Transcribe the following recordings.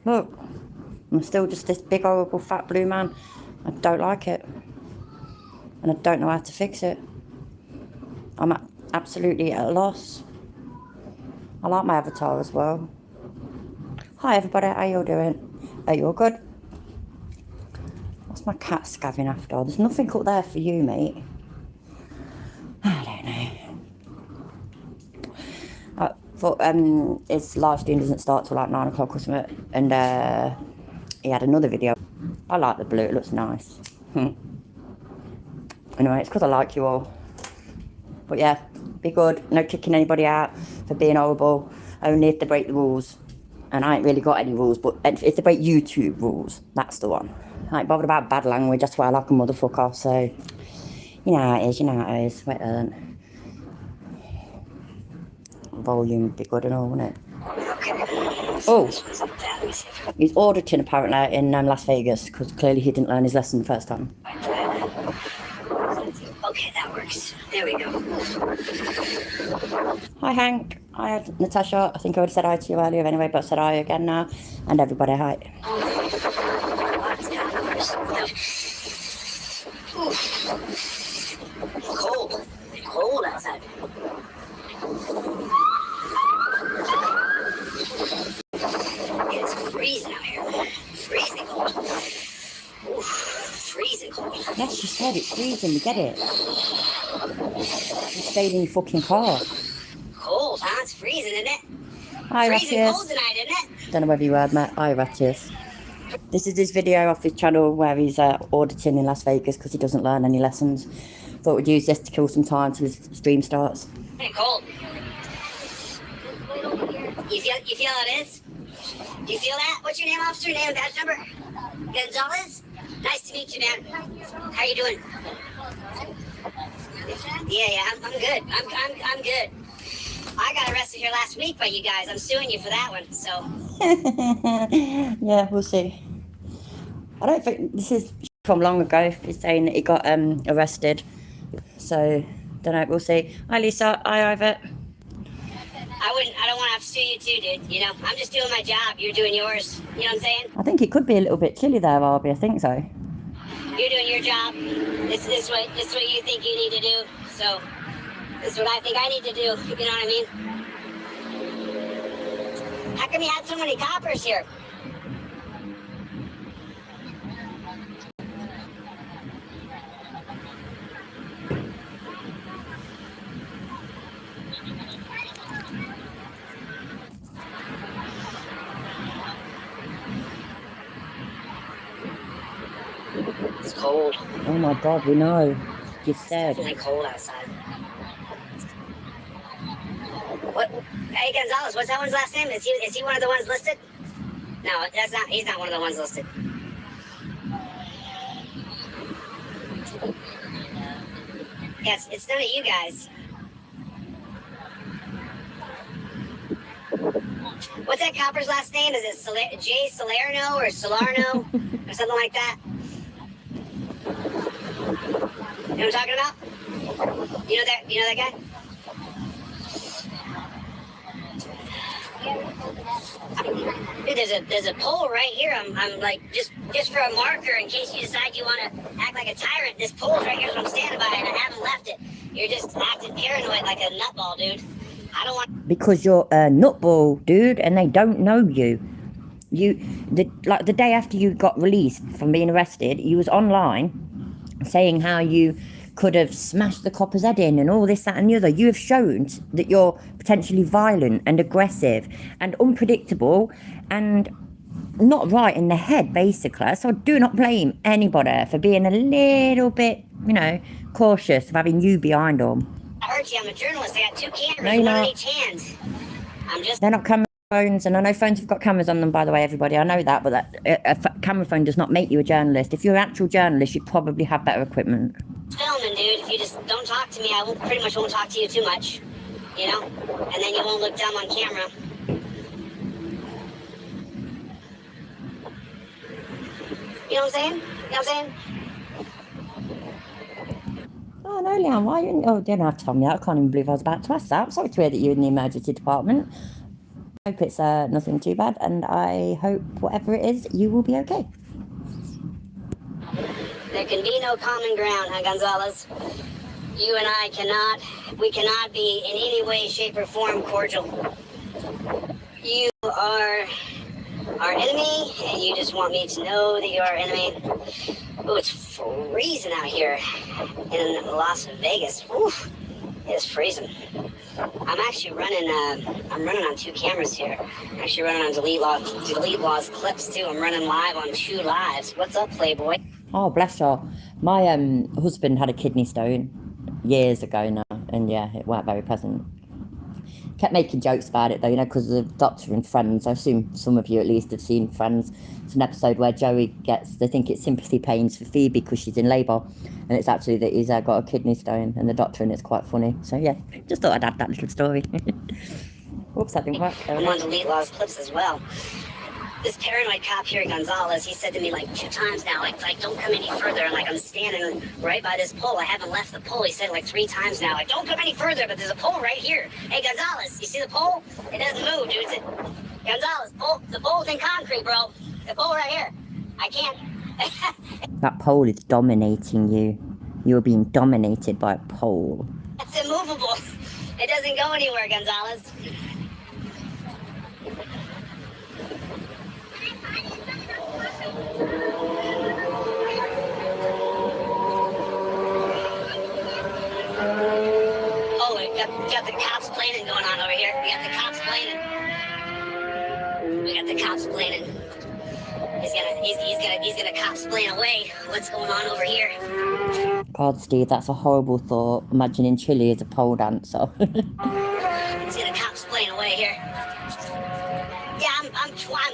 Look, I'm still just this big horrible fat blue man. I don't like it. And I don't know how to fix it. I'm absolutely at a loss. I like my avatar as well. Hi everybody, how you all doing? Are you all good? What's my cat scavving after? There's nothing up there for you, mate. I don't know. I thought his live stream doesn't start till like 9 o'clock or something. And he had another video. I like the blue, it looks nice. Anyway, it's because I like you all. But yeah, be good. No kicking anybody out for being horrible. Only if they break the rules. And I ain't really got any rules, but if they break YouTube rules, that's the one. I ain't bothered about bad language, that's why I like a motherfucker, so... You know how it is, you know how it is. Wait, volume would be good and all, wouldn't it? Oh! He's auditing apparently in Las Vegas, because clearly he didn't learn his lesson the first time. Okay, that works. There we go. Hi Hank. Hi Natasha. I think I would have said hi to you earlier anyway, but I said hi again now. And everybody, hi. Cold. Cold outside. It's freezing out here. Freezing cold. Oof, freezing cold. Yes, you said it's freezing, we get it. You stayed in your fucking car. Cold, huh? It's freezing, isn't it? Hi, freezing Rattius. cold tonight, isn't it? Don't know whether you heard, mate. Hi, Rattius. This is his video off his channel where he's auditing in Las Vegas because he doesn't learn any lessons. Thought we'd use this to kill some time till his stream starts. Pretty cold. You feel how it is? Do you feel that? What's your name, officer? Name and badge number? Gonzalez? Nice to meet you, man. How you doing? Yeah, I'm good. I'm good. I got arrested here last week by you guys. I'm suing you for that one, so. Yeah, we'll see. I don't think this is from long ago. He's saying that he got arrested. So, don't know, we'll see. Hi Lisa, hi Ivor. I don't want to have to sue you too, dude. You know, I'm just doing my job. You're doing yours. You know what I'm saying? I think it could be a little bit chilly there, Arby. I think so. You're doing your job. This is what you think you need to do. So, this is what I think I need to do. You know what I mean? How come you had so many coppers here? It's cold. Oh my God, we know. You said. It's definitely cold outside. What? Hey Gonzalez, what's that one's last name? Is he one of the ones listed? No, that's not. He's not one of the ones listed. Yes, it's none of you guys. What's that copper's last name? Is it Jay Salerno or Salarno or something like that? You know what I'm talking about? You know that guy? Dude, there's a pole right here. I'm like just for a marker in case you decide you want to act like a tyrant. This pole's right here, so I'm standing by, and I haven't left it. You're just acting paranoid like a nutball, dude. I don't want. Because you're a nutball, dude, and they don't know you. The day after you got released from being arrested, you was online saying how you could have smashed the copper's head in and all this, that and the other. You have shown that you're potentially violent and aggressive and unpredictable and not right in the head, basically. So I do not blame anybody for being a little bit, cautious of having you behind them. I heard you. I'm a journalist. I got 2 cameras, No, you're one in not. each hand. They're not camera phones, and I know phones have got cameras on them, by the way, everybody. I know that, but a camera phone does not make you a journalist. If you're an actual journalist, you'd probably have better equipment. Filming, dude. If you just don't talk to me, I pretty much won't talk to you too much, and then you won't look dumb on camera. You know what I'm saying? Oh, no, Leanne, why you didn't have to tell me that. I can't even believe I was about to ask that. I'm sorry to hear that you're in the emergency department. hope it's nothing too bad, and I hope whatever it is, you will be okay. There can be no common ground, huh, Gonzalez? You and I cannot be in any way, shape, or form cordial. You are our enemy, and you just want me to know that you are our enemy. Oh, it's freezing out here in Las Vegas. Oof, it's freezing. I'm actually running. I'm running on 2 cameras here. I'm actually running on delete laws clips too. I'm running live on 2 lives. What's up, Playboy? Oh, bless her. My husband had a kidney stone years ago now, and yeah, it weren't very pleasant. Kept making jokes about it though, you know, because of the Doctor and Friends. I assume some of you at least have seen Friends. It's an episode where Joey they think it's sympathy pains for Phoebe because she's in labour, and it's actually that he's got a kidney stone, and the Doctor, and it's quite funny. So yeah, just thought I'd add that little story. Oops, that didn't work. I'm on delete laws clips as well. This paranoid cop here, Gonzalez, he said to me like 2 times now, like don't come any further. And like I'm standing right by this pole. I haven't left the pole. He said like 3 times now, like don't come any further. But there's a pole right here. Hey, Gonzalez, you see the pole? It doesn't move, dude. Gonzalez, the pole's in concrete, bro. The pole right here. I can't. That pole is dominating you. You're being dominated by a pole. It's immovable. It doesn't go anywhere, Gonzalez. Oh, we got the cops planning going on over here. We got the cops planning. He's gonna cops plane away. What's going on over here? God, Steve, that's a horrible thought. Imagining Chile as a pole dancer. He's gonna cops plane away here. Yeah, I'm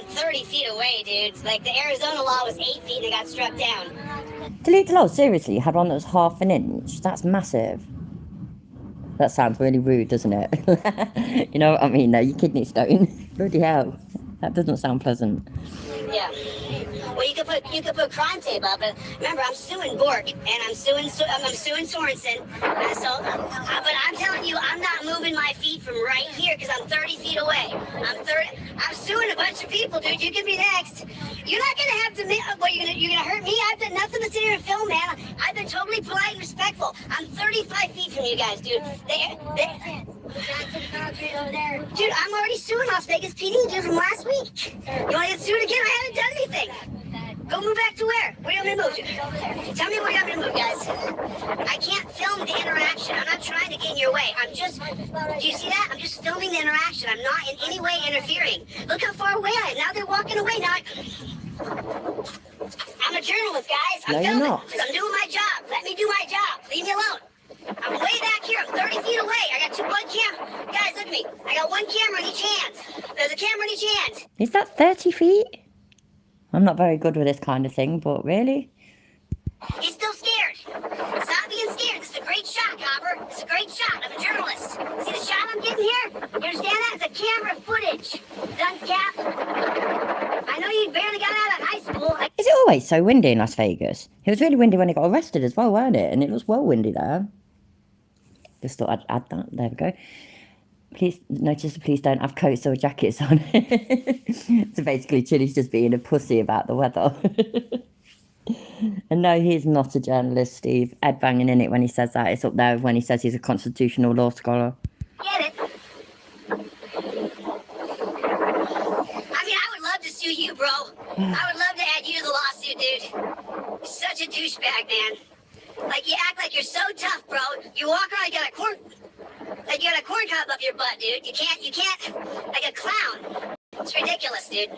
30 feet away, dude. Like the Arizona law was 8 feet and it got struck down. Delete the law, seriously? You had one that was 1/2 inch? That's massive. That sounds really rude, doesn't it? You know what I mean, though? Your kidney stone. Bloody hell. That doesn't sound pleasant. Yeah. Well, you could put crime tape up, but remember, I'm suing Bork and I'm suing Sorensen. But I'm telling you, I'm not moving my feet from right here because I'm 30 feet away. I'm suing a bunch of people, dude. You could be next. You're not gonna have to. What, you're gonna hurt me? I've done nothing but sit here and film, man. I've been totally polite and respectful. I'm 35 feet from you guys, dude. Dude, I'm already suing Las Vegas PD, dude, from last week. You want to get sued again? I haven't done anything. Go move back to where? Where do you want me to move? Tell me where you want me to move, guys. I can't film the interaction. I'm not trying to get in your way. Do you see that? I'm just filming the interaction. I'm not in any way interfering. Look how far away I am. Now they're walking away. Now I'm a journalist, guys. I'm filming. I'm doing my job. Let me do my job. Leave me alone. I'm way back here. I'm 30 feet away. I got one camera. Guys, look at me. I got one camera in each hand. There's a camera in each hand. Is that 30 feet? I'm not very good with this kind of thing, but really? He's still scared. Stop being scared. This is a great shot, Copper. It's a great shot. I'm a journalist. See the shot I'm getting here? You understand that? It's a camera footage. Dunce cap. I know you barely got out of high school. Is it always so windy in Las Vegas? It was really windy when he got arrested as well, weren't it? And it was well windy there. Just thought I'd add that. There we go. Please notice the police don't have coats or jackets on. So basically, Chili's just being a pussy about the weather. And no, he's not a journalist, Steve. Ed banging in it when he says that. It's up there when he says he's a constitutional law scholar. Get it? I mean, I would love to sue you, bro. I would love to add you to the lawsuit, dude. You're such a douchebag, man. Like, you act like you're so tough, bro. You walk around, you got a corn cob up your butt, dude. You can't, like a clown. It's ridiculous, dude.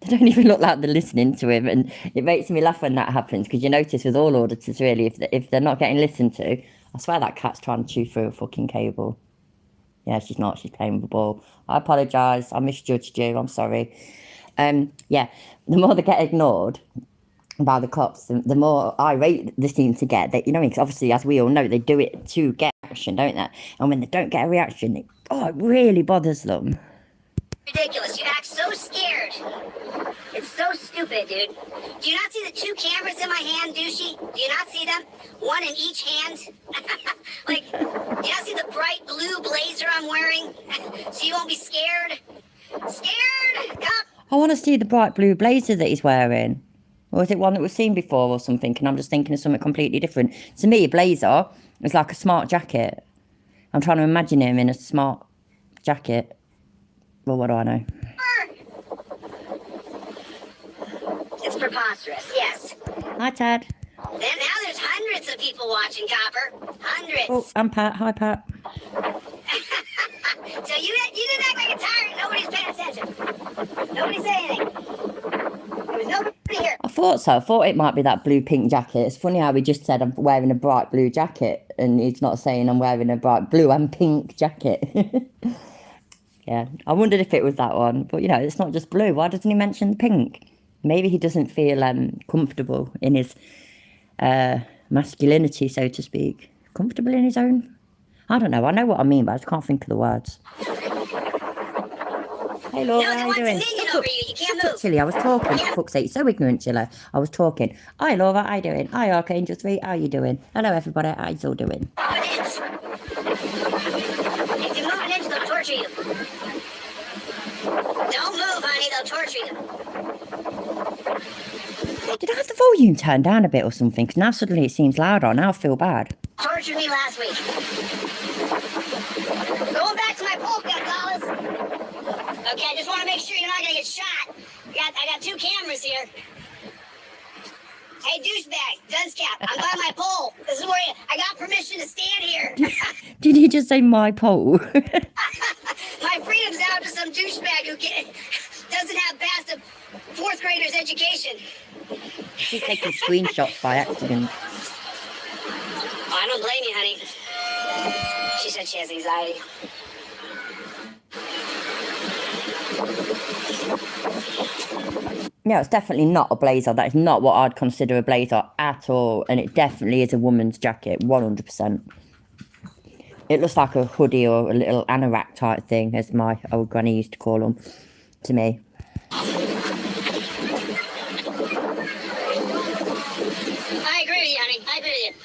They don't even look like they're listening to him, and it makes me laugh when that happens, because you notice with all auditors, really, if they're not getting listened to, I swear that cat's trying to chew through a fucking cable. Yeah, she's not. She's playing with the ball. I apologise. I misjudged you. I'm sorry. Yeah, the more they get ignored by the cops, the more irate they seem to get. You know, because obviously, as we all know, they do it to get action, don't they? And when they don't get a reaction, it really bothers them. Ridiculous. You act so scared. It's so stupid, dude. Do you not see the 2 cameras in my hand, douchey? Do you not see them? One in each hand? Like, do you not see the bright blue blazer I'm wearing? So you won't be scared? Scared? Cop. I want to see the bright blue blazer that he's wearing. Or is it one that we've seen before or something? And I'm just thinking of something completely different. To me, a blazer is like a smart jacket. I'm trying to imagine him in a smart jacket. Well, what do I know? It's preposterous, yes. Hi, Ted. Then now there's hundreds of people watching, Copper. Hundreds. Oh, I'm Pat. Hi, Pat. So you didn't act like a tyrant. Nobody's paying attention. Nobody say anything. There was nobody here. I thought so. I thought it might be that blue-pink jacket. It's funny how he just said I'm wearing a bright blue jacket, and he's not saying I'm wearing a bright blue and pink jacket. Yeah, I wondered if it was that one. But, you know, it's not just blue. Why doesn't he mention the pink? Maybe he doesn't feel comfortable in his masculinity, so to speak. Comfortable in his own? I don't know. I know what I mean, but I just can't think of the words. Hey, Laura, No, how you doing? over you. You can't move. Chilly, I was talking. For fuck's sake, so ignorant, Chilly. I was talking. Hi, Laura, how you doing? Hi, Archangel 3, how you doing? Hello, everybody, how you all doing? If you move an inch, they'll torture you. Don't move, honey. They'll torture you. Did I have the volume turned down a bit or something? Because now suddenly it seems louder. Now I feel bad. Tortured me last week. Going back to my pole, Gonzalez. Okay, I just want to make sure you're not gonna get shot. I got 2 cameras here. Hey, douchebag, dunce cap, I'm by my pole. This is where I got permission to stand here. Did you just say my pole? My freedom's out to some douchebag who doesn't have past a 4th grader's education. She's taking screenshots by accident. Oh, I don't blame you, honey. She said she has anxiety. No, it's definitely not a blazer. That is not what I'd consider a blazer at all. And it definitely is a woman's jacket, 100%. It looks like a hoodie or a little anorak type thing, as my old granny used to call them, to me. I agree with you, honey. I agree with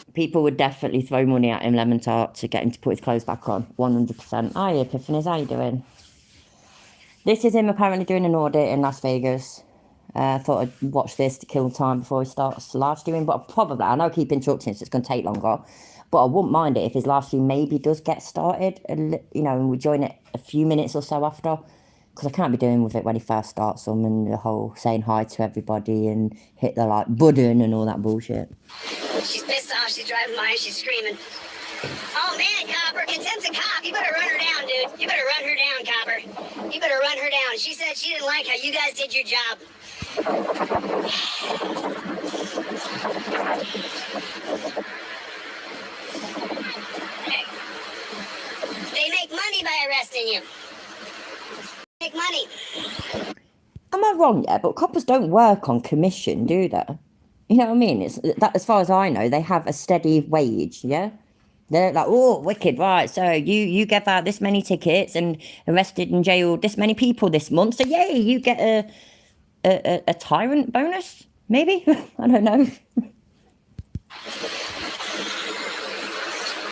you. People would definitely throw money at him, Lemon Tart, to get him to put his clothes back on, 100%. Hi, Epiphanies, how you doing? This is him apparently doing an audit in Las Vegas. I thought I'd watch this to kill time before he starts live streaming, but I know I keep interrupting, so it's going to take longer. But I wouldn't mind it if his live stream maybe does get started, you know, and we join it a few minutes or so after. Because I can't be doing with it when he first starts them and the whole saying hi to everybody and hit the like button and all that bullshit. She's pissed off. She's driving by and she's screaming. Oh man, Copper, contempt's a cop. You better run her down, dude. You better run her down, Copper. You better run her down. She said she didn't like how you guys did your job. They make money by arresting you. Make money. Am I wrong? Yeah, but coppers don't work on commission, do they? You know what I mean? It's that, as far as I know, they have a steady wage. Yeah, they're like, oh, wicked, right? So you gave out this many tickets and arrested and jailed this many people this month. So yay, you get a tyrant bonus, maybe. I don't know.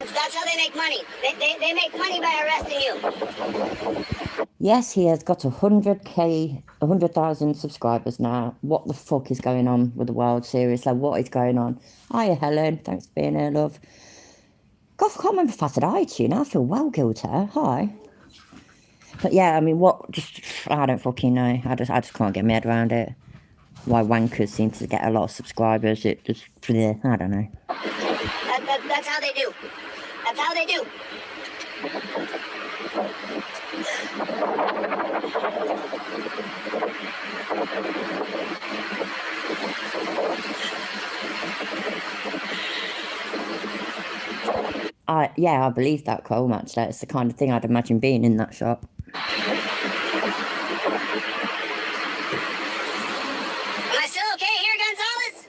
That's how they make money. They make money by arresting you. Yes, he has got 100K, 100,000 subscribers now. What the fuck is going on with the world? Seriously, what is going on? Hiya, Helen. Thanks for being here, love. God, I can't remember if I said hi to you now. I feel well guilty. Hi. But yeah, I mean, I don't fucking know. I just can't get my head around it. Why wankers seem to get a lot of subscribers. It just, I don't know. That's how they do. That's how they do. I believe that, Cole, much. That's the kind of thing I'd imagine being in that shop. Am I still okay here, Gonzalez?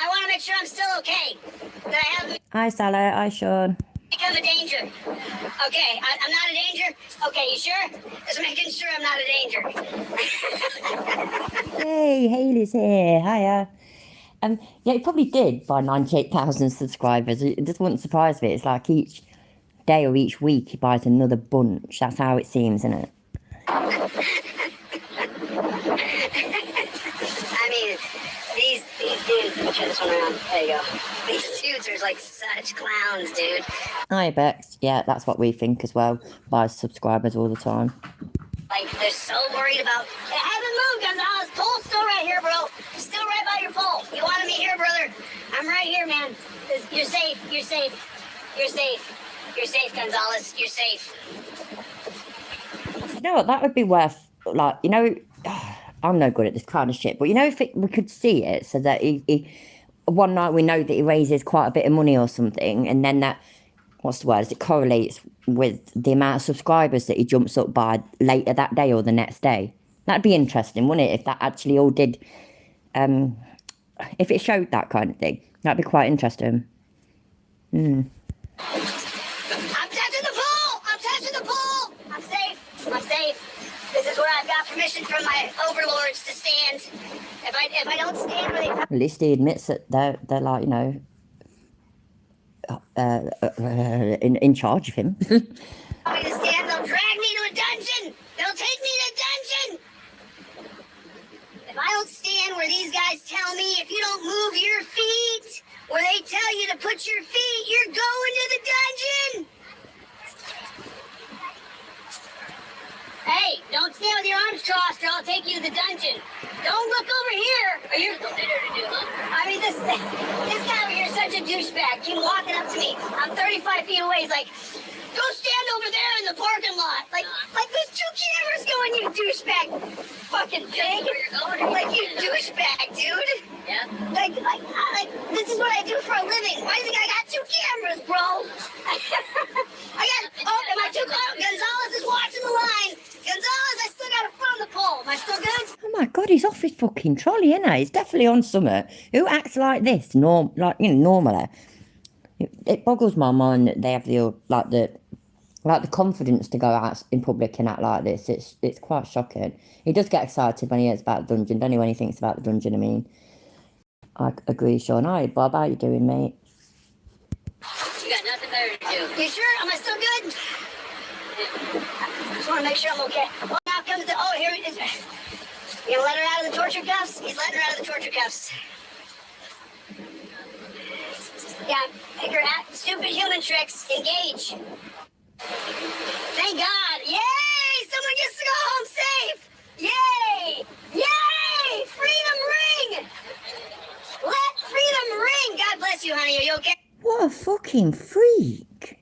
I want to make sure I'm still okay. That I haven't Hi, Salah. Hi, Sean. become a danger. Okay, I'm not a danger? Okay, you sure? Just making sure I'm not a danger. Hey, Haley's here. Hiya. Yeah, he probably did by 98,000 subscribers. It just wouldn't surprise me. It's like each day or each week he buys another bunch. That's how it seems, isn't it? I mean, these dudes, let me turn this one around. There you go. These dudes are like such clowns, dude. Hi, Bex. Yeah, that's what we think as well. By subscribers all the time. Like, they're so worried about. It hasn't moved, Gonzalez. Pole's still right here, bro. Still right by your pole. You wanted me here, brother? I'm right here, man. You're safe. You're safe. You're safe. You're safe, Gonzalez. You're safe. You know what? That would be worth, like, you know, I'm no good at this kind of shit, but you know, if we could see it so that he one night we know that he raises quite a bit of money or something, and then that, what's the word, it correlates with the amount of subscribers that he jumps up by later that day or the next day. That'd be interesting, wouldn't it, if that actually all did, if it showed that kind of thing. That'd be quite interesting. I'm touching the pole! I'm touching the pole! I'm safe. I'm safe. This is where I've got permission from my overlords to stand. If I don't stand where they... At least he admits that they're like, you know, in charge of him. Want me to stand, they'll drag me to a dungeon! They'll take me to a dungeon! If I don't stand where these guys tell me, if you don't move your feet, where they tell you to put your feet, you're going to the dungeon! Hey, don't stand with your arms crossed or I'll take you to the dungeon. Don't look over here or you're... I mean, this guy over here is such a douchebag. Came walking up to me. I'm 35 feet away. He's like, go stand over there in the parking lot. Like there's 2 cameras going, you douchebag. Fucking pig. Like, you douchebag, dude. Yeah. Like, this is what I do for a living. Why do you think I got 2 cameras, bro? Am I too close? Gonzalez is watching the line. Gonzalez, I still got a foot on the pole. Am I still good? Oh my God, he's off his fucking trolley, isn't he? He's definitely on summer. Who acts like this? Normally. It boggles my mind that they have the confidence to go out in public and act like this. It's quite shocking. He does get excited when he hears about the dungeon, don't he, when he thinks about the dungeon, I mean. I agree, Sean. Hi, Bob, how you doing, mate? You got nothing better to do. You sure? Am I still good? I just want to make sure I'm okay. Well, now comes the... Oh, here it is. You gonna let her out of the torture cuffs? He's letting her out of the torture cuffs. Yeah, make her act stupid human tricks. Engage. Thank God. Yay! Someone gets to go home safe! Yay! Yay! Freedom ring! Let freedom ring! God bless you, honey. Are you okay? What a fucking freak.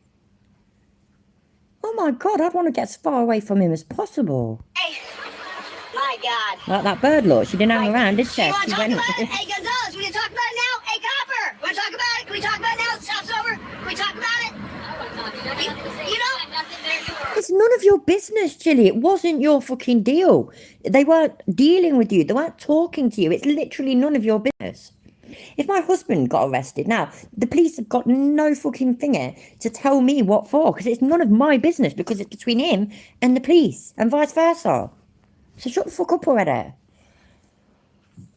Oh my God, I'd want to get as far away from him as possible. Hey, my God. Like that bird law, she didn't hang around, did she? You want to She talk went. about it? Hey, Gonzalez, we can talk about it now? Hey, Copper, want to talk about it? Can we talk about it now? Stop's over. Can we talk about it? You know? It's none of your business, Chilly. It wasn't your fucking deal. They weren't dealing with you. They weren't talking to you. It's literally none of your business. If my husband got arrested now, the police have got no fucking finger to tell me what for, because it's none of my business, because it's between him and the police, and vice versa. So shut the fuck up already.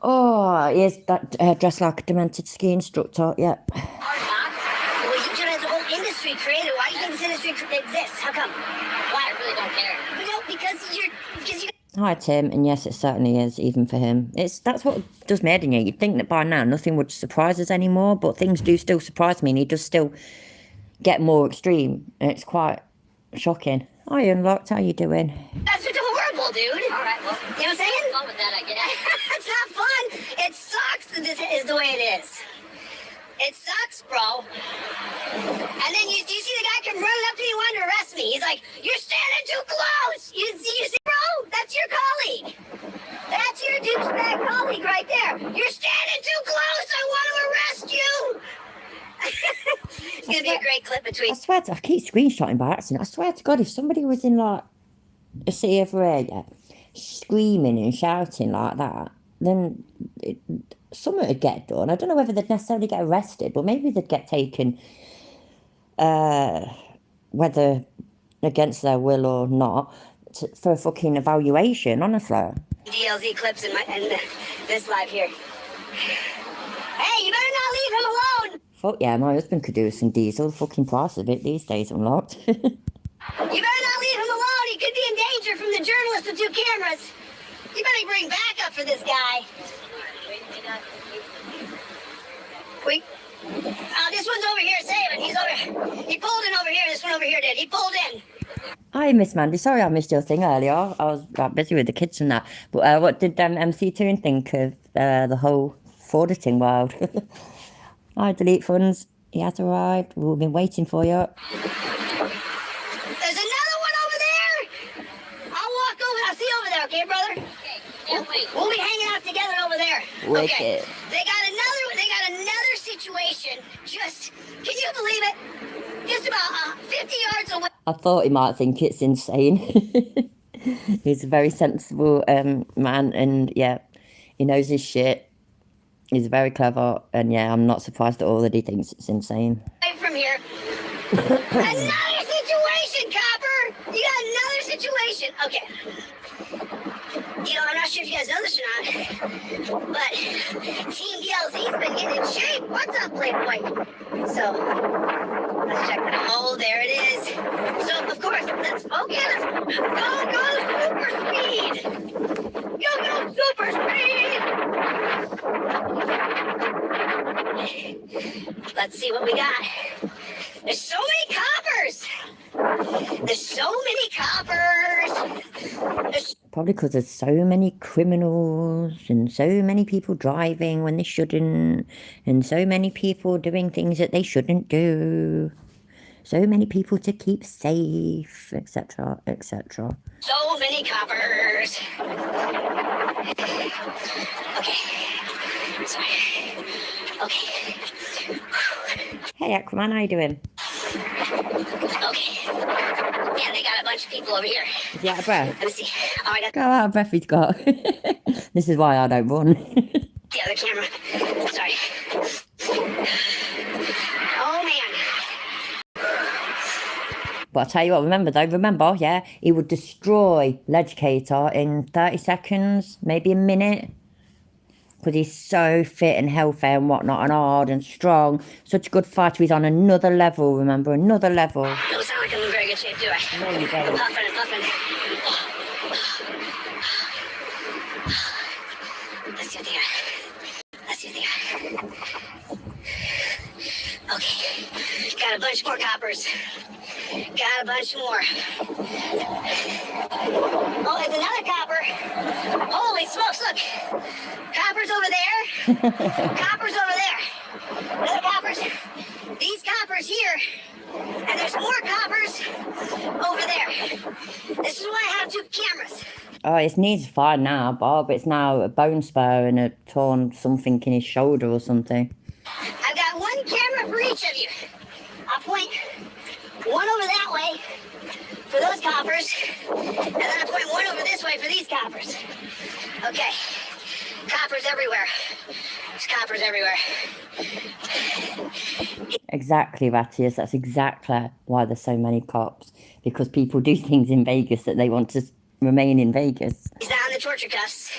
Oh, here's that dressed like a demented ski instructor, yep. Well, you two has a whole industry created. Why do you think this industry exists? How come? Why? I really don't care. You know, because you... Hi, Tim, and yes, it certainly is, even for him. That's what does me head in you. You'd think that by now nothing would surprise us anymore, but things do still surprise me, and he does still get more extreme, and it's quite shocking. Hi, Unlocked, how you doing? That's just horrible, dude. All right, well, you know what I'm saying? Fun with that, I guess. It's not fun. It sucks that this is the way it is. It sucks, bro. And then you see the guy come running up to me wanting to arrest me. He's like, you're standing too close. You see, bro? That's your colleague. That's your douchebag colleague right there. You're standing too close. I want to arrest you. It's going to be a great clip between... I swear I keep screenshotting by accident. I swear to God, if somebody was in, like, a city of area, screaming and shouting like that, then... something would get done. I don't know whether they'd necessarily get arrested, but maybe they'd get taken, whether against their will or not, for a fucking evaluation, honestly. DLZ clips in this live here. Hey, you better not leave him alone! Fuck yeah, my husband could do with some diesel. The fucking price of it these days, Unlocked. You better not leave him alone! He could be in danger from the journalist with 2 cameras! You better bring backup for this guy. Wait. This one's over here saving. He pulled in over here. This one over here did. He pulled in. Hi, Miss Mandy. Sorry I missed your thing earlier. I was busy with the kids and that. But what did MC Toon think of the whole auditing world? Hi, Delete Funds. He has arrived. We've been waiting for you. There's another one over there. I'll walk over. I'll see you over there, okay, brother? Okay. Yeah, wait. We'll be hanging out together over there. Wicked. Okay. They got another situation. Can you believe it? Just about 50 yards away. I thought he might think it's insane. He's a very sensible man, and yeah, he knows his shit. He's very clever, and yeah, I'm not surprised at all that he thinks it's insane. Away from here. Another situation, Copper. You got another situation. Okay. You know, I'm not sure if you guys know this or not, but Team DLZ's been getting in shape. What's up, Playboy? So, let's check that. Oh, there it is. So, of course, let's go super speed. Go super speed. Let's see what we got. There's so many coppers. Probably because there's so many criminals and so many people driving when they shouldn't, and so many people doing things that they shouldn't do. So many people to keep safe, etc., etc. So many coppers. Okay. Sorry. Okay. Hey, Aquaman, how you doing? Okay. Yeah, they got a bunch of people over here. Is he out of breath? Let me see. Oh, I got Go out of breath he's got. This is why I don't run. the other camera. Sorry. Oh, man. But I'll tell you what, remember, yeah, he would destroy Legicator in 30 seconds, maybe a minute. Because he's so fit and healthy and whatnot, and hard and strong. Such a good fighter. He's on another level, remember? Another level. Don't sound like I'm in very good shape, do I? No, you don't. Puffing and puffing. Let's see what they got. Okay. Got a bunch more coppers. Got a bunch more. Oh, there's another copper. Holy smokes, look. Coppers over there. Coppers over there. Another coppers. These coppers here. And there's more coppers over there. This is why I have 2 cameras. Oh, his knees are fine now, Bob. It's now a bone spur and a torn something in his shoulder or something. I've got 1 camera for each of you. I'll point one over that way for those coppers, and then I point one over this way for these coppers. Okay. Coppers everywhere. There's coppers everywhere. Exactly, Rattius. That's exactly why there's so many cops. Because people do things in Vegas that they want to remain in Vegas. He's not in the torture cuffs.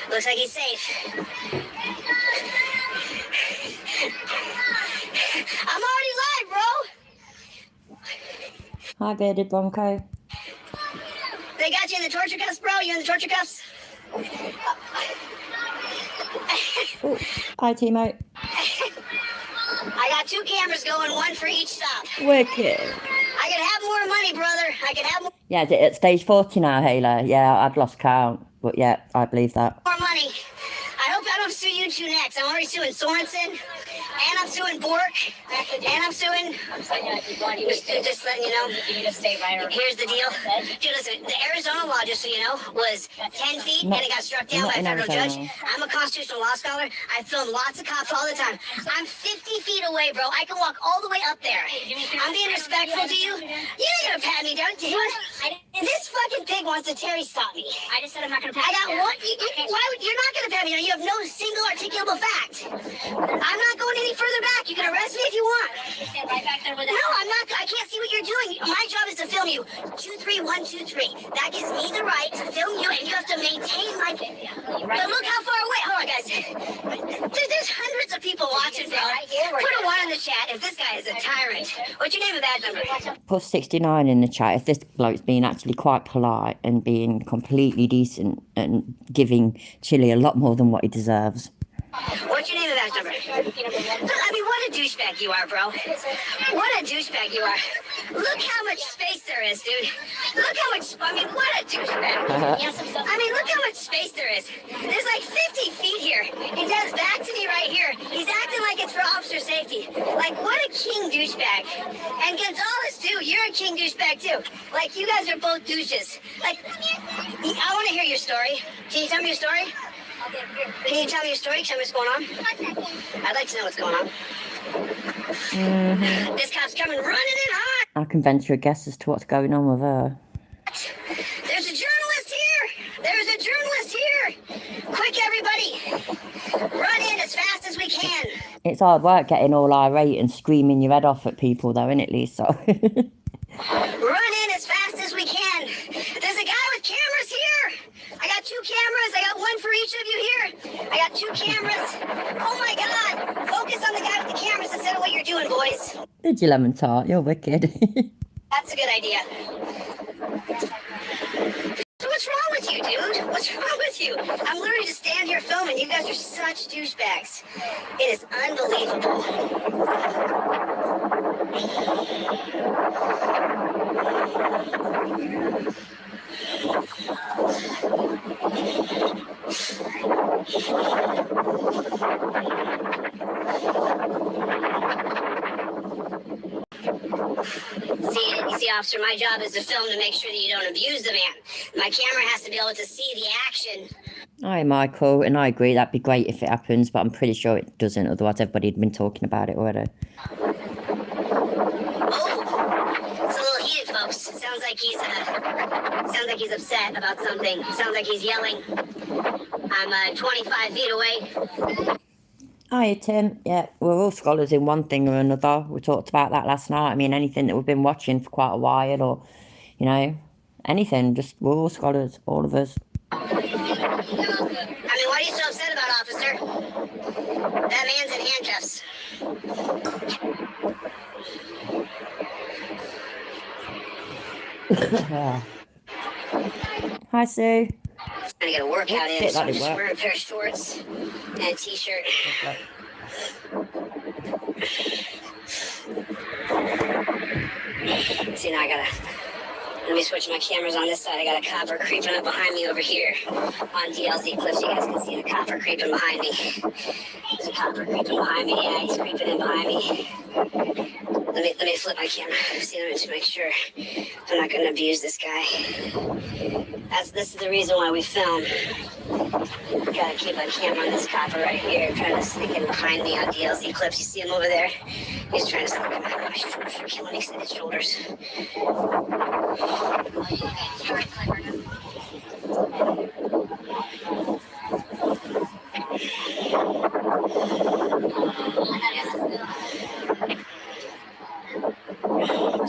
Looks like he's safe. I'm already live, bro. Hi, Bearded Bronco. They got you in the torture cuffs, bro? You in the torture cuffs? Oh, hi, Timo. I got 2 cameras going, 1 for each stop. Wicked. I can have more money, brother. I can have more Yeah, is it at stage 40 now, Halo? Yeah, I'd lost count. But yeah, I believe that. money. I hope I don't sue you 2 next. I'm already suing Sorensen, and I'm suing Bork, and I'm suing... Just letting you know. Here's the deal. Dude, listen, the Arizona law, just so you know, was 10 feet, and it got struck down by a federal judge. I'm a constitutional law scholar. I film lots of cops all the time. I'm 50 feet away, bro. I can walk all the way up there. I'm being respectful to you. You ain't gonna pat me down, dude. This fucking pig wants to Terry stop me. I just said I'm not gonna pat you I got down. one. Why would you're not gonna pat me down? You have no single articulable fact. I'm not going any further back. You can arrest me if you want. You stand right back there with No, I'm not. I can't see what you're doing. My job is to film you. 2, 3, 1, 2, 3. That gives me the right to film you, and you have to maintain my. But look how far away. Hold on, guys. There's hundreds of people watching, bro. Put a 1 in the chat if this guy is a tyrant. What's your name and badge number? Put 69 in the chat if this bloke's being actually quite polite and being completely decent and giving Chili a lot more than what he deserves. What's your name and badge number? I mean, what a douchebag you are, bro. What a douchebag you are. Look how much space there is, dude. Look how much, I mean, what a douchebag. Yes, I mean, look how much space there is. There's like 50 feet here. He does back to me right here. He's acting like it's for officer safety. Like, what a king douchebag. And Gonzalez, too, you're a king douchebag, too. Like, you guys are both douches. Like, I want to hear your story. Can you tell me your story? Can you tell me your story? Tell me what's going on? I'd like to know what's going on. This cop's coming running in hot. I can venture a guess as to what's going on with her. There's a journalist here. There's a journalist here. Quick, everybody. Run in as fast as we can. It's hard work getting all irate and screaming your head off at people, though, isn't it, Lisa? Run in as fast as we can. There's a guy with cameras here. I got 2 cameras. I got one for each of you here. I got 2 cameras. Oh my God. Focus on the guy with the cameras instead of what you're doing, boys. Did you, Lemon Tart? You're wicked. That's a good idea. So what's wrong with you, dude? What's wrong with you? I'm literally just standing here filming. You guys are such douchebags. It is unbelievable. See, officer, my job is to film to make sure that you don't abuse the man. My camera has to be able to see the action. Hi, Michael, and I agree that'd be great if it happens, but I'm pretty sure it doesn't. Otherwise, everybody had been talking about it already. Oh, it's a little heated, folks. Sounds like he's upset about something. Sounds like he's yelling. I'm 25 feet away. Hiya, Tim. Yeah, we're all scholars in one thing or another. We talked about that last night. I mean, anything that we've been watching for quite a while, or, you know, anything. Just, we're all scholars, all of us. I mean, what are you so upset about, officer? That man's in handcuffs. Hi, Sue. Trying to get a workout in, so I'm just work. wearing a pair of shorts and a t-shirt. See, now let me switch my cameras on this side. I got a copper creeping up behind me over here on DLZ clips. You guys can see the copper creeping behind me. There's a copper creeping behind me. Yeah, he's creeping in behind me. Let me flip my camera. See, let me just make sure I'm not going to abuse this guy. This is the reason why we film. Gotta keep my camera on this copper right here, trying to sneak in behind me on DLZ clips. You see him over there? He's trying to sneak in behind my shoulders. I can't let me see his shoulders.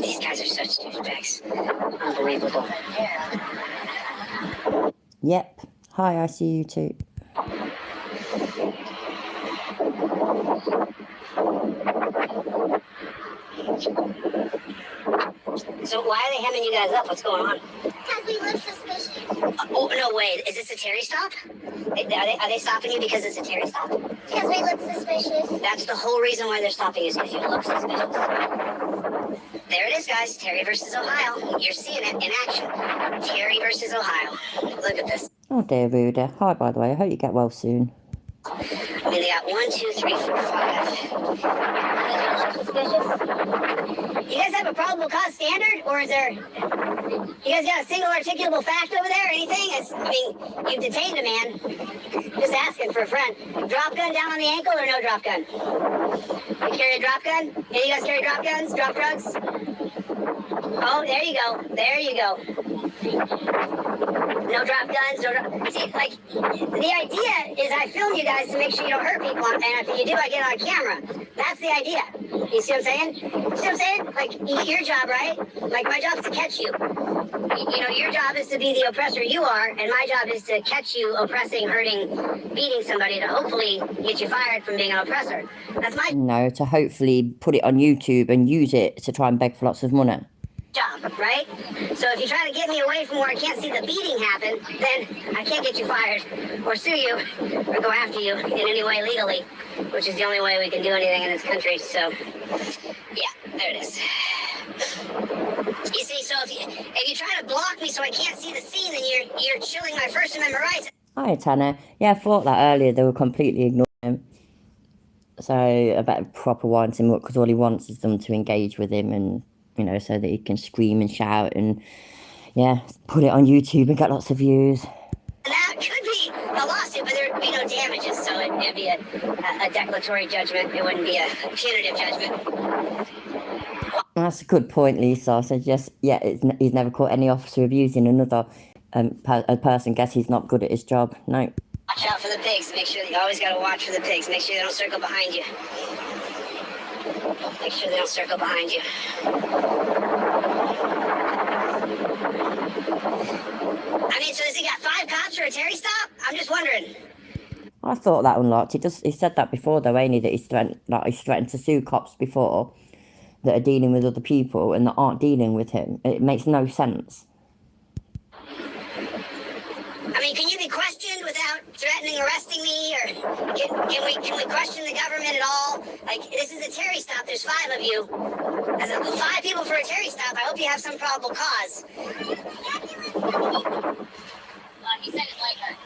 These guys are such douchebags. Unbelievable. Yep. Hi, I see you too. So why are they hemming you guys up? What's going on? Because we look suspicious. Oh, no way. Is this a Terry stop? Are they stopping you because it's a Terry stop? Because we look suspicious. That's the whole reason why they're stopping you, is because you look suspicious. There it is, guys. Terry versus Ohio. You're seeing it in action. Terry versus Ohio. Look at this. Oh dear, Ruda. Hi, by the way. I hope you get well soon. I mean, they got 1, 2, 3, 4, 5. You guys have a probable cause standard, or is there? You guys got a single articulable fact over there? Anything? I mean, you've detained a man. Just asking for a friend. Drop gun down on the ankle or no drop gun? You carry a drop gun? Any of you guys carry drop guns? Drop drugs? Oh, there you go. There you go. No drop guns. See, like, the idea is I film you guys to make sure you don't hurt people, and if you do, I get on camera. That's the idea. You see what I'm saying? You see what I'm saying? Like, your job, right? Like, my job is to catch you. Your job is to be the oppressor you are, and my job is to catch you oppressing, hurting, beating somebody to hopefully get you fired from being an oppressor. That's my No, to hopefully put it on YouTube and use it to try and beg for lots of money. job, right? So if you try to get me away from where I can't see the beating happen, then I can't get you fired or sue you or go after you in any way legally, which is the only way we can do anything in this country. So, yeah, there it is. You see, so if you try to block me so I can't see the scene, then you're chilling my First Amendment rights. Hi, Tanner. Yeah, I thought that earlier. They were completely ignoring him. So I better proper wind him up, because all he wants is them to engage with him, and so that he can scream and shout and put it on YouTube and get lots of views. That could be a lawsuit, but there would be no damages, so it'd be a declaratory judgment. It wouldn't be a punitive judgment. That's a good point, Lisa. So he's never caught any officer abusing another a person. Guess he's not good at his job. No. Watch out for the pigs. Make sure you always got to watch for the pigs. Make sure they don't circle behind you. Make sure they don't circle behind you. I mean, so has he got 5 cops for a Terry stop? I'm just wondering. I thought that unlocked. He said that before, though, ain't he? That he's threatened to sue cops before that are dealing with other people and that aren't dealing with him. It makes no sense. I mean, can you be questioned without threatening arresting me, or can we question the government at all? Like, this is a Terry stop. There's 5 of you. As 5 people for a Terry stop. I hope you have some probable cause. He said it like her.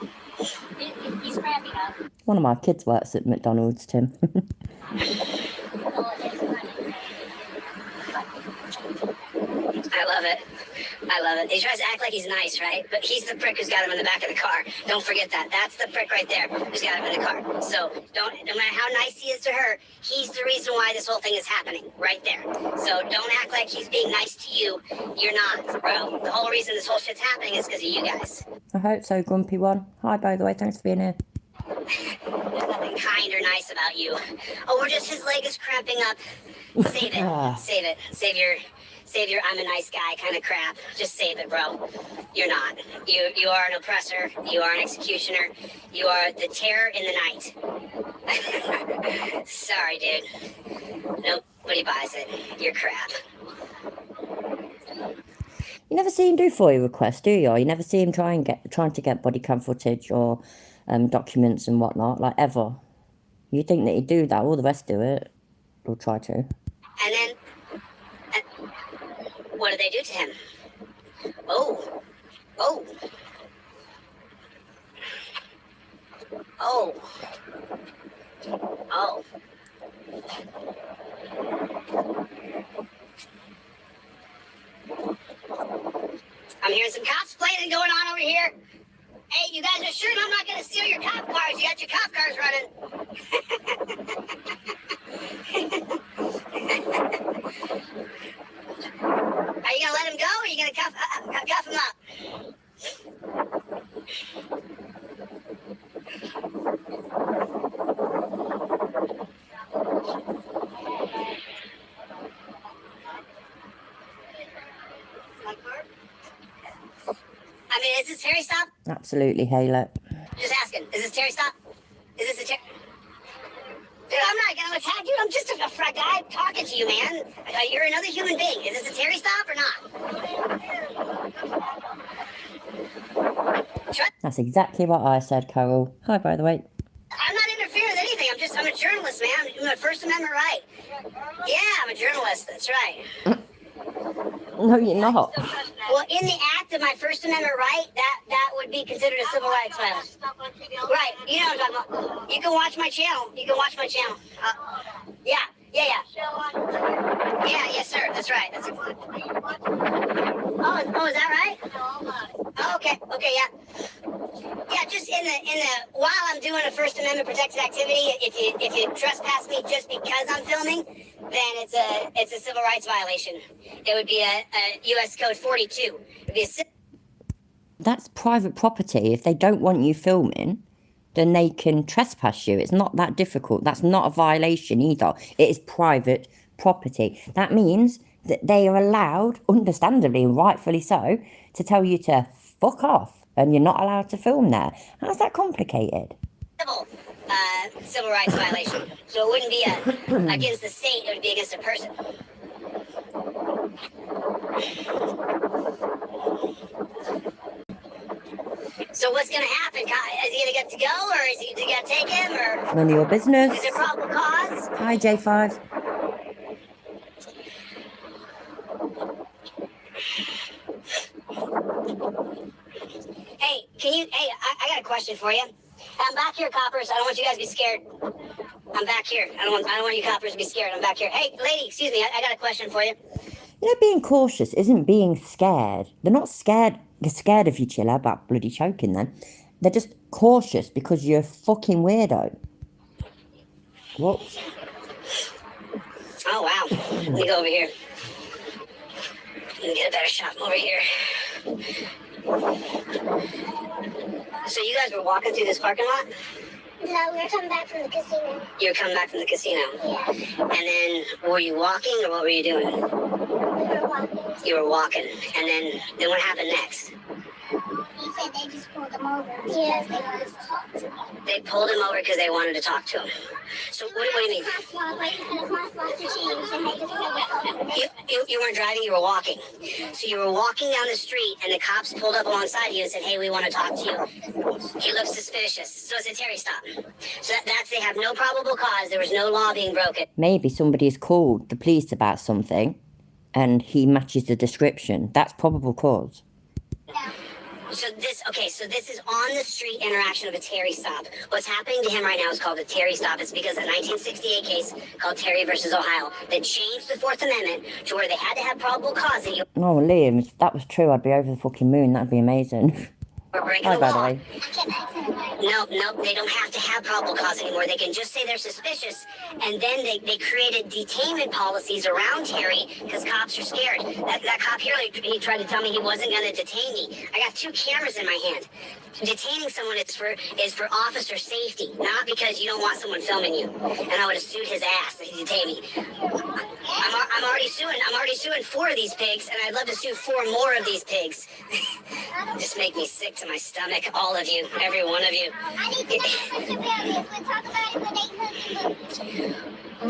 He's cramping up. One of my kids works at McDonald's, Tim. I love it. He tries to act like he's nice, right? But he's the prick who's got him in the back of the car. Don't forget that. That's the prick right there who's got him in the car. So no matter how nice he is to her, he's the reason why this whole thing is happening right there. So don't act like he's being nice to you. You're not, bro. The whole reason this whole shit's happening is because of you guys. I hope so, Grumpy One. Hi, by the way. Thanks for being here. There's nothing kind or nice about you. Oh, his leg is cramping up. Save it. Save it. Save your I'm a nice guy kind of crap. Just save it, bro. You're not. You are an oppressor. You are an executioner. You are the terror in the night. Sorry, dude. Nobody buys it. You're crap. You never see him do FOIA requests, do you? You never see him trying to get body cam footage or documents and whatnot, like, ever. You think that he'd do that? All the rest do it, or try to. And then, what do they do to him? Oh. I'm hearing some cops playing going on over here. Hey, you guys are sure I'm not going to steal your cop cars? You got your cop cars running. Are you going to let him go, or are you going to cuff him up? I mean, is this Terry stop? Absolutely, Halo. Just asking. Is this Terry stop? Is this a Terry? Dude, I'm not gonna attack you. I'm just a frat guy talking to you, man. You're another human being. Is this a Terry stop or not? That's exactly what I said, Carol. Hi, by the way. I'm not interfering with anything. I'm a journalist, man. I'm doing my First Amendment right. Yeah, I'm a journalist. That's right. No, you're not. Well, in the act of my First Amendment right, that would be considered a civil rights violation. Right. You know what I'm talking about. You can watch my channel. Yeah. Yes, sir. That's right. Oh, is that right? Oh, okay, yeah. Yeah, just in the while I'm doing a First Amendment protected activity, if you trespass me just because I'm filming, then it's a civil rights violation. It would be a U.S. Code 42. It'd be That's private property. If they don't want you filming, then they can trespass you. It's not that difficult. That's not a violation either. It is private property. That means that they are allowed, understandably and rightfully so, to tell you to fuck off and you're not allowed to film there. How's that complicated? Civil rights violation. So it wouldn't be against the state, it would be against a person. So what's going to happen? Is he going to get to go, or is he going to take him, or None of your business. is it probable cause? Hi, J5. Hey, I got a question for you. I'm back here, coppers. I don't want you guys to be scared. I'm back here. I don't want you coppers to be scared. I'm back here. Hey, lady, excuse me. I got a question for you. You know, being cautious isn't being scared. They're not scared. They're scared of you, chiller, about bloody choking them. They're just cautious because you're a fucking weirdo. Whoops. Oh, wow. Let me go over here. Let me get a better shot from over here. So you guys were walking through this parking lot? No, we were coming back from the casino. You were coming back from the casino? Yeah. And then, were you walking, or what were you doing? We were walking. You were walking. And then what happened next? He said they just pulled him over. Yes, they wanted to talk to him. They pulled him over because they wanted to talk to him. So what do you mean? You weren't driving, you were walking. So you were walking down the street and the cops pulled up alongside you and said, hey, we want to talk to you. He looks suspicious. So it's a Terry stop. So that's, they have no probable cause. There was no law being broken. Maybe somebody's called the police about something and he matches the description. That's probable cause. So this is on the street interaction of a Terry stop. What's happening to him right now is called a Terry stop. It's because of a 1968 case called Terry versus Ohio that changed the Fourth Amendment to where they had to have probable cause that you Oh, Liam, if that was true, I'd be over the fucking moon. That'd be amazing. were breaking Hi, the by the law. way. No, they don't have to have probable cause anymore. They can just say they're suspicious, and then they created detainment policies around Terry because cops are scared. That cop here, he tried to tell me he wasn't going to detain me. I got 2 cameras in my hand. Detaining someone is for officer safety, not because you don't want someone filming you. And I would have sued his ass if he detained me. I'm already suing 4 of these pigs, and I'd love to sue 4 more of these pigs. Just make me sick to my stomach, all of you, every one of you. I need to know about this. We'll talk about it when they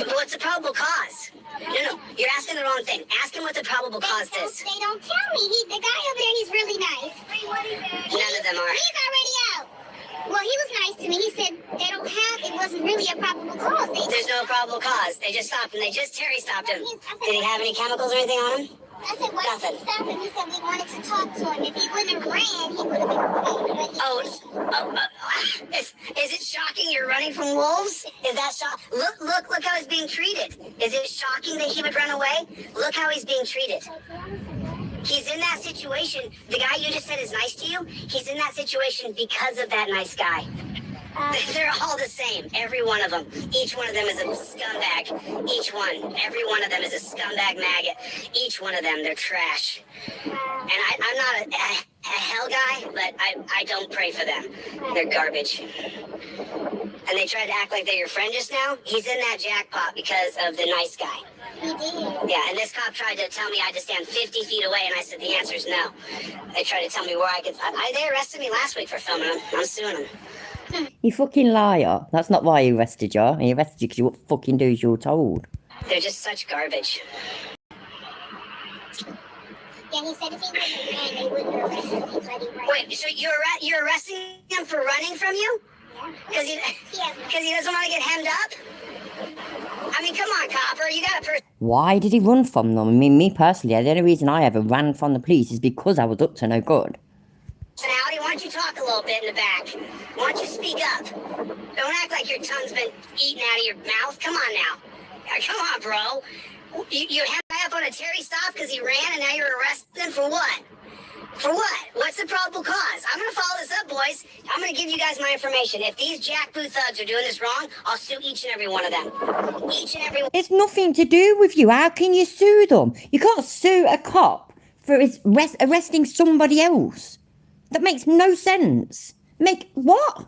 But what's the probable cause? No, you're asking the wrong thing. Ask him what the probable cause is. They don't tell me. The guy over there, he's really nice. None of them are. He's already out. Well, he was nice to me. He said it wasn't really a probable cause. There's no probable cause. They just stopped him. They just Terry stopped him. Did he have any chemicals or anything on him? I said, why Nothing. did you stop him? He said we wanted to talk to him. If he wouldn't have ran, he would have been okay. Is it shocking you're running from wolves? Is that shock? Look how he's being treated. Is it shocking that he would run away? Look how he's being treated. He's in that situation. The guy you just said is nice to you. He's in that situation because of that nice guy. They're all the same. Every one of them. Each one of them is a scumbag. Each one. Every one of them is a scumbag maggot. Each one of them, they're trash. And I'm not a hell guy, but I don't pray for them. They're garbage. And they tried to act like they're your friend just now. He's in that jackpot because of the nice guy. He did. Yeah, and this cop tried to tell me I had to stand 50 feet away, and I said the answer is no. They tried to tell me where I could. They arrested me last week for filming them. I'm suing them. You fucking liar. That's not why he arrested you. He arrested you because you wouldn't fucking do as you were told. They're just such garbage. Yeah, he said if he wouldn't have ran, they wouldn't have arrested him. He let him run. Wait, so you're arresting him for running from you? Because he doesn't want to get hemmed up? I mean, come on, copper. You got to Why did he run from them? I mean, me personally, the only reason I ever ran from the police is because I was up to no good. personality. Why don't you talk a little bit in the back? Why don't you speak up? Don't act like your tongue's been eaten out of your mouth. Come on now. Come on, bro. You had my up on a Terry stop because he ran and now you're arresting him for what? For what? What's the probable cause? I'm going to follow this up, boys. I'm going to give you guys my information. If these jackboot thugs are doing this wrong, I'll sue each and every one of them. Each and every one. It's nothing to do with you. How can you sue them? You can't sue a cop for arresting somebody else. That makes no sense. Make what?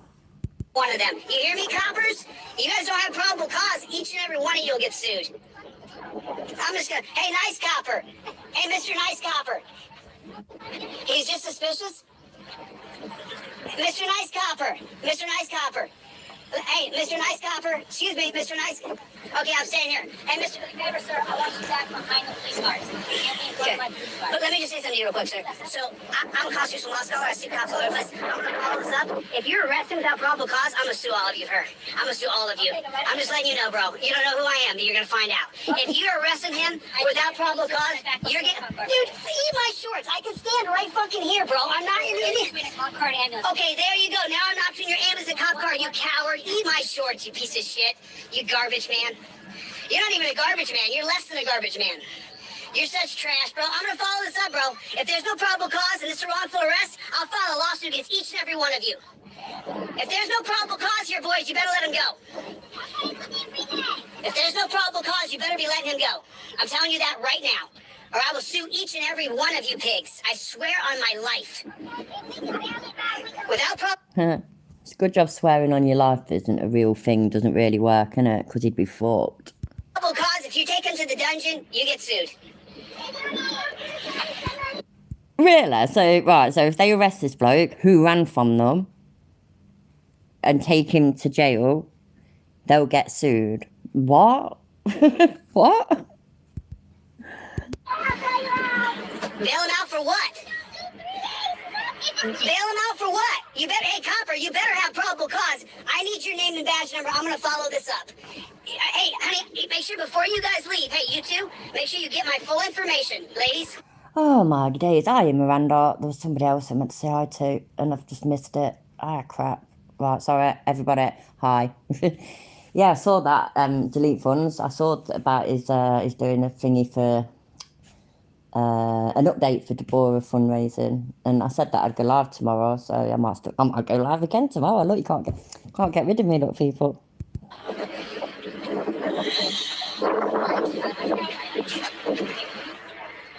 One of them. You hear me, coppers? You guys don't have probable cause. Each and every one of you will get sued. I'm just gonna. Hey, nice copper. Hey, Mr. Nice Copper. He's just suspicious. Mr. Nice Copper. Mr. Nice Copper. Hey, Mr. Nice Copper. Excuse me, Mr. Nice. Okay, I'm staying here. Hey, Mr. Favor, sir, I want you back behind the police cars. Okay. But let me just say something to you real quick, sir. So, I'm a constitutional law scholar. I sue cops all over the place. I'm going to follow this up. If you're arrested without probable cause, I'm going to sue all of you, her. I'm going to sue all of you. I'm just letting you know, bro. You don't know who I am, but you're going to find out. If you're arresting him without probable cause, you're getting... Dude, eat my shorts. I can stand right fucking here, bro. I'm not in the... Okay, there you go. Now I'm not in your ambulance and cop car, you coward. Eat my shorts, you piece of shit. You garbage man. You're not even a garbage man. You're less than a garbage man. You're such trash, bro. I'm gonna follow this up, bro. If there's no probable cause and it's a wrongful arrest, I'll file a lawsuit against each and every one of you. If there's no probable cause here, boys, you better let him go. If there's no probable cause, you better be letting him go. I'm telling you that right now. Or I will sue each and every one of you pigs. I swear on my life. Without probable... It's a good job swearing on your life isn't a real thing, doesn't really work, innit? Because he'd be fucked. Cause, if you take him to the dungeon, you get sued. Really? So if they arrest this bloke who ran from them and take him to jail, they'll get sued. What? What? Bail him out for what? Bail him out for what? You better, hey, copper, you better have probable cause. I need your name and badge number. I'm going to follow this up. Hey, honey, make sure before you guys leave, hey, you two, make sure you get my full information, ladies. Oh my days. Hi, Miranda. There was somebody else I meant to say hi to, and I've just missed it. Ah, crap. Right, sorry, everybody. Hi. Yeah, I saw that, delete funds. I saw about he's doing a thingy for... an update for Deborah fundraising, and I said that I'd go live tomorrow, so I might go live again tomorrow. Look, you can't get rid of me, look, people.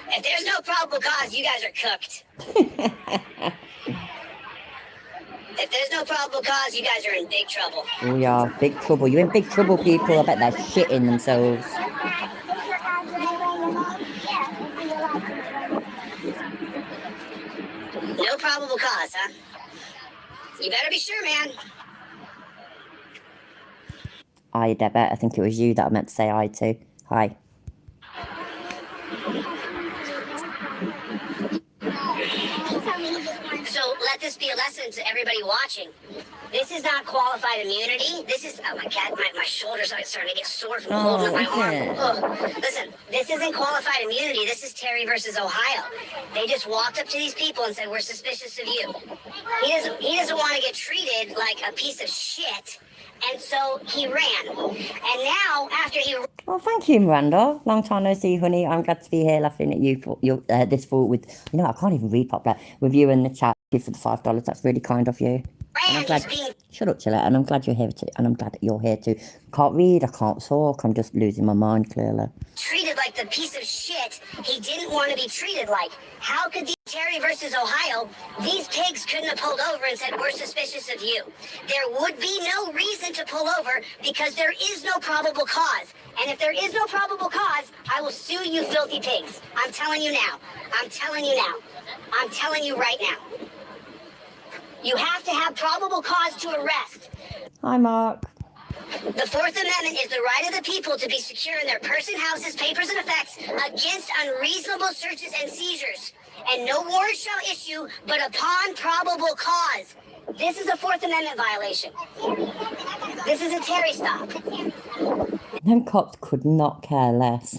If there's no probable cause, you guys are cooked. If there's no probable cause, you guys are in big trouble. Oh yeah, big trouble. You're in big trouble, people. I bet they're shitting themselves. No probable cause, huh? You better be sure, man. Hi, Deborah. I think it was you that I meant to say hi to. Hi. So let this be a lesson to everybody watching. This is not qualified immunity. This is, oh my God, my shoulders are starting to get sore from holding up my arm. Oh, listen, this isn't qualified immunity. This is Terry versus Ohio. They just walked up to these people and said, we're suspicious of you. He doesn't want to get treated like a piece of shit. And so he ran. And now, after he... Oh, thank you, Miranda. Long time no see, honey. I'm glad to be here laughing at you for your this fall with... You know, I can't even read properly. With you in the chat. Thank you for the $5. That's really kind of you. And I'm glad... Shut up, Chilla. And I'm glad you're here too. And I'm glad that you're here too. Can't read. I can't talk. I'm just losing my mind, clearly. Treated like the piece of shit he didn't want to be treated like. How could the Terry versus Ohio, these pigs couldn't have pulled over and said, we're suspicious of you. There would be no reason to pull over because there is no probable cause. And if there is no probable cause, I will sue you filthy pigs. I'm telling you now. I'm telling you now. I'm telling you right now. You have to have probable cause to arrest. Hi, Mark. The Fourth Amendment is the right of the people to be secure in their person, houses, papers, and effects against unreasonable searches and seizures. And no warrant shall issue but upon probable cause. This is a Fourth Amendment violation. This is a Terry stop. Them cops could not care less.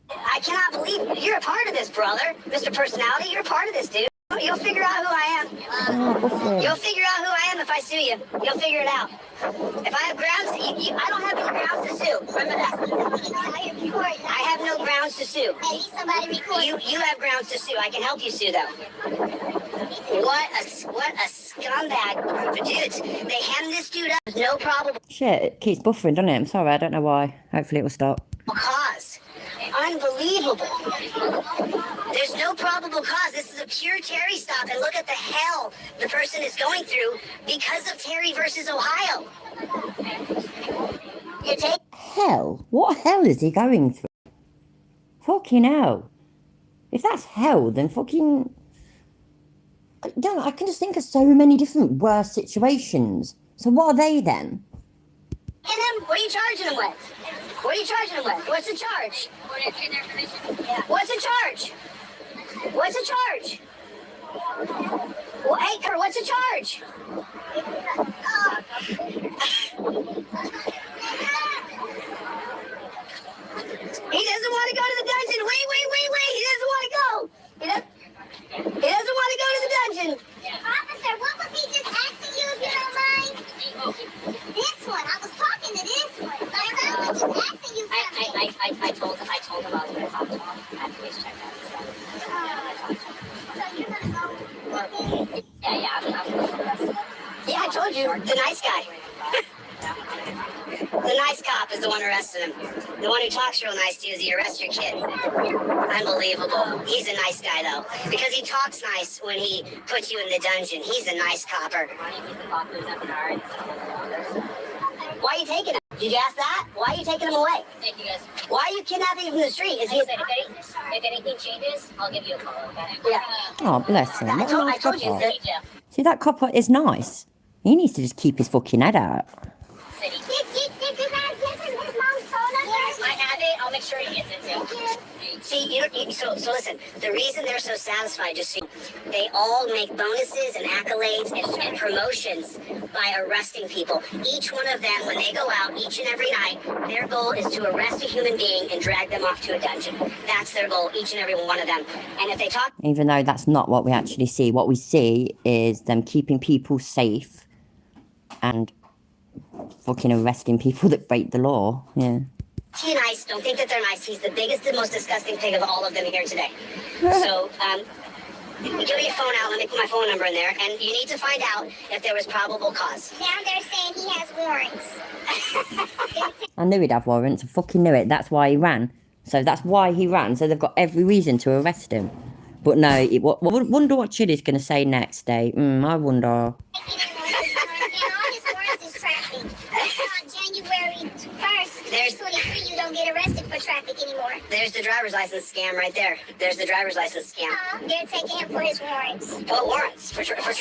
I cannot believe you're a part of this, brother. Mr. Personality, you're a part of this, dude. You'll figure out who I am. You'll figure out who I am if I sue you. You'll figure it out. If I have grounds, I don't have any grounds to sue. Remember that. I have no grounds to sue. You have grounds to sue. I can help you sue, though. What a scumbag group of dudes. They hemmed this dude up with no probable Shit, it keeps buffering, doesn't it? I'm sorry, I don't know why. Hopefully it will stop. cause. Unbelievable. There's no probable cause. This is a pure Terry stop, and look at the hell the person is going through because of Terry versus Ohio. Hell? What hell is he going through? Fucking hell. If that's hell, then fucking... I can just think of so many different worse situations. So what are they then? And then, what are you charging them with? What are you charging them with? What's the charge? What's the charge? What's the charge? Well, hey, Kurt, what's the charge? He doesn't want to go to the dungeon. Wait. He doesn't want to go. He doesn't want to go to the dungeon. Officer, what was he just asking you, if you don't mind? This one. I was talking to this one. My son was just asking you something. I told him I was going to talk to him. I have to wait to check that. So you're going to go with him? Yeah, I told you. The nice guy. The nice cop is the one who arrested him. The one who talks real nice to you is he arrests your kid. Unbelievable. He's a nice guy, though. Because he talks nice when he puts you in the dungeon. He's a nice copper. Why are you taking him? Did you ask that? Why are you taking him away? Thank you guys. Why are you kidnapping him from the street? Is he? If anything changes, I'll give you a call, okay? Yeah. Oh, bless him. I What a told nice you. copper. Yeah. See, that copper is nice. He needs to just keep his fucking head out. City. Did you guys give him his mom's phone number? I have it. I'll make sure he gets it too. See, so listen, the reason they're so satisfied, just so they all make bonuses and accolades and promotions by arresting people. Each one of them, when they go out each and every night, their goal is to arrest a human being and drag them off to a dungeon. That's their goal, each and every one of them. And if they talk... Even though that's not what we actually see. What we see is them keeping people safe and fucking arresting people that break the law. Yeah. He's nice. Don't think that they're nice. He's the biggest and most disgusting pig of all of them here today. So, give me your phone out. Let me put my phone number in there. And you need to find out if there was probable cause. Now they're saying he has warrants. I knew he'd have warrants. I fucking knew it. That's why he ran. So that's why he ran. So they've got every reason to arrest him. But no, wonder what Chili's going to say next day. I wonder. And all his warrants is traffic. On January 1st, 2023, you don't get arrested for traffic anymore. There's the driver's license scam right there. There's the driver's license scam. They're taking him for his warrants. Oh, warrants for traffic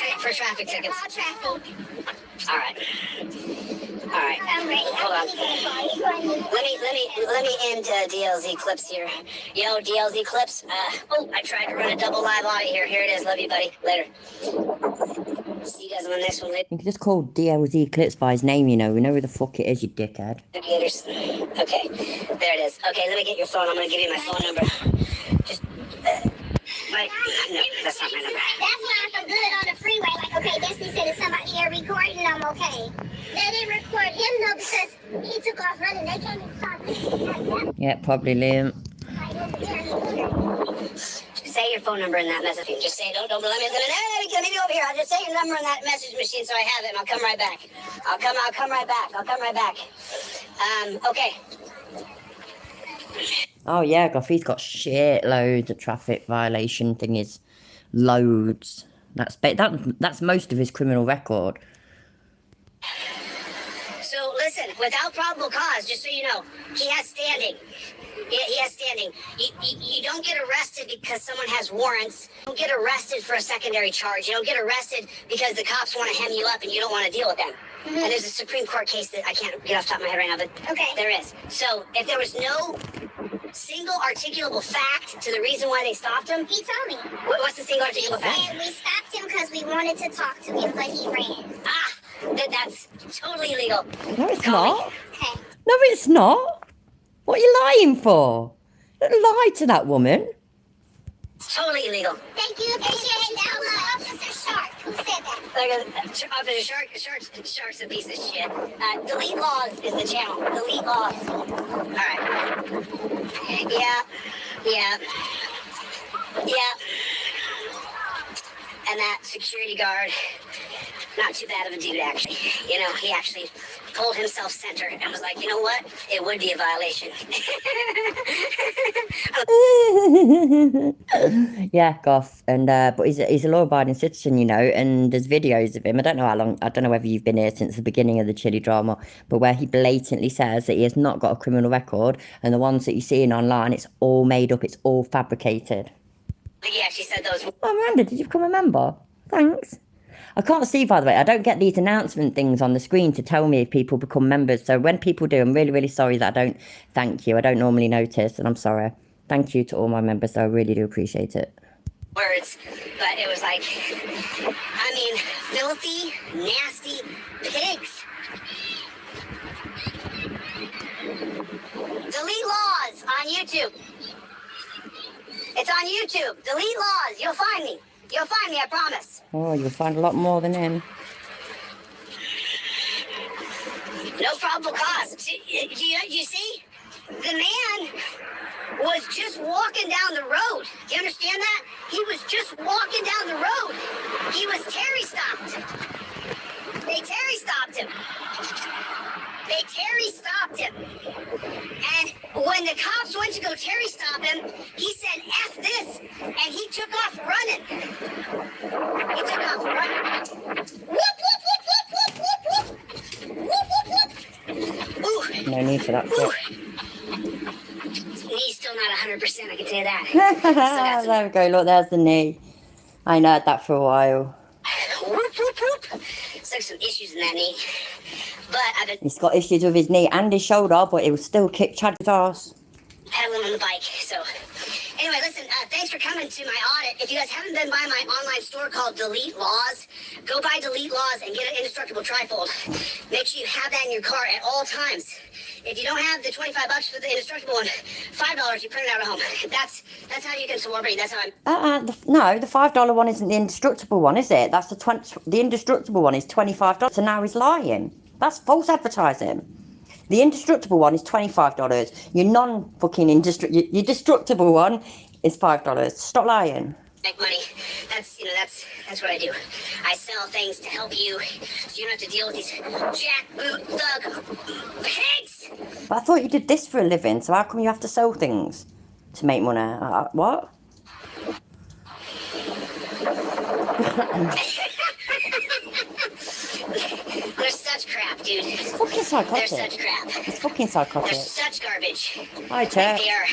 They're tickets. all traffic. All right. All right. I'm ready. Hold on. Let me end DLZ clips here. Yo, DLZ clips. I tried to run a double live audio here. Here it is. Love you, buddy. Later. See you guys on the next one. Later. You can just call DLZ Clips by his name, you know. We know who the fuck it is, you dickhead. Gators. Okay, there it is. Okay, let me get your phone. I'm gonna give you my phone number. Just, no, that's not my number. That's why I feel good on the freeway. Like, okay, Destiny said if somebody here recording, I'm okay. They didn't record him though because he took off running. They came and started. Yeah, probably Liam. Say your phone number in that message. Just say, don't let me over here. I'll just say your number in that message machine so I have it and I'll come right back. I'll come right back. Okay. Oh yeah, Goffy's got shitloads of traffic violation thingies. Loads. That's most of his criminal record. So listen, without probable cause, just so you know, he has standing. He has standing. You don't get arrested because someone has warrants. You don't get arrested for a secondary charge. You don't get arrested because the cops want to hem you up and you don't want to deal with them. And there's a Supreme Court case that I can't get off the top of my head right now, but Okay. there is. So if there was no single articulable fact to the reason why they stopped him, He told me. what's the single He articulable fact? said we stopped him because we wanted to talk to him, but he ran. That's totally illegal. No, it's Call me. not. Okay. No, it's not. What are you lying for? Don't lie to that woman. Totally illegal. Thank you. Appreciate that was Officer Shark who said that. Officer Shark's a piece of shit. Delete laws is the channel. Delete laws. All right. Yeah. And that security guard, not too bad of a dude, actually. You know, he actually pulled himself center and was like, you know what? It would be a violation. Yeah, Goff, and but he's a law-abiding citizen, you know, and there's videos of him. I don't know how long. I don't know whether you've been here since the beginning of the Chile drama, but where he blatantly says that he has not got a criminal record, and the ones that you're seeing online, it's all made up, it's all fabricated. He actually said those. Oh, Miranda, did you become a member? Thanks. I can't see, by the way, I don't get these announcement things on the screen to tell me if people become members. So when people do, I'm really, really sorry that I don't thank you. I don't normally notice, and I'm sorry. Thank you to all my members, though. I really do appreciate it. Words, but it was like, I mean, filthy, nasty pigs. Delete laws on YouTube. It's on YouTube. Delete laws. You'll find me. You'll find me, I promise. Oh, you'll find a lot more than him. No probable cause. You see? The man was just walking down the road. Do you understand that? He was just walking down the road. He was Terry stopped. They Terry stopped him. They Terry stopped him. And when the cops went to go Terry stop him, he said, F this, and he took off running. He took off running. Whoop, whoop, whoop, whoop, whoop, whoop, whoop. Whoop, whoop, whoop. Ooh. No need for that Ooh. shit. His knee's still not 100%, I can tell you that. There we go, look, there's the knee. I ain't heard that for a while. Whoop, whoop, whoop. Looks like some issues in that knee. But I've been He's got issues with his knee and his shoulder, but he will still kick Chad's ass. pedaling on the bike. So, anyway, listen, thanks for coming to my audit. If you guys haven't been by my online store called Delete Laws, go buy Delete Laws and get an indestructible trifold. Make sure you have that in your car at all times. If you don't have the $25 for the indestructible one, $5 you print it out at home. That's how you can cooperate. That's how I'm. No, the $5 one isn't the indestructible one, is it? That's the indestructible one is $25. So now he's lying. That's false advertising. The indestructible one is $25. Your your destructible one is $5. Stop lying. Make money. That's what I do. I sell things to help you, so you don't have to deal with these jackboot thug pigs. But I thought you did this for a living, so how come you have to sell things to make money? What? They're such crap, dude. It's fucking psychotic. They're such crap. It's fucking psychotic. They're such garbage. Hi, Chet. They are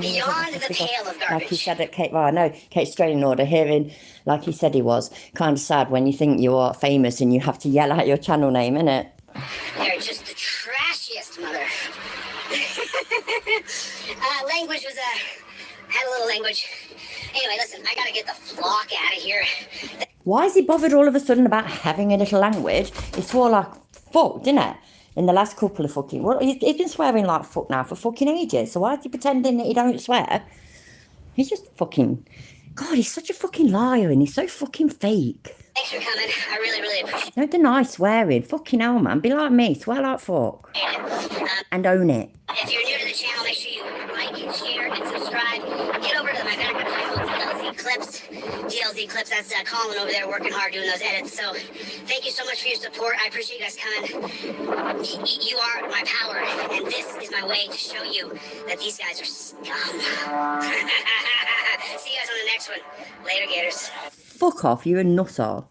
beyond the pale of Like he garbage. said at Kate, well, I know Kate's training order, hearing, like he said he was, kind of sad when you think you are famous and you have to yell out your channel name, innit? They're just the trashiest mother. Language was had a little language. Anyway, listen, I gotta get the flock out of here. Why is he bothered all of a sudden about having a little language? He swore like fuck, didn't it? In the last couple of fucking... Well, he's been swearing like fuck now for fucking ages. So why is he pretending that he don't swear? He's just fucking... God, he's such a fucking liar and he's so fucking fake. Thanks for coming. I really, really appreciate Don't deny swearing. Fucking hell, man. Be like me. Swear like fuck. it. And own it. If you're new to the channel, make sure you like, share, and subscribe. Get over to my American DLZ clips. DLZ clips, that's Colin over there working hard doing those edits. So thank you so much for your support. I appreciate you guys coming. You are my power, and this is my way to show you that these guys are scum. See you guys on the next one. Later, Gators. Fuck off, you're a nutter.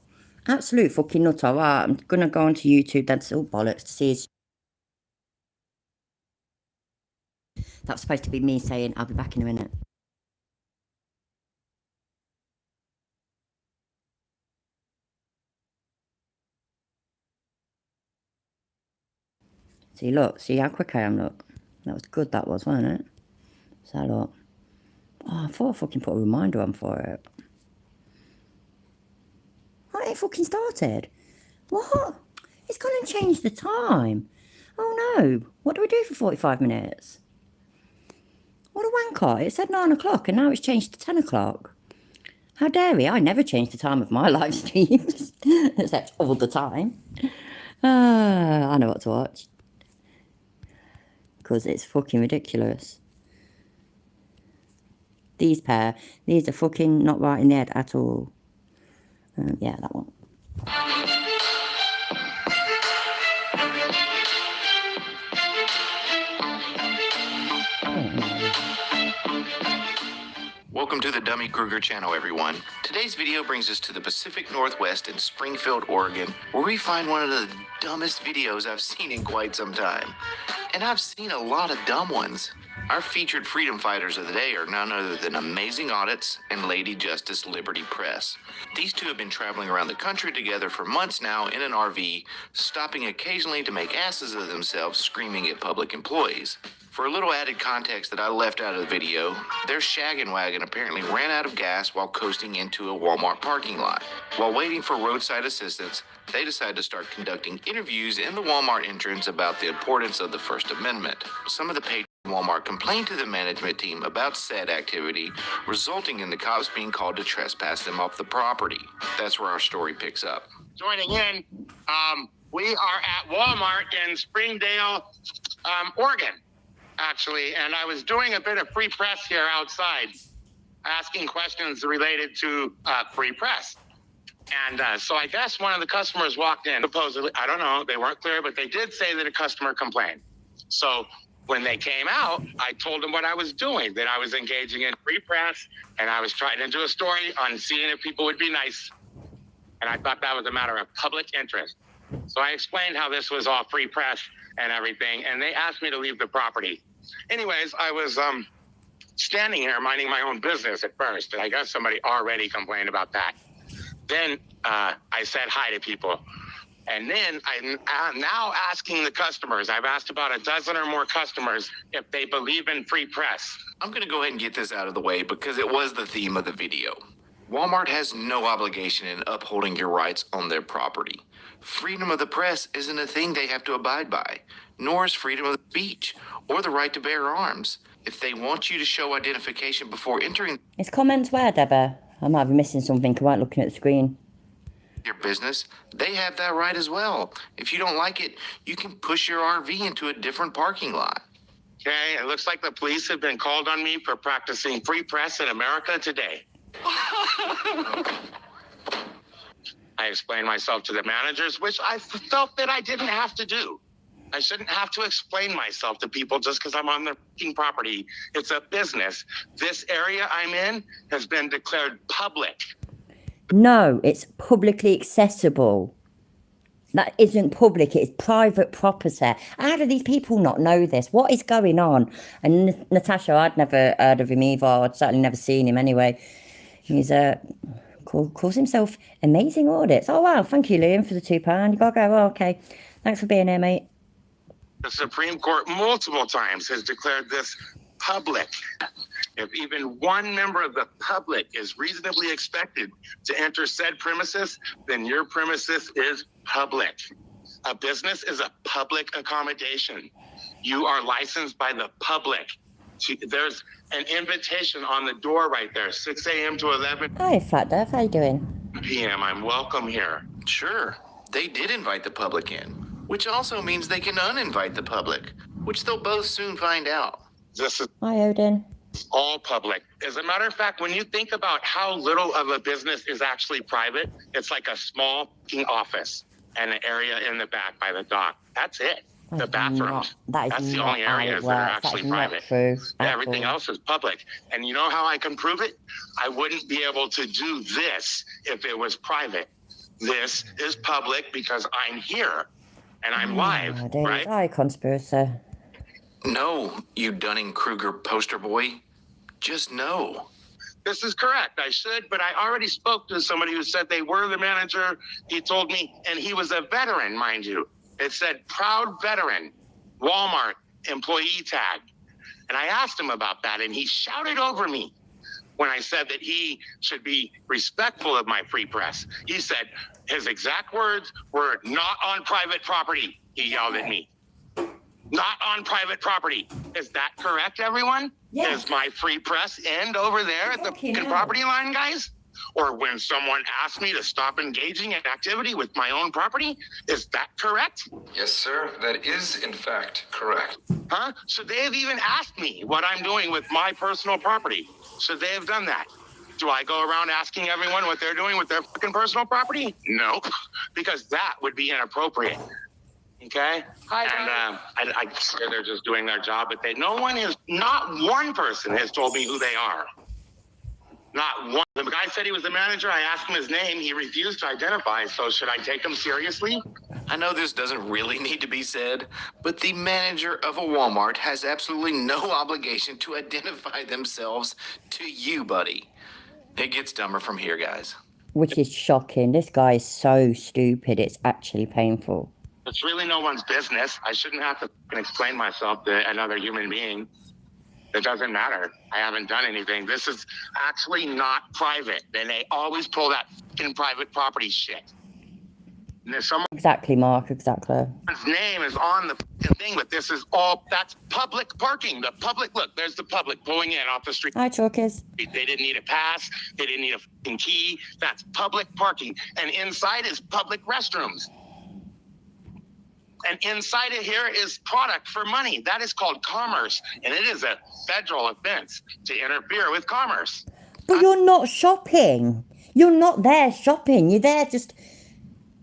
Absolute fucking nutter. Right, I'm gonna go onto YouTube, that's all bollocks, to see his... That's supposed to be me saying, I'll be back in a minute. See, look, see how quick I am, look. That was good, that was, wasn't it? So, look. Oh, I thought I fucking put a reminder on for it. I ain't fucking started. What? It's gone and changed the time. Oh no. What do we do for 45 minutes? What a wanker. It said 9 o'clock and now it's changed to 10 o'clock. How dare he? I never change the time of my live streams. Except all the time. I know what to watch. Because it's fucking ridiculous. These pair. These are fucking not right in the head at all. Yeah, that one. Welcome to the Dummy Kruger channel, everyone. Today's video brings us to the Pacific Northwest in Springfield, Oregon, where we find one of the dumbest videos I've seen in quite some time. And I've seen a lot of dumb ones. Our featured freedom fighters of the day are none other than Amazing Audits and Lady Justice Liberty Press. These two have been traveling around the country together for months now in an RV, stopping occasionally to make asses of themselves screaming at public employees. For a little added context that I left out of the video, their shaggin' wagon apparently ran out of gas while coasting into a Walmart parking lot. While waiting for roadside assistance, they decided to start conducting interviews in the Walmart entrance about the importance of the First Amendment. Some of the patrons at Walmart complained to the management team about said activity, resulting in the cops being called to trespass them off the property. That's where our story picks up. Joining in, we are at Walmart in Springdale, Oregon, actually, and I was doing a bit of free press here outside, asking questions related to free press. And so I guess one of the customers walked in, supposedly, I don't know, they weren't clear, but they did say that a customer complained. So when they came out, I told them what I was doing, that I was engaging in free press, and I was trying to do a story on seeing if people would be nice. And I thought that was a matter of public interest. So I explained how this was all free press and everything, and they asked me to leave the property. Anyways, I was standing here minding my own business at first, and I guess somebody already complained about that. Then I said hi to people. And then I'm now asking the customers, I've asked about a dozen or more customers if they believe in free press. I'm going to go ahead and get this out of the way because it was the theme of the video. Walmart has no obligation in upholding your rights on their property. Freedom of the press isn't a thing they have to abide by, nor is freedom of speech or the right to bear arms. If they want you to show identification before entering Is comments where, Deborah? I might be missing something. I weren't looking at the screen. your business, they have that right as well. If you don't like it, you can push your RV into a different parking lot. Okay, it looks like the police have been called on me for practicing free press in America today. I explained myself to the managers, which I felt that I didn't have to do. I shouldn't have to explain myself to people just because I'm on their property. It's a business. This area I'm in has been declared public. No, it's publicly accessible. That isn't public, it's private property. How do these people not know this? What is going on? And Natasha, I'd never heard of him either. I'd certainly never seen him anyway. He's calls himself Amazing Audits. Oh, wow, thank you, Liam, for the £2. You gotta go. Oh, okay. Thanks for being here, mate. The Supreme Court multiple times has declared this public. If even one member of the public is reasonably expected to enter said premises, then your premises is public. A business is a public accommodation. You are licensed by the public. There's an invitation on the door right there, 6 a.m. to 11 Hi, Fat Dev. How you doing? p.m. I'm welcome here. Sure, they did invite the public in, which also means they can uninvite the public, which they'll both soon find out. This is Hi, Odin. all public. As a matter of fact, when you think about how little of a business is actually private, it's like a small office and an area in the back by the dock. That's it. The bathrooms. That's the only areas that are actually private. Everything else is public. And you know how I can prove it? I wouldn't be able to do this if it was private. This is public because I'm here and I'm live, right? Hi, conspiracy. No, you Dunning-Kruger poster boy. Just no. This is correct. I should, but I already spoke to somebody who said they were the manager. He told me, and he was a veteran, mind you. It said proud veteran, Walmart employee tag. And I asked him about that, and he shouted over me when I said that he should be respectful of my free press. He said his exact words were, "Not on private property," he yelled at me. Not on private property. Is that correct, everyone? Yeah. Is my free press end over there at the property line, guys? Or when someone asks me to stop engaging in activity with my own property? Is that correct? Yes, sir. That is, in fact, correct. Huh? Should they have even asked me what I'm doing with my personal property? Should they have done that? Do I go around asking everyone what they're doing with their fucking personal property? No, because that would be inappropriate. Okay. And I swear they're just doing their job, but not one person has told me who they are. Not one. The guy said he was the manager. I asked him his name. He refused to identify. So should I take him seriously? I know this doesn't really need to be said, but the manager of a Walmart has absolutely no obligation to identify themselves to you, buddy. It gets dumber from here, guys. Which is shocking. This guy is so stupid. It's actually painful. It's really no one's business. I shouldn't have to explain myself to another human being. It doesn't matter. I haven't done anything. This is actually not private. And they always pull that fucking private property shit. And there's someone's Exactly, Mark. Exactly. name is on the thing, but that's public parking. The public, look, there's the public pulling in off the street. Hi, truckers. They didn't need a pass. They didn't need a fucking key. That's public parking. And inside is public restrooms. And inside of here is product for money. That is called commerce. And it is a federal offense to interfere with commerce. But you're not shopping. You're not there shopping. You're there just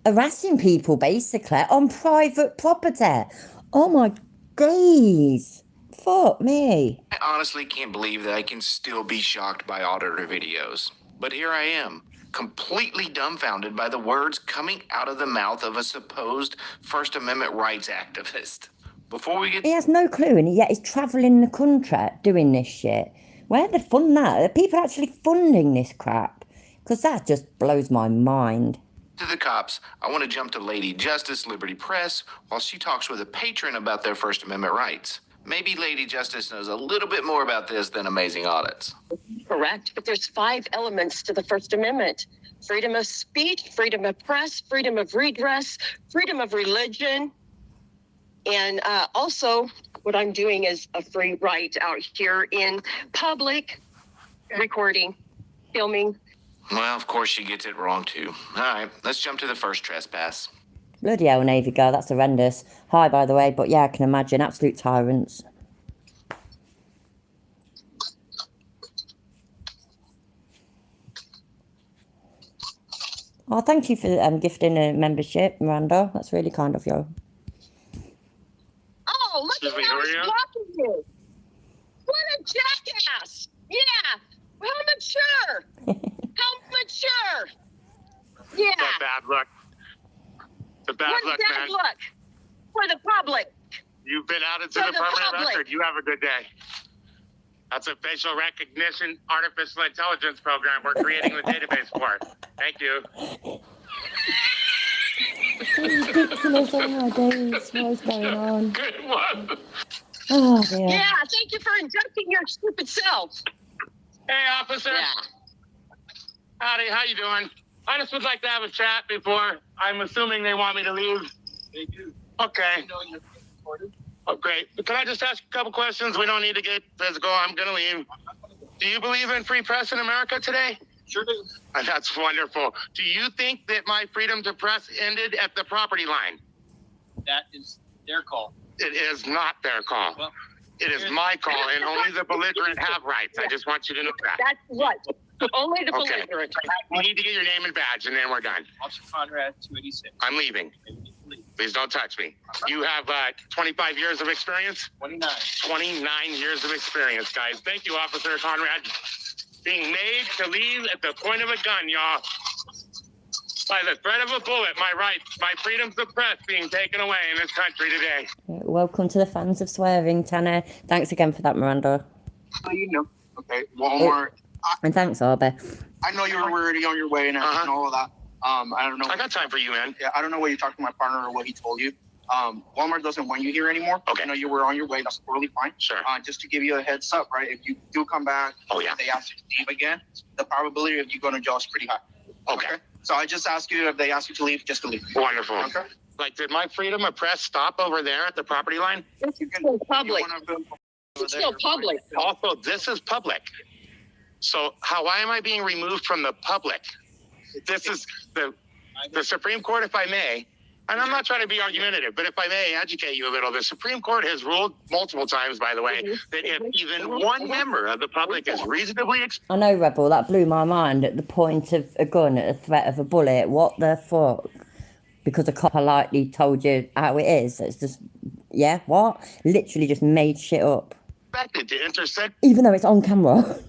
harassing people, basically, on private property. Oh, my days. Fuck me. I honestly can't believe that I can still be shocked by auditor videos. But here I am, completely dumbfounded by the words coming out of the mouth of a supposed First Amendment rights activist. Before we get... He has no clue, and yet he's travelling the country doing this shit. Where they fund that? Are people actually funding this crap? Because that just blows my mind. to the cops, I want to jump to Lady Justice Liberty Press while she talks with a patron about their First Amendment rights. Maybe Lady Justice knows a little bit more about this than Amazing Audits. Correct, but there's 5 elements to the First Amendment. Freedom of speech, freedom of press, freedom of redress, freedom of religion. And also, what I'm doing is a free right out here in public, recording, filming. Well, of course she gets it wrong too. All right, let's jump to the first trespass. Bloody hell, Navy girl, that's horrendous. Hi, by the way, but yeah, I can imagine. Absolute tyrants. Oh, thank you for gifting a membership, Miranda. That's really kind of you. Oh, look at how he's blocking you. What a jackass. Yeah, how mature. How mature. Yeah. It's a bad look. It's a bad What's look, that man. look? For the public. You've been added to For the the permanent public. record. You have a good day. That's a facial recognition artificial intelligence program we're creating the database for. Thank you. Ridiculous, oh my days. What is going on? Good one. Oh, dear. Yeah, thank you for inducting your stupid self. Hey, officer. Yeah. Howdy, how you doing? I just would like to have a chat before. I'm assuming they want me to leave. They do. Okay. You know you're being recorded. Oh, great. But can I just ask a couple questions? We don't need to get physical. I'm going to leave. Do you believe in free press in America today? Sure do. That's wonderful. Do you think that my freedom to press ended at the property line? That is their call. It is not their call. Well, It is my call, and only the belligerent have rights. I just want you to know that. That's right. Only the Okay. belligerent. You need to get your name and badge, and then we're done. Officer Conrad, 286. I'm leaving. Please don't touch me. You have 25 years of experience? 29. 29 years of experience, guys. Thank you, Officer Conrad. Being made to leave at the point of a gun, y'all. By the threat of a bullet, my rights, my freedoms of press being taken away in this country today. Welcome to the fans of swearing, Tanner. Thanks again for that, Miranda. How you know? Okay, Walmart. And thanks, Arby. I know you were already on your way and everything, all of that. I don't know. I got time for you, man. Yeah, I don't know what you talked to my partner or what he told you. Walmart doesn't want you here anymore. Okay. I know you were on your way. That's totally fine. Sure. Just to give you a heads up, right? If you do come back, Oh, yeah. they ask you to leave again, the probability of you going to jail is pretty high. Okay. So I just ask you if they ask you to leave, just to leave. Wonderful. Okay. Like, did my freedom of press stop over there at the property line? This is You can. still you public. wanna go over It's there, still you're fine. public. Also, this is public. So why am I being removed from the public? This is the Supreme Court, if I may, and I'm not trying to be argumentative, but if I may educate you a little, the Supreme Court has ruled multiple times, by the way, that if even one member of the public is reasonably I know, Rebel, that blew my mind at the point of a gun, at the threat of a bullet. What the fuck? because a cop politely told you how it is. It's just, yeah, what? Literally just made shit up. Expected to intersect Even though it's on camera.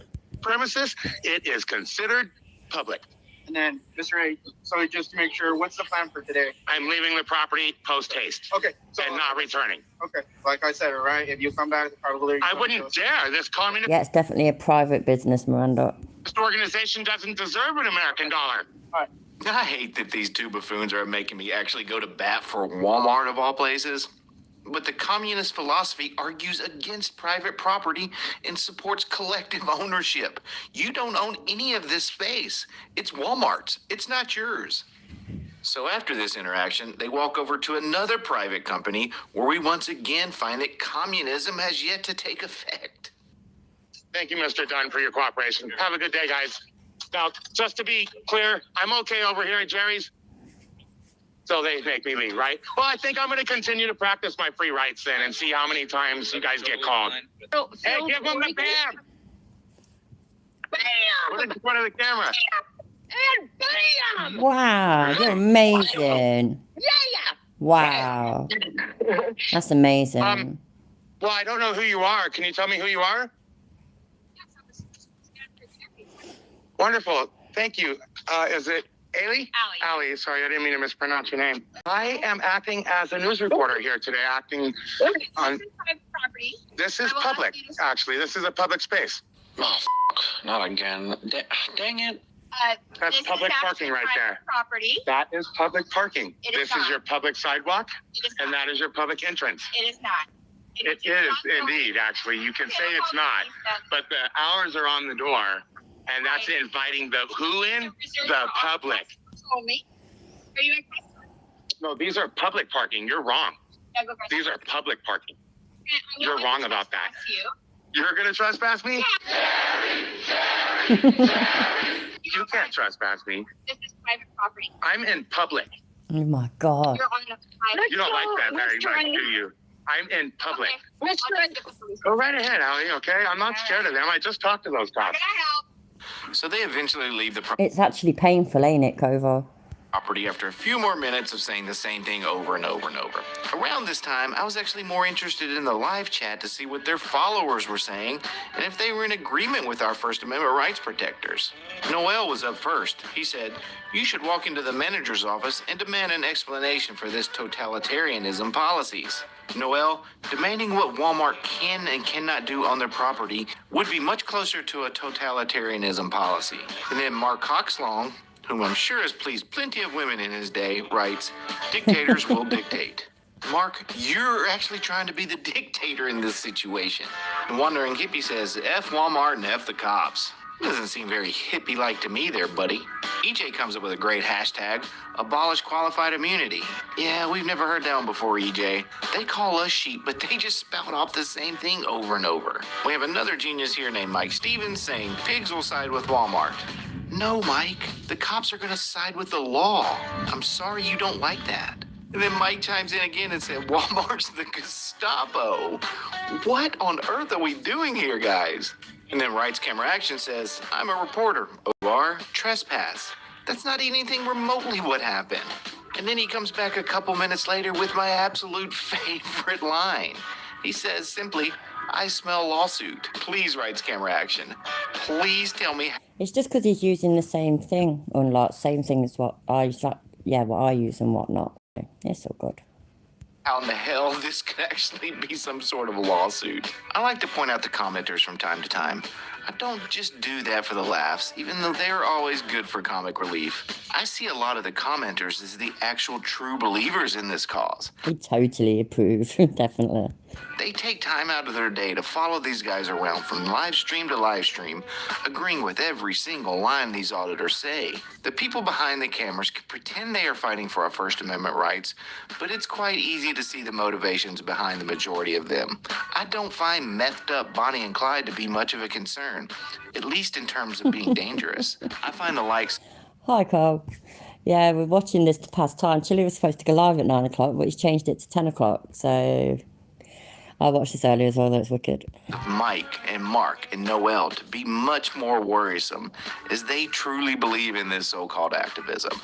premises, it is considered public. And then, Mr. A, so just to make sure, what's the plan for today? I'm leaving the property post haste Okay. So, and not returning. okay. Like I said, all right, if you come back, probably. I wouldn't dare. This communist Yeah, it's definitely a private business, Miranda. organization doesn't deserve an American dollar. I hate that these two buffoons are making me actually go to bat for Walmart of all places. But the communist philosophy argues against private property and supports collective ownership. You don't own any of this space. It's Walmart's. It's not yours. So after this interaction, they walk over to another private company where we once again find that communism has yet to take effect. Thank you, Mr. Dunn, for your cooperation. Have a good day, guys. Now, just to be clear, I'm okay over here at Jerry's. So they make me leave, right? Well, I think I'm going to continue to practice my free rights then and see how many times you guys get called. Hey, give them the bam! Put it in front of the camera. And bam! Wow, you're amazing. Yeah. Wow. That's amazing. Well, I don't know who you are. Can you tell me who you are? Wonderful. Thank you. Is it Ailey? Allie. Sorry, I didn't mean to mispronounce your name. I am acting as a news reporter here today, acting on... This is public, actually. This is a public space. Oh, not again. Dang it. That's public parking right there. Property. That is public parking. It is This is not. your public sidewalk, It is and not. that is your public entrance. It is not. It is indeed, actually. You can say it's not, but the hours are on the door, and that's inviting the who in? The public. Told me. Are you a customer? No, these are public parking. You're wrong. Yeah, go back. These are public parking. I You're will wrong about that. trespass You. You're going to trespass me? You can't trespass me. This is private property. I'm in public. Oh my God. You're on a private. You don't like that very much, do you? I'm in public. Okay. I'll just get the police. Go right ahead, Allie, okay? I'm not scared of them. I just talked to those How cops. can I help? So they eventually leave the It's actually painful, ain't it, Kovo? property after a few more minutes of saying the same thing over and over and over. Around this time, I was actually more interested in the live chat to see what their followers were saying and if they were in agreement with our First Amendment rights protectors. Noel was up first. He said, "You should walk into the manager's office and demand an explanation for this totalitarianism policies." Noel, demanding what Walmart can and cannot do on their property would be much closer to a totalitarianism policy. And then Mark Coxlong, whom I'm sure has pleased plenty of women in his day, writes, "Dictators will dictate." Mark, you're actually trying to be the dictator in this situation. And Wandering Hippie says, "F Walmart and F the cops." Doesn't seem very hippie-like to me there, buddy. EJ comes up with a great hashtag, abolish qualified immunity. Yeah, we've never heard that one before, EJ. They call us sheep, but they just spout off the same thing over and over. We have another genius here named Mike Stevens saying pigs will side with Walmart. No, Mike, the cops are going to side with the law. I'm sorry you don't like that. And then Mike chimes in again and said, Walmart's the Gestapo. What on earth are we doing here, guys? And then Wright's Camera Action says, I'm a reporter. OR, trespass. That's not anything remotely what happened. And then he comes back a couple minutes later with my absolute favorite line. He says simply, I smell lawsuit. Please, Wright's Camera Action. Please tell me. It's just because he's using the same thing, unlike same thing as what I use and whatnot. It's all good. How in the hell this could actually be some sort of lawsuit. I like to point out the commenters from time to time. I don't just do that for the laughs, even though they're always good for comic relief. I see a lot of the commenters as the actual true believers in this cause. We totally approve, definitely. They take time out of their day to follow these guys around from live stream to live stream, agreeing with every single line these auditors say. The people behind the cameras can pretend they are fighting for our First Amendment rights, but it's quite easy to see the motivations behind the majority of them. I don't find methed up Bonnie and Clyde to be much of a concern, at least in terms of being dangerous. I find the likes... Hi, Carl. Yeah, we're watching this past time. Chili was supposed to go live at 9 o'clock, but he's changed it to 10 o'clock, so... I watched this earlier as well, that's wicked. Mike and Mark and Noel to be much more worrisome as they truly believe in this so-called activism.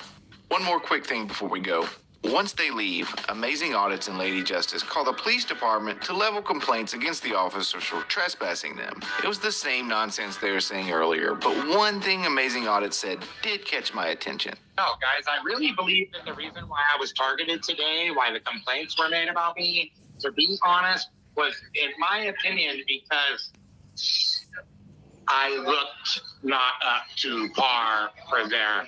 One more quick thing before we go. Once they leave, Amazing Audits and Lady Justice call the police department to level complaints against the officers for trespassing them. It was the same nonsense they were saying earlier, but one thing Amazing Audits said did catch my attention. No, guys, I really believe that the reason why I was targeted today, why the complaints were made about me, to be honest, was, in my opinion, because I looked not up to par for their,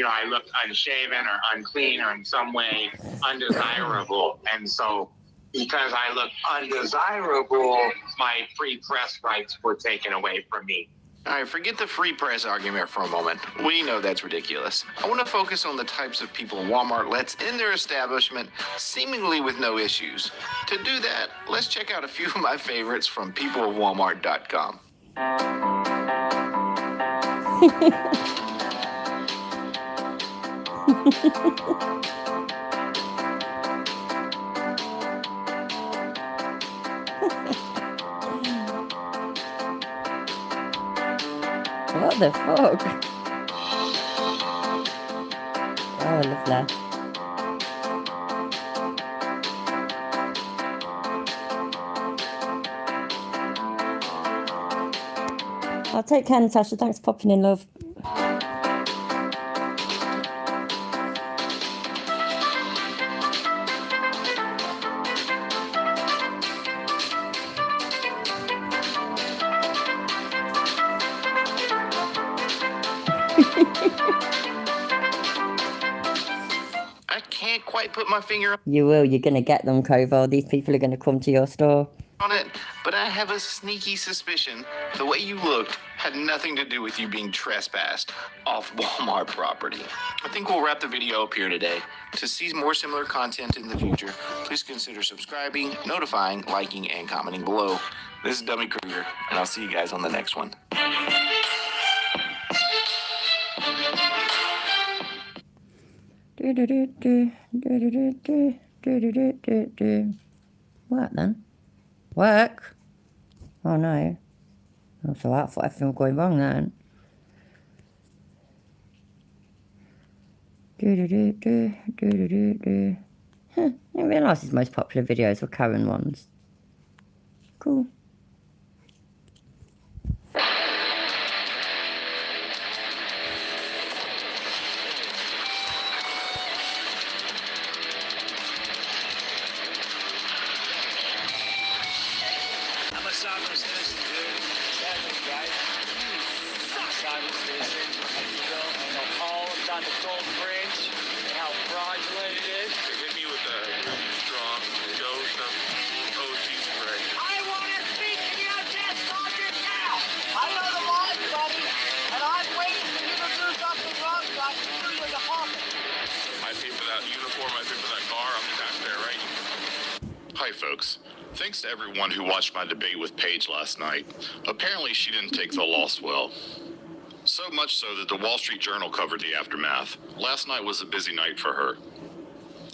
I looked unshaven or unclean or in some way undesirable. And so because I looked undesirable, my free press rights were taken away from me. All right, forget the free press argument for a moment. We know that's ridiculous. I want to focus on the types of people Walmart lets in their establishment, seemingly with no issues. To do that, let's check out a few of my favorites from peopleofwalmart.com. What the fuck? Oh, lovely. I'll take care, Natasha. Thanks for popping in, love. I can't quite put my finger You will. You're going to get them, Koval. These people are going to come to your store. on it, but I have a sneaky suspicion the way you looked had nothing to do with you being trespassed off Walmart property. I think we'll wrap the video up here today. To see more similar content in the future, please consider subscribing, notifying, liking, and commenting below. This is Dummy Kruger, and I'll see you guys on the next one. What then? Work? Oh no. Oh, so I thought everything was going wrong then. Huh, I didn't realise his most popular videos were Karen ones. Cool. I'm a sovereign citizen, dude. That is right. I'm a sovereign citizen. You know all about the gold bridge and how fraudulent it is. They hit me with a really strong dose of OG spray. I want to speak to you, Jeff Soldier now. I know the laws, buddy, and I'm waiting for you to do something wrong so I can do you in the pocket. I pay for that uniform, I pay for that car, I'm the taxpayer, right? Hi, folks. Thanks to everyone who watched my debate with Paige last night. Apparently, she didn't take the loss well. So much so that the Wall Street Journal covered the aftermath. Last night was a busy night for her.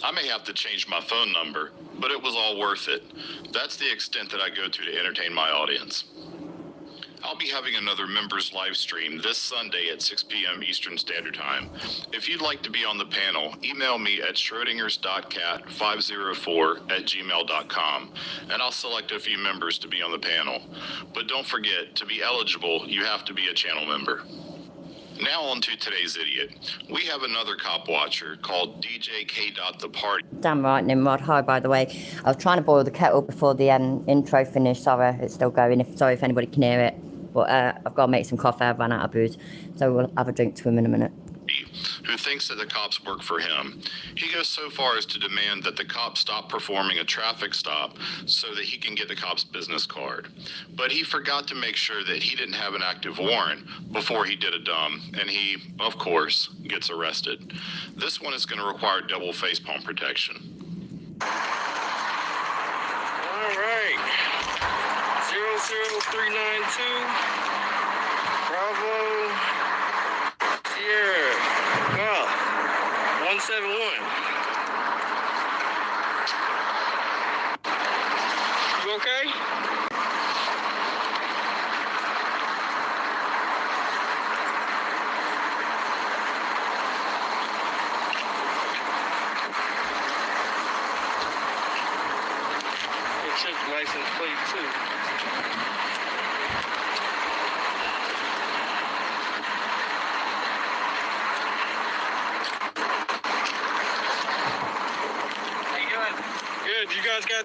I may have to change my phone number, but it was all worth it. That's the extent that I go to entertain my audience. I'll be having another members live stream this Sunday at 6 p.m. Eastern Standard Time. If you'd like to be on the panel, email me at schrodingers.cat504@gmail.com, and I'll select a few members to be on the panel. But don't forget, to be eligible, you have to be a channel member. Now on to today's idiot. We have another cop watcher called DJ K. The Party. Damn right, Nimrod. Hi, by the way. I was trying to boil the kettle before the intro finished. Sorry, it's still going. Sorry if anybody can hear it. But I've got to make some coffee. I've run out of booze. So we'll have a drink to him in a minute. Who thinks that the cops work for him. He goes so far as to demand that the cops stop performing a traffic stop so that he can get the cop's business card. But he forgot to make sure that he didn't have an active warrant before he did a dumb, and he, of course, gets arrested. This one is going to require double facepalm protection. All right. 00392. Bravo. Sierra. Golf. 171. You okay? shit license plate too. How you doing? Good. You guys got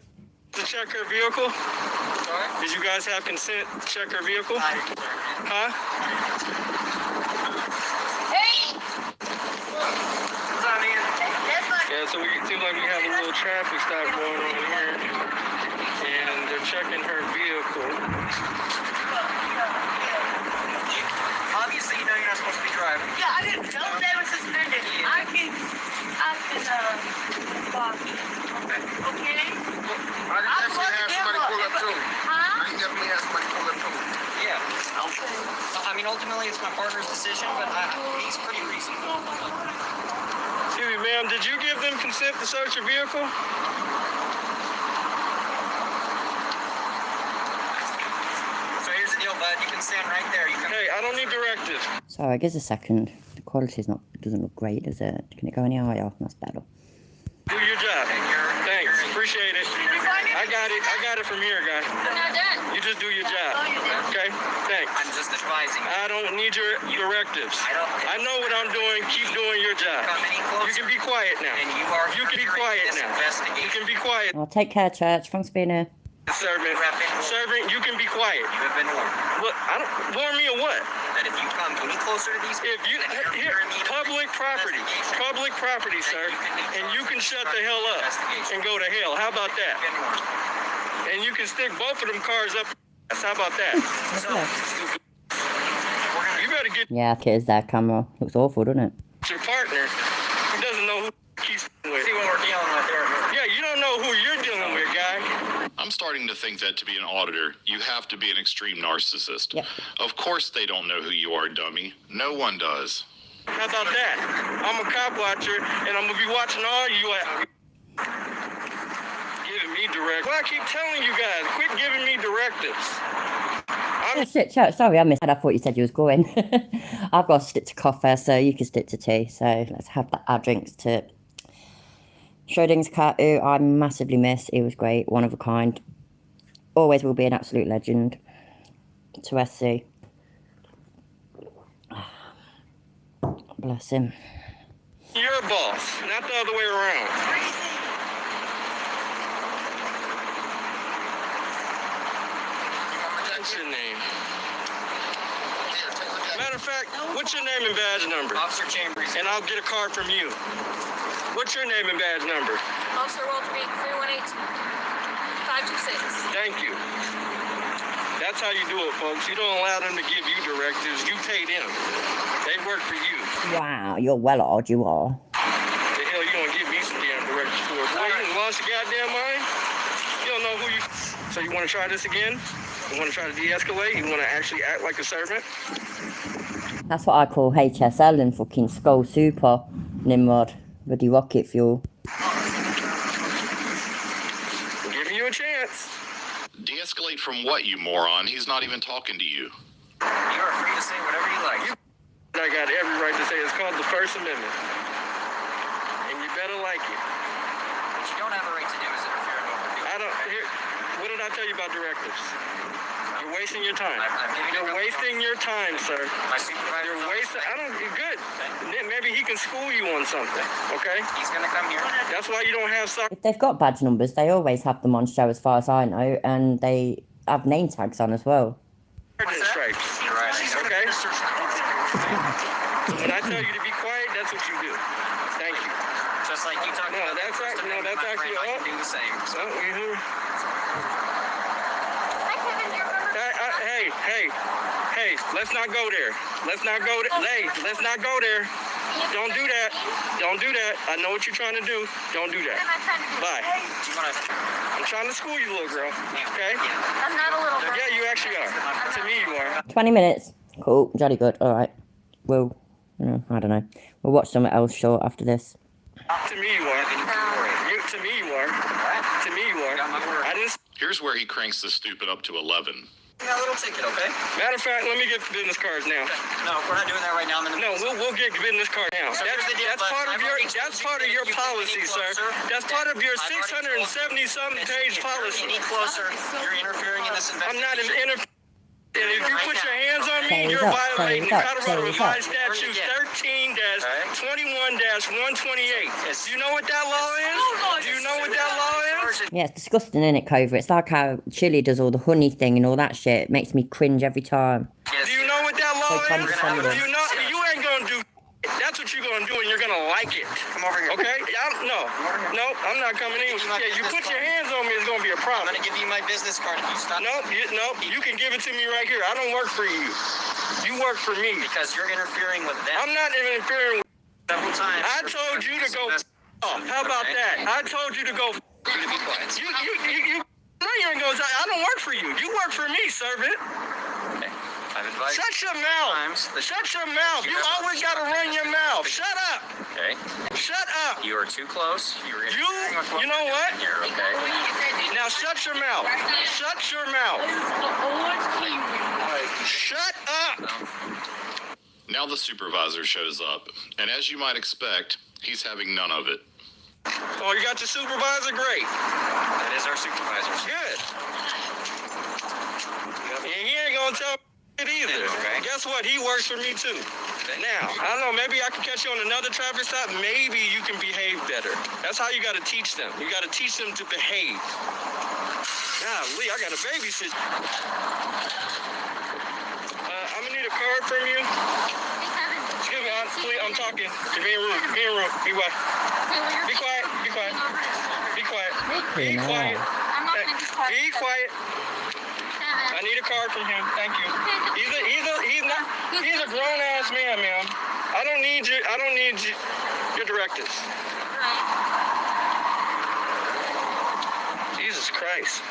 to check her vehicle? Sorry? Did you guys have consent to check her vehicle? Huh? Hey! What's up, man? Yeah, so it seems like we have a little traffic stop going on here. And they're checking her vehicle. Obviously, you know you're not supposed to be driving. Yeah, I didn't know they were suspended. I can walk. Okay? I definitely have somebody pull up too. Huh? I definitely have somebody pull up too. Yeah. Okay. I mean, ultimately, it's my partner's decision, but he's pretty reasonable. Excuse me, ma'am, did you give them consent to search your vehicle? So here's the deal, bud. You can stand right there. You can. Hey, I don't need directives. Sorry, give us a second. The quality's doesn't look great, does it? Can it go any higher? That's better. Do your job. Thanks. Appreciate it. I got it from here, guy. I'm not done. You just do your job. Okay? Thanks. I'm just advising. I don't need your directives. I know what I'm doing. Keep doing your job. Come any closer. You can be quiet now. And you are. You can be quiet now. You can be quiet. Well, take care, church. Thanks for being here. Servant, you can be quiet. You have been warned. What? I don't warn me or what? That if you come any closer to these, If you here, public property, sir, and you can shut the hell up and go to hell. How about that? And you can stick both of them cars up. How about that? You better get Yeah, it is that camera. Looks awful, doesn't it? your partner who doesn't know who he's with. See what we're dealing with here. Yeah, you don't know who you're dealing with, guy. I'm starting to think that to be an auditor, you have to be an extreme narcissist. Yep. Of course they don't know who you are, dummy. No one does. How about that? I'm a cop watcher, and I'm gonna be watching all you giving me directives. Well, I keep telling you guys, quit giving me directives. Oh, shit, church. Sorry, I missed that. I thought you said you was going. I've got to stick to coffee, so you can stick to tea. So let's have our drinks to Schrodinger's cat, who I massively miss. He was great, one of a kind. Always will be an absolute legend. To SC. Bless him. You're a boss, not the other way around. What's your name? Matter of fact, what's your name and badge number? Officer Chambers. And I'll get a card from you. What's your name and badge number? Officer Walter B. 318-526. Thank you. That's how you do it, folks. You don't allow them to give you directives. You pay them. They work for you. Wow, you're well odd, you are. The hell you gonna give me some damn directives for? Boy, you lost your goddamn mind? You don't know who you... So you want to try this again? You want to try to de-escalate? You want to actually act like a servant? That's what I call HSL and fucking Skull Super, Nimrod. Bloody rocket fuel. Giving you a chance. De-escalate from what, you moron? He's not even talking to you. You are free to say whatever you like. I got every right to say it's called the First Amendment. And you better like it. What you don't have a right to do is interfere in what we're doing. I don't... Here, what did I tell you about directives? You're wasting your time. You're wasting your time, sir. My supervisor. You're wasting... I don't... Good. Maybe he can school you on something, okay? He's gonna come here. That's why you don't have... If they've got badge numbers, they always have them on show as far as I know, and they have name tags on as well. Sergeant stripes. Right. Okay? When I tell you to be quiet, that's what you do. Thank you. Just like you talk about that's right. No, that's actually I can do the same. So. Hey, let's not go there. Let's not go there. Hey, let's not go there. Don't do that. Don't do that. I know what you're trying to do. Don't do that. Bye. I'm trying to school you, little girl. Okay? I'm not a little girl. Yeah, you actually are. To me, you are. 20 minutes. Cool. Jolly good. All right. We'll, I don't know. We'll watch something else short after this. To me, you are. To me, you are. To me, you are. I didn't... Here's where he cranks the stupid up to 11. That little ticket, okay? Matter of fact, let me get business cards now. No, we're not doing that right now. No, we'll get business card now. So that's part of your policy, sir. That's part of your 670-something page policy. Any closer, you're interfering in this investigation. I'm not an interference. And if you put your hands on me, you're Up, violating up, Colorado Revised up. Statute 13-21-128. Do you know what that law is? Do you know what that law is? Yeah, it's disgusting, isn't it, Cobra? It's like how Chile does all the honey thing and all that shit. It makes me cringe every time. Do you know what that law So is? condescending. You ain't gonna do. That's what you're gonna do, and you're gonna like it. Come over here. Okay? No, I'm not coming in. Yeah, you put your hands on me, it's gonna be a problem. I'm gonna give you my business card if you stop. No, you can give it to me right here. I don't work for you. You work for me. Because you're interfering with them. I'm not interfering with Several times. I told you to go off. How about that? I told you to go. You to be quiet. You no, you ain't gonna. I don't work for you. You work for me, servant. Okay. I've advised Shut your mouth. Shut your mouth. You always gotta run your mouth. Shut up. Okay. Shut up. You are too close. You're interfering with You know what? here, okay? Now shut your mouth. Shut your mouth. Shut up. Now the supervisor shows up, and as you might expect, he's having none of it. Oh, you got your supervisor? Great. That is our supervisor. Good. And he ain't gonna tell me it either. Okay. Guess what? He works for me too. Now, I don't know, maybe I can catch you on another traffic stop. Maybe you can behave better. That's how you gotta teach them. You gotta teach them to behave. Golly, I got a babysit. I'm gonna need a card from you. Excuse me, I'm talking. You're being rude. Be quiet. Be quiet. Be quiet. Be quiet. Be quiet. I'm not gonna be quiet. Be quiet. I need a card from him. Thank you. He's a grown ass man, ma'am. I don't need your directives. Jesus Christ.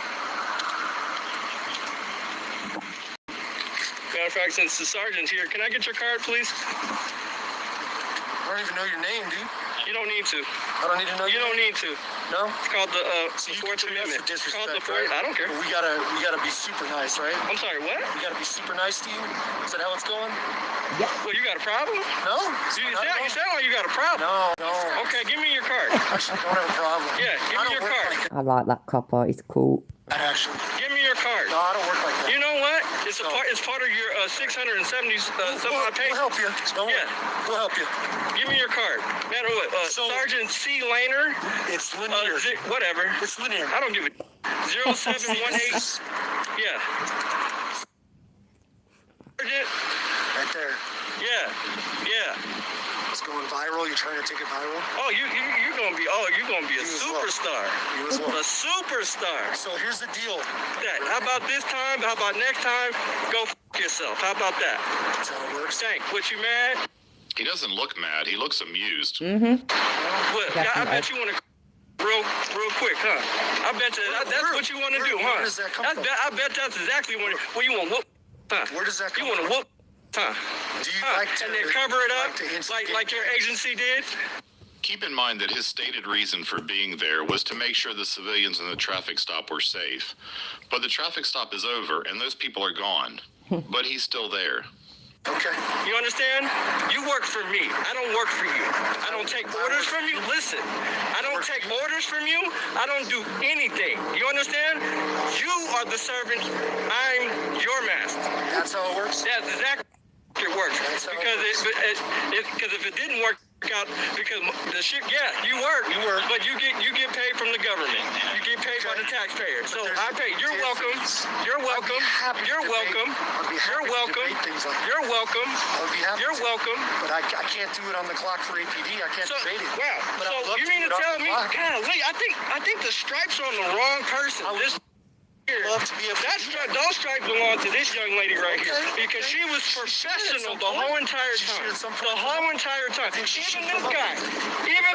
Matter of fact, since the sergeant's here, can I get your card, please? I don't even know your name, dude. You don't need to. I don't need to know. You don't need to. No. It's called the So you Fourth consider Amendment. that It's disrespect, called the right? Fourth. I don't care. Well, we gotta be super nice, right? I'm sorry. What? We gotta be super nice to you. Is that how it's going? Well, you got a problem? No. You sound like you got a problem. No. Okay, give me your card. Actually, don't have a problem. Yeah, give me your card. I like that copper. He's cool. Actually. Give me your card. No, I don't work like that. You know what? It's part of your 670 some odd page. We'll help you. Don't worry. We'll help you. Give me your card. Matter what? Sergeant C. Laner. It's linear. Whatever. It's linear. I don't give a 0718. Yeah. Sergeant. Right there. Yeah. It's going viral. You're trying to take it viral. Oh, you're gonna be a superstar. You as well. A superstar. So here's the deal. How about this time? How about next time? Go yourself. How about that? That's how it works. Tank, what, you mad? He doesn't look mad. He looks amused. Mm-hmm. What? I bet you want to real quick, huh? I bet you that's what you want to do, huh? Where does that come from? I bet that's exactly what you want. Whoop, huh? Where does that come You want to from? whoop, huh? Do you Huh? like to And then cover it up instigate like your agency did? Keep in mind that his stated reason for being there was to make sure the civilians in the traffic stop were safe. But the traffic stop is over, and those people are gone. But he's still there. Okay. You understand? You work for me. I don't work for you. I don't take orders from you. Listen, I don't take orders from you. I don't do anything. You understand? You are the servant. I'm your master. That's how it works? That's exactly how it works. Because if it didn't work out, because the shit, you work, but you get paid from the government. You get paid by the taxpayer. So I pay. You're welcome. You're welcome. You're welcome. You're welcome. You're welcome. You're welcome. But I can't do it on the clock for APD. I can't debate it. Wow. But I'd So love you to mean do to it tell on the me? clock. Golly, I think the stripes are on the wrong person. This love to be able to those stripes belong to this young lady right here because she was professional the whole entire time. The whole entire time. Even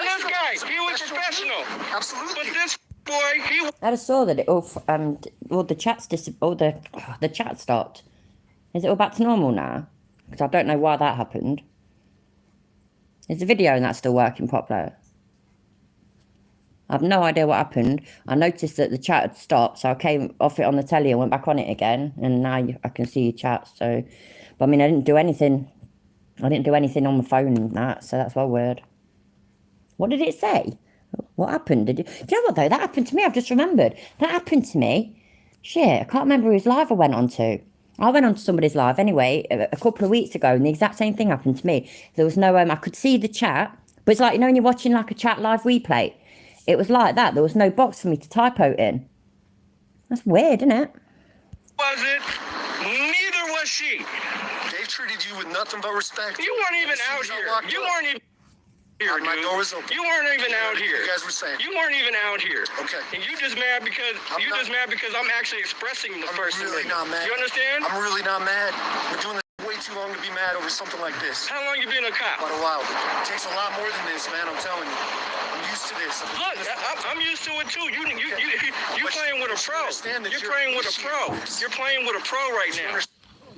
this guy, he was professional. Absolutely. But this boy, he. I just saw that it all the chats the chat stopped. Is it all back to normal now? Because I don't know why that happened. Is the video and that's still working properly? I've no idea what happened. I noticed that the chat had stopped, so I came off it on the telly and went back on it again, and now I can see your chat. So, but I mean, I didn't do anything. I didn't do anything on my phone and that, so that's well weird. What did it say? What happened? Do you know what though? That happened to me. I've just remembered. That happened to me. Shit, I can't remember whose live I went on to. I went on to somebody's live anyway a couple of weeks ago, and the exact same thing happened to me. There was no I could see the chat, but it's like, you know, when you're watching like a chat live replay, it was like that. There was no box for me to typo in. That's weird, isn't it? Was it? Neither was she. Dave treated you with nothing but respect. You weren't even out here. You weren't even here, My dude. door was open. You weren't even out here. You guys were saying. You weren't even out here. Okay. And you just mad because I'm actually expressing the First really Amendment. not mad. You understand? I'm really not mad. We're doing this way too long to be mad over something like this. How long you been a cop? About a while. It takes a lot more than this, man. I'm telling you. I'm used to this. Look, I'm used to it too. You playing with a pro. You're playing with a pro. You're playing with a pro right now.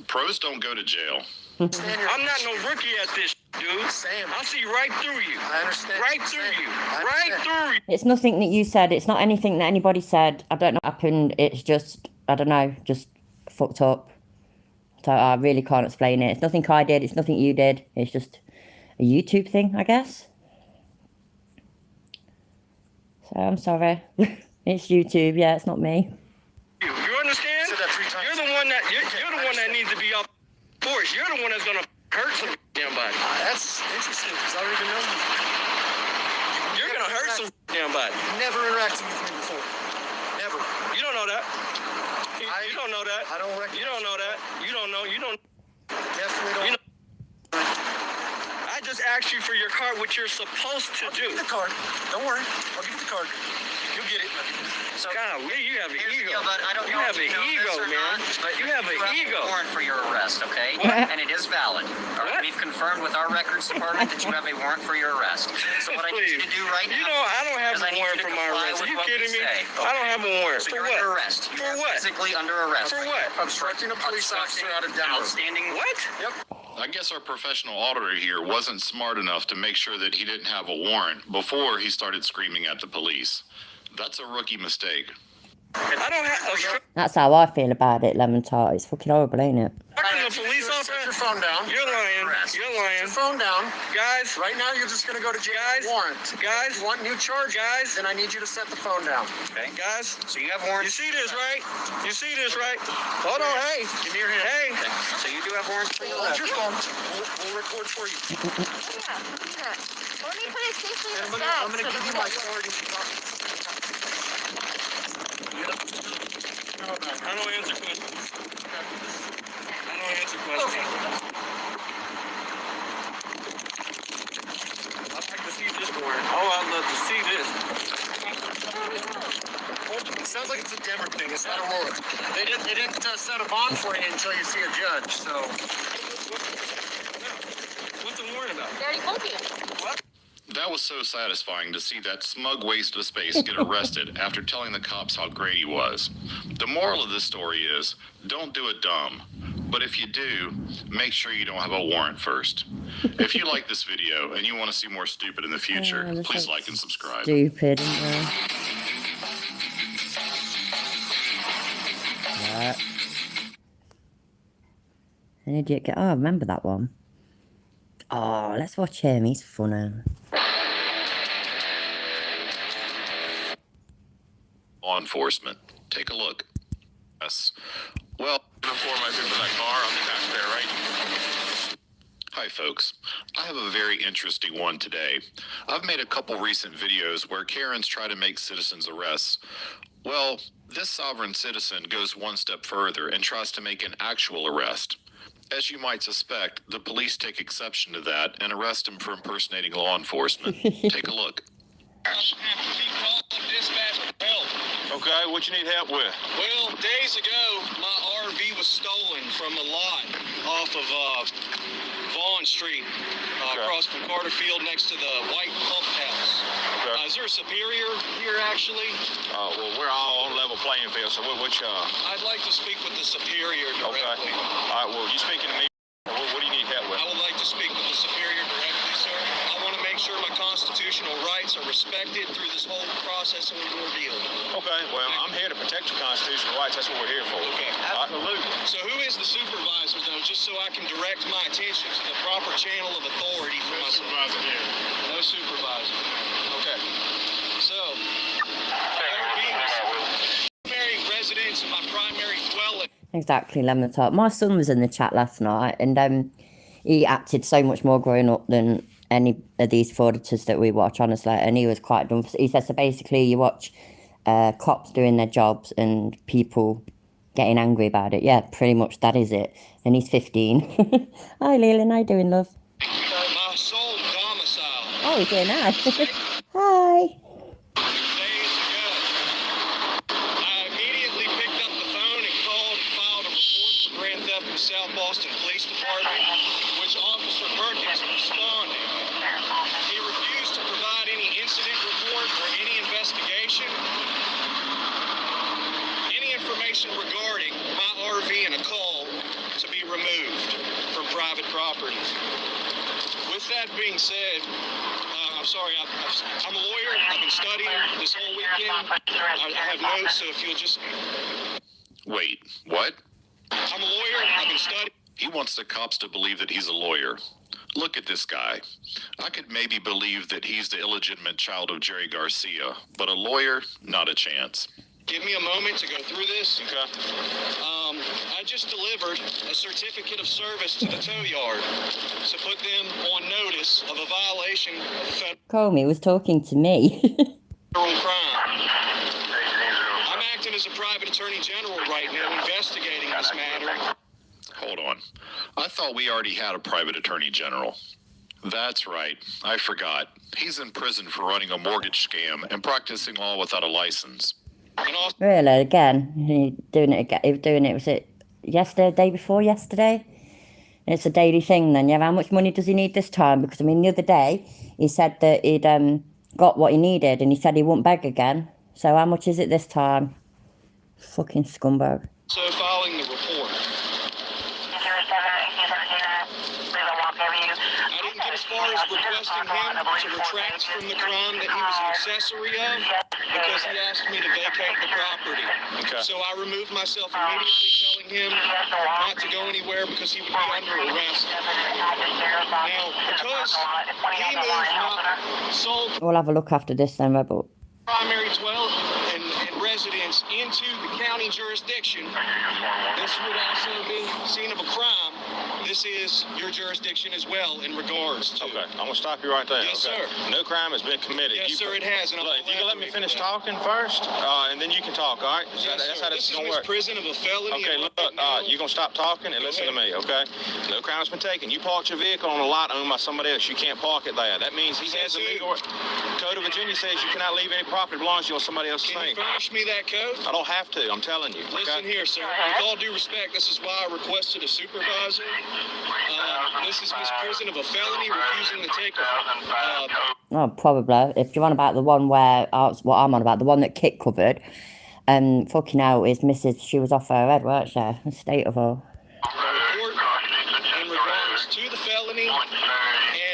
Pros don't go to jail. I'm not no rookie at this, dude. Sam. I see right through you. I understand. Right through you. Right through you. It's nothing that you said. It's not anything that anybody said. I don't know what happened. It's just, I don't know, just fucked up. So I really can't explain it. It's nothing I did. It's nothing you did. It's just a YouTube thing, I guess. So I'm sorry. It's YouTube. Yeah, it's not me. You understand? You're the one that needs to be off force. You're the one that's gonna hurt some damn body. That's interesting because I don't even know you. You're gonna hurt some damn body. Never interacted with me before. Never. You don't know that. You don't know that. I don't recognize. You don't know that. You don't know. You don't. Definitely don't. I just asked you for your card, what you're supposed to do. Give me the card. Don't worry. I'll give you the card. You'll get it. So, God, you have an ego. But I don't you know have if an you know ego, this or man. not, but You have an ego. a warrant for your arrest, okay? What? And it is valid. All right, we've confirmed with our records department that you have a warrant for your arrest. So what I need you to do right now, You know, I don't have is a I need warrant you to for my comply arrest. Are with you what we kidding me? say, I don't have a warrant. So For you're what? under arrest. You For are what? physically under arrest. For what? Obstructing a police officer out of Denver. Outstanding. What? Yep. I guess our professional auditor here wasn't smart enough to make sure that he didn't have a warrant before he started screaming at the police. That's a rookie mistake. I don't have. That's how I feel about it, Lemon Tart. It's fucking horrible, ain't it? A police officer. Set your phone down. You're lying. You're lying. Your phone down. Guys. Right now, you're just gonna go to jail. Guys. Warrant. Guys. If you want new charges? Guys. Then I need you to set the phone down. Okay. Guys. So you have warrants. You see this, right? You see this, right? Hold on. Hey. Give me your hand. Hey. Okay. So you do have warrants for your Hold arrest. your phone. We'll record for you. Yeah, look at that. Let me put it safely in And the I'm bag. gonna give you my card if you talk. I don't answer questions. I don't answer questions. I'd like to see this warrant. Oh, I'd love to see this. It sounds like it's a Denver thing. It's not a warrant. They didn't set a bond for you until you see a judge. So. What's the warrant about? They already told you. What? That was so satisfying to see that smug waste of space get arrested after telling the cops how great he was. The moral of this story is, don't do it dumb. But if you do, make sure you don't have a warrant first. If you like this video and you want to see more stupid in the future, please like and subscribe. Stupid, isn't it? Right. An idiot get. Oh, I remember that one. Oh, let's watch him. He's funny. Law enforcement. Take a look. Yes. Well, before I think that car, I'm back there, right? Hi, folks. I have a very interesting one today. I've made a couple recent videos where Karens try to make citizens arrests. Well, this sovereign citizen goes one step further and tries to make an actual arrest. As you might suspect, the police take exception to that and arrest him for impersonating law enforcement. Take a look. Okay, what you need help with? Well, days ago, my RV was stolen from a lot off of Vaughn Street, across from Carter Field next to the White Pump House. Okay. Is there a Superior here, actually? Well, we're all on level playing field, so which, I'd like to speak with the Superior directly. Okay. All right, well, you speaking to me? What do you need help with? I would like to speak with the Superior directly, sir. I want to make sure my constitutional rights are respected through this whole process and ordeal. Okay, well, I'm here to protect your constitutional rights. That's what we're here for. Okay. Absolutely. So who is the supervisor, though, just so I can direct my attention to the proper channel of authority for my supervisor here? No supervisor. Okay. So, being the primary residence of my primary dwelling. Exactly, lemon tart. My son was in the chat last night, and he acted so much more grown up than any of these frauditors that we watch, honestly, and he was quite done. He says, so basically you watch cops doing their jobs and people getting angry about it. Yeah, pretty much that is it. And he's 15. Hi, Leland, how you doing, love? My sole domicile. Oh, he's here now. Hi. I immediately picked up the phone and called and filed a report for grand theft in South Boston Police Department, which Officer Perkins responded. He refused to provide any incident report or any investigation, any information regarding my RV and a call to be removed from private property. With that being said, I'm sorry, I'm a lawyer. I've been studying this whole weekend. I have notes, so if you'll just... Wait, what? I'm a lawyer. I've been studying. He wants the cops to believe that he's a lawyer. Look at this guy. I could maybe believe that he's the illegitimate child of Jerry Garcia, but a lawyer, not a chance. Give me a moment to go through this. Okay. I just delivered a certificate of service to the tow yard to put them on notice of a violation of federal Comey was talking to me. crime. I'm acting as a private attorney general right now investigating this matter. Hold on. I thought we already had a private attorney general. That's right. I forgot. He's in prison for running a mortgage scam and practicing law without a license. Really, again? He doing it again? He was doing it, was it yesterday, the day before yesterday? It's a daily thing then, yeah? How much money does he need this time? Because, I mean, the other day, he said that he'd got what he needed, and he said he wouldn't beg again. So how much is it this time? Fucking scumbag. So filing the report. I didn't get as far as requesting him to retract from the crime that he was an accessory of because he asked me to vacate the property. Okay. So I removed myself immediately, telling him not to go anywhere because he would be under arrest. Now, because he moved my sole We'll have a look after this then, Rebel. primary dwelling and residence into the county jurisdiction, this would also be scene of a crime. This is your jurisdiction as well in regards to. Okay, I'm gonna stop you right there. Yes, okay? sir. No crime has been committed. Yes, sir, it has. And Look, if you can let me finish talking first, and then you can talk, all right? Yes, That's sir. how This this is is gonna Miss work. Prison of a felony. Okay, look, you're gonna stop talking and listen to me, okay? No crime's been taken. You parked your vehicle on a lot owned by somebody else. You can't park it there. That means he has a legal. Code of Virginia says you cannot leave any property that belongs to you on somebody else's Can you name. furnish me that code? I don't have to. I'm telling you. Listen Okay? here, sir. With all due respect, this is why I requested a supervisor. This is Miss Prison of a felony, refusing to take a. Oh, probably. If you're on about the one where, what I'm on about, the one that Kit covered, fucking hell, is Mrs. She was off her head, weren't she? The state of her. Report in regards to the felony,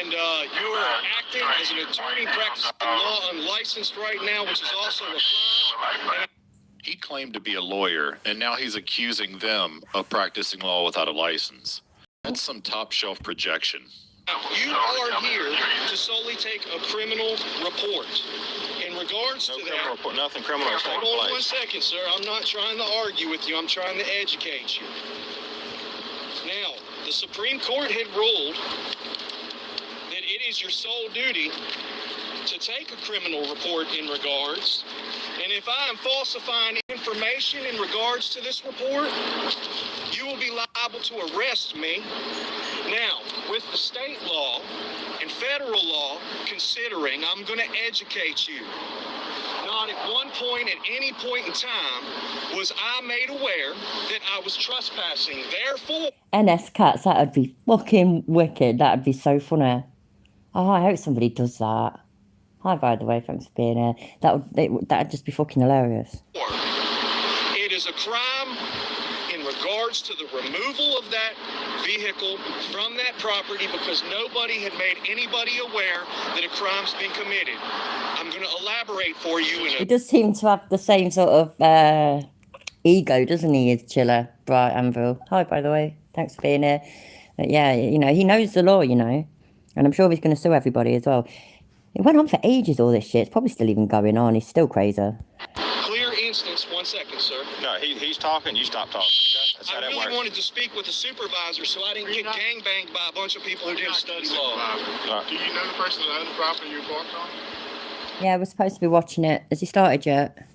and you are acting as an attorney practicing law unlicensed right now, which is also a crime. He claimed to be a lawyer, and now he's accusing them of practicing law without a license. That's some top-shelf projection. You are here to solely take a criminal report. In regards to criminal that, report. Nothing criminal has taken hold on 1 place. second, sir. I'm not trying to argue with you. I'm trying to educate you. Now, the Supreme Court had ruled that it is your sole duty to take a criminal report in regards. And if I am falsifying information in regards to this report, you will be liable to arrest me. Now, with the state law and federal law considering, I'm going to educate you. Not at one point, at any point in time, was I made aware that I was trespassing. Therefore, NS Cats, that would be fucking wicked. That would be so funny. Oh, I hope somebody does that. Hi, by the way, thanks for being here. That'd just be fucking hilarious. it is a crime in regards to the removal of that vehicle from that property because nobody had made anybody aware that a crime's been committed. I'm going to elaborate for you in He does seem to have the same sort of ego, doesn't he, as Chiller, Bright Anvil? Hi, by the way. Thanks for being here. But yeah, you know, he knows the law, you know. And I'm sure he's going to sue everybody as well. It went on for ages, all this shit. It's probably still even going on. He's still crazy. Clear instance, 1 second, sir. No, he's talking, you stop talking. Okay? That's how I that really works. wanted to speak with the supervisor so I didn't get gangbanged by a bunch of people who didn't study law. Do you know the person that owned the property you parked on? Yeah, we're supposed to be watching it. Has he started yet?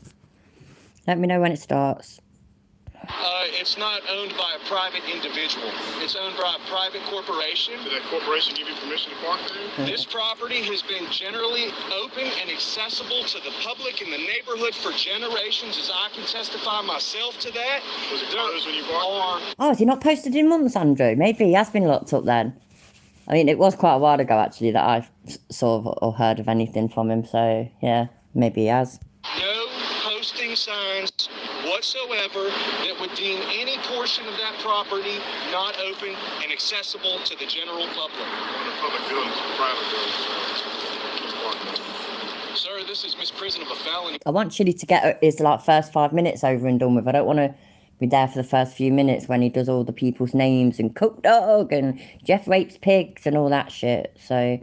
Let me know when it starts. It's not owned by a private individual. It's owned by a private corporation. Did that corporation give you permission to park there? This property has been generally open and accessible to the public in the neighborhood for generations, as I can testify myself to that. Was it closed when you parked? Oh, has he not posted in months, Andrew? Maybe he has been locked up then. I mean, it was quite a while ago, actually, that I saw or heard of anything from him. So, yeah, maybe he has. No posting signs whatsoever that would deem any portion of that property not open and accessible to the general public. Public buildings, private buildings. Sir, this is misprision of a felony. I want Chili to get his like first 5 minutes over and done with. I don't want to be there for the first few minutes when he does all the people's names and Cook Dog and Jeff rapes pigs and all that shit. So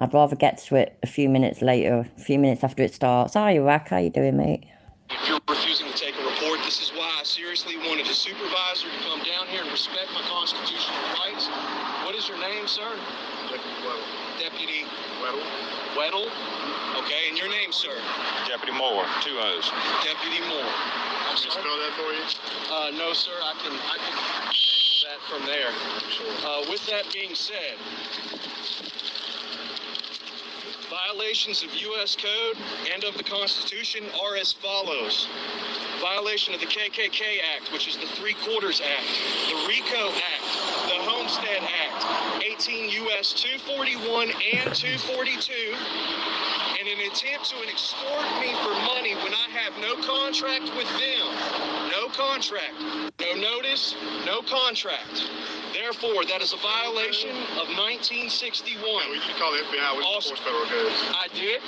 I'd rather get to it a few minutes later, a few minutes after it starts. Hi, Iraq, how you doing, mate? If you're refusing to take a report, this is why I seriously wanted a supervisor to come down here and respect my constitutional rights. What is your name, sir? Deputy Weddle. Weddle? Okay, and your name, sir? Deputy Moore, 2 O's. Deputy Moore. I'm Can you sorry? spell that for you? No, sir, I can enable that from there. With that being said, violations of U.S. Code and of the Constitution are as follows. Violation of the KKK Act, which is the 3 Quarters Act, the RICO Act, the Homestead Act, 18 U.S. 241 and 242, and an attempt to extort me for money when I have no contract with them. No contract. No notice, no contract. Therefore, that is a violation of 1961. We can call the FBI. We can enforce federal codes. I did.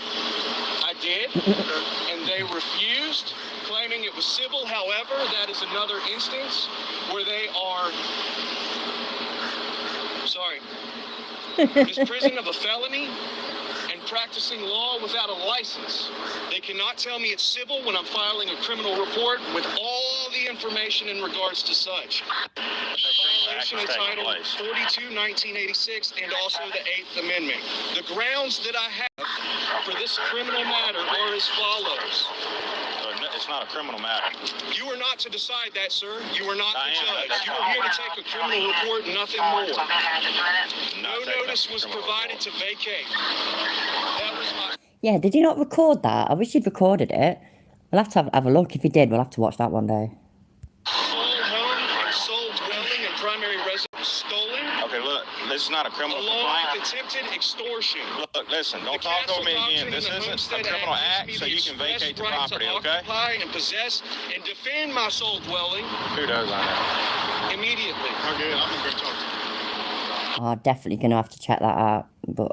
And they refused, claiming it was civil. However, that is another instance where they are, misprision of a felony and practicing law without a license. They cannot tell me it's civil when I'm filing a criminal report with all the information in regards to such. Violation of Title 42, 1986, and also the 8th Amendment. The grounds that I have for this criminal matter are as follows. It's not a criminal matter. You are not to decide that, sir. You are not the judge. You are here to take a criminal report and nothing more. No notice was provided to vacate. That was my... Yeah, did he not record that? I wish he'd recorded it. We'll have to have a look. If he did, we'll have to watch that one day. Sole home and sole dwelling and primary residence stolen. Okay, look, this is not a criminal Along complaint. with attempted extortion. Look, listen, don't talk over me again. This isn't a criminal act, so you can vacate the property, okay? Occupy and possess and defend my sole dwelling. Kudos on that. Immediately. Okay, I'm gonna go talk to you. I'm definitely going to have to check that out. But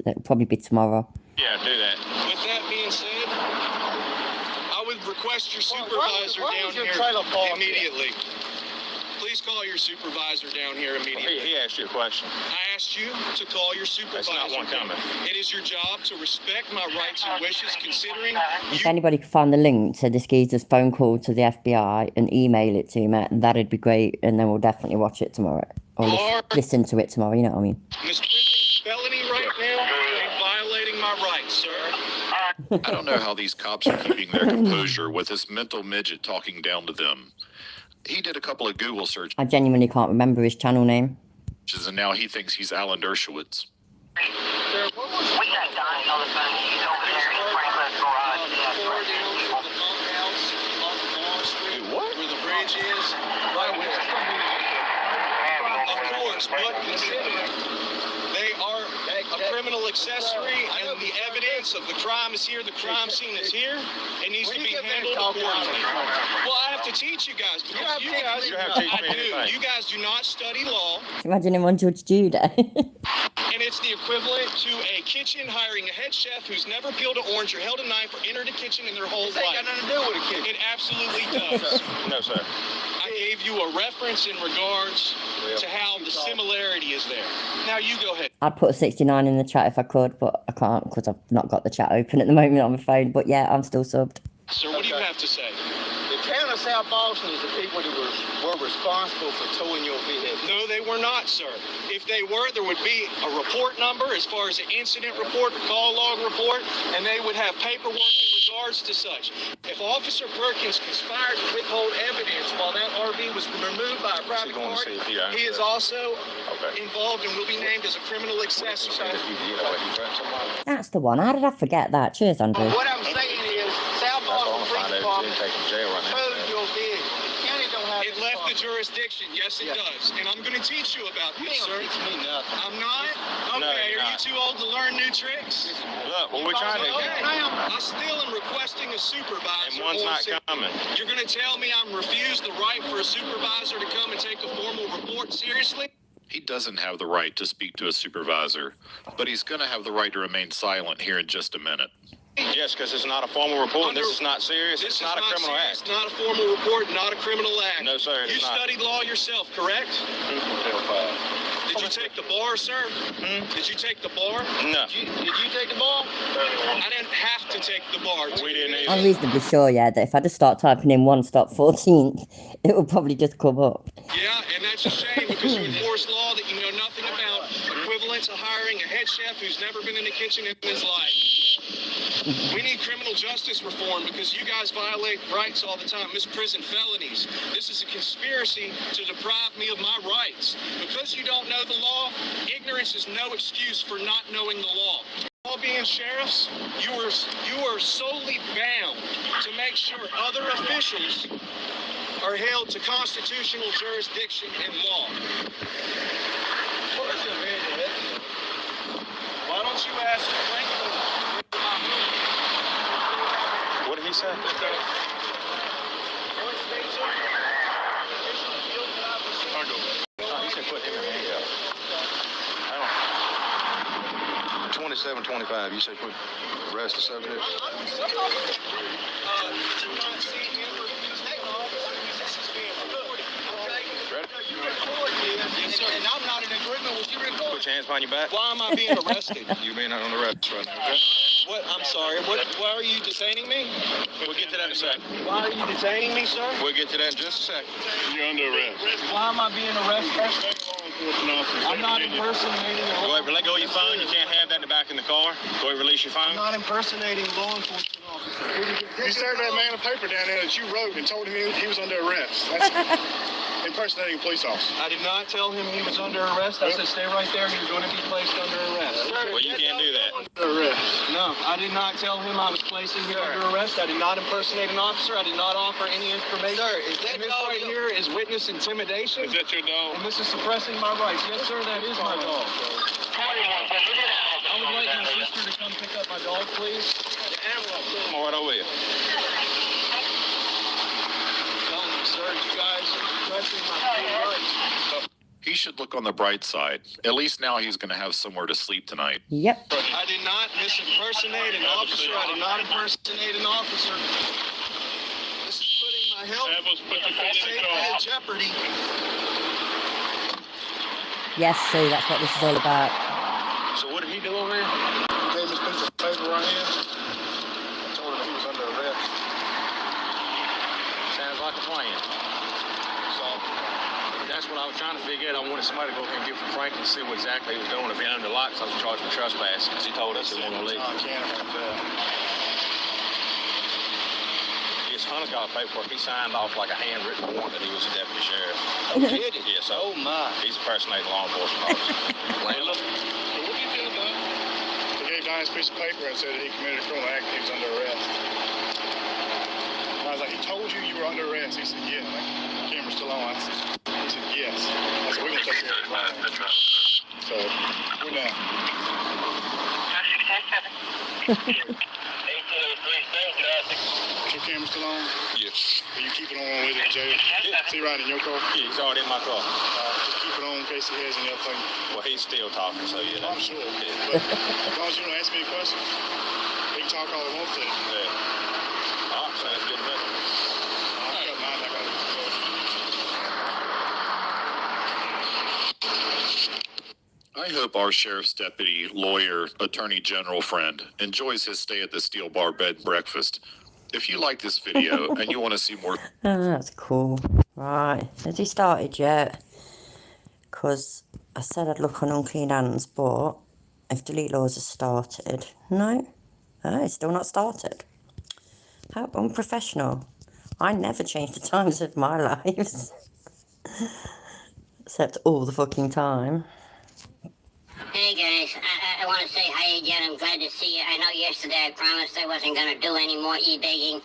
it'll probably be tomorrow. Yeah, do that. With that being said, I would request your supervisor down here immediately. Please call your supervisor down here immediately. He asked you a question. I asked you to call your supervisor. That's not one coming. It is your job to respect my rights and wishes, considering If anybody could find the link to this geezer's phone call to the FBI and email it to me, that'd be great. And then we'll definitely watch it tomorrow. Or listen to it tomorrow, you know what I mean? misprision felony right now and violating my rights, sir. I don't know how these cops are keeping their composure with this mental midget talking down to them. He did a couple of Google searches, I genuinely can't remember his channel name. and now he thinks he's Alan Dershowitz. We got Donnie on the phone. He's over there in Franklin's garage. What? Where the bridge is, right there. Of course, but consider they are a criminal accessory, and the evidence of the crime is here, the crime scene is here. It needs to be handled accordingly. Well, I have to teach you guys because you guys, you guys do not study law. Imagine him on Judge Judah. And it's the equivalent to a kitchen hiring a head chef who's never peeled an orange or held a knife or entered a kitchen in their whole life. Got nothing to do with a kitchen. It absolutely does. No, sir. I gave you a reference in regards to how the similarity is there. Now you go ahead. I'd put a 69 in the chat if I could, but I can't because I've not got the chat open at the moment on my phone. But yeah, I'm still subbed. Sir, what do you have to say? The town of South Boston is the people that were responsible for towing your vehicle. No, they were not, sir. If they were, there would be a report number as far as an incident report, call log report, and they would have paperwork in regards to such. If Officer Perkins conspired to withhold evidence while that RV was removed by a private party, he is also involved and will be named as a criminal accessory. That's the one. How did I forget that? Cheers, Andrew. What I'm saying is, South Boston Police Department towed your vehicle. The county don't have It left the jurisdiction. Yes, it does. And I'm going to teach you about this, sir. Teach me nothing. I'm not? Okay, are you too old to learn new tricks? Look, what we're trying to do. I still am requesting a supervisor. And one's not coming. You're going to tell me I'm refused the right for a supervisor to come and take a formal report seriously? He doesn't have the right to speak to a supervisor, but he's going to have the right to remain silent here in just a minute. Yes, because it's not a formal report, and this is not serious. It's not a criminal act. It's not a formal report, not a criminal act. No, sir, You studied law yourself, correct? Did you take the bar, sir? Did you take the bar? No. Did you take the bar? I didn't have to take the bar. We didn't either. I'm reasonably sure, yeah, that if I just start typing in 1 stop 14th, it will probably just come up. Yeah, and that's a shame because you enforce law that you know nothing about, equivalent to hiring a head chef who's never been in the kitchen in his life. We need criminal justice reform because you guys violate rights all the time, misprison felonies. This is a conspiracy to deprive me of my rights. Because you don't know the law, ignorance is no excuse for not knowing the law. All being sheriffs, you are solely bound to make sure other officials are held to constitutional jurisdiction and law. Why don't you ask Franklin? What did he say? He said put him in handcuffs. 2725, you say put arrest the subject? Yes, sir. And I'm not in agreement with you recording. Put your hands behind your back. Why am I being arrested? You're being on arrest right now, okay? What? I'm sorry. Why are you detaining me? We'll get to that in a second. Why are you detaining me, sir? We'll get to that in just a second. You're under arrest. Why am I being arrested? I'm not impersonating Go ahead, let go of your phone. You can't have that in the back in the car. Go ahead, release your phone. I'm not impersonating law enforcement officers. You served that man a paper down there that you wrote and told him he was under arrest. That's impersonating a police officer. I did not tell him he was under arrest. I said, stay right there. You're going to be placed under arrest. Well, you can't do that. No, I did not tell him I was placing him under arrest. I did not impersonate an officer. I did not offer any information. Sir, is that this right here is witness intimidation? Is that your dog? And this is suppressing my rights. Yes, sir, that is my dog. I would like my sister to come pick up my dog, please. Come on, right over here. Sir, you guys are suppressing my rights. He should look on the bright side. At least now he's going to have somewhere to sleep tonight. Yep. I did not misimpersonate an officer. I did not impersonate an officer. This is putting my health and safety in jeopardy. Yes, see, that's what this is all about. So what did he do over here? He gave me a piece of paper right here. I told him he was under arrest. Sounds like a plan. So that's what I was trying to figure out. I wanted somebody to go over here and get from Frank and see what exactly he was doing. If he owned the lot, so I was charged with trespass because he told us he wasn't going to leave. Yes, Hunter's got a paperwork. He signed off like a handwritten warrant that he was a deputy sheriff. Oh, did he? Yes, so oh my. He's impersonating law enforcement officer. What are you doing, bud? He gave Diane a piece of paper and said that he committed a criminal act and he was under arrest. I was like, he told you you were under arrest. He said, yeah. Like, the camera's still on. He said, yes. I said, we're going to take care of it. So we're down. Is your camera still on? Yes. Are you keeping on way to the jail? Yeah. Is he riding in your car? Yeah, he's already in my car. Just keep it on in case he has any other thing. Well, he's still talking, so yeah. I'm sure. But as long as you don't ask me any questions, he can talk all he wants to. Yeah. All right, sounds good to me. I'll cut mine back on. I hope our sheriff's deputy, lawyer, attorney general friend enjoys his stay at the Steel Bar Bed and Breakfast. If you like this video and you want to see more... Oh, that's cool. Right, has he started yet? Because I said I'd look on unclean hands, but if delete laws has started... No? Oh, it's still not started. How unprofessional. I never change the times of my lives. Except all the fucking time. Hey guys, I want to say hi again. I'm glad to see you. I know yesterday I promised I wasn't going to do any more e-begging,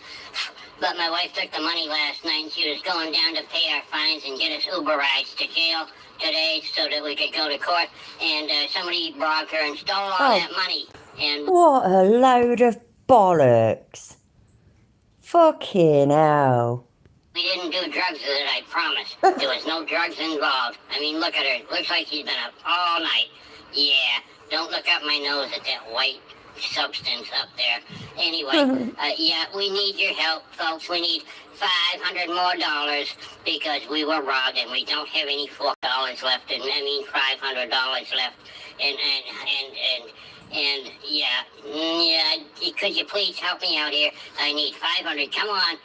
but my wife took the money last night and she was going down to pay our fines and get us Uber rides to jail today so that we could go to court, and somebody robbed her and stole all that money. And what a load of bollocks. Fucking hell. we didn't do drugs with it, I promise. There was no drugs involved. I mean, look at her. Looks like she's been up all night. Yeah, don't look up my nose at that white substance up there. Anyway, yeah, we need your help, folks. We need $500 more because we were robbed and we don't have any $4 left. And I mean $500 left. And yeah, could you please help me out here? I need 500. Come on,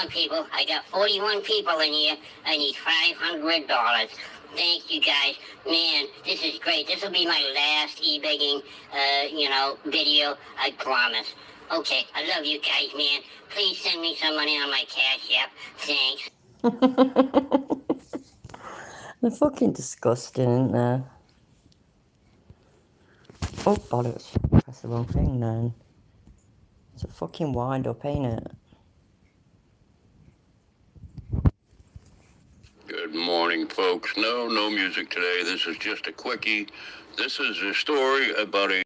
people. I got 41 people in here. I need $500. Thank you, guys. Man, this is great. This will be my last e-begging, video. I promise. Okay, I love you guys, man. Please send me some money on my Cash App. Thanks. They're fucking disgusting, aren't they? Oh, bollocks. Press the wrong thing then. It's a fucking wind up, ain't it? Good morning, folks. No music today. This is just a quickie. This is a story about a...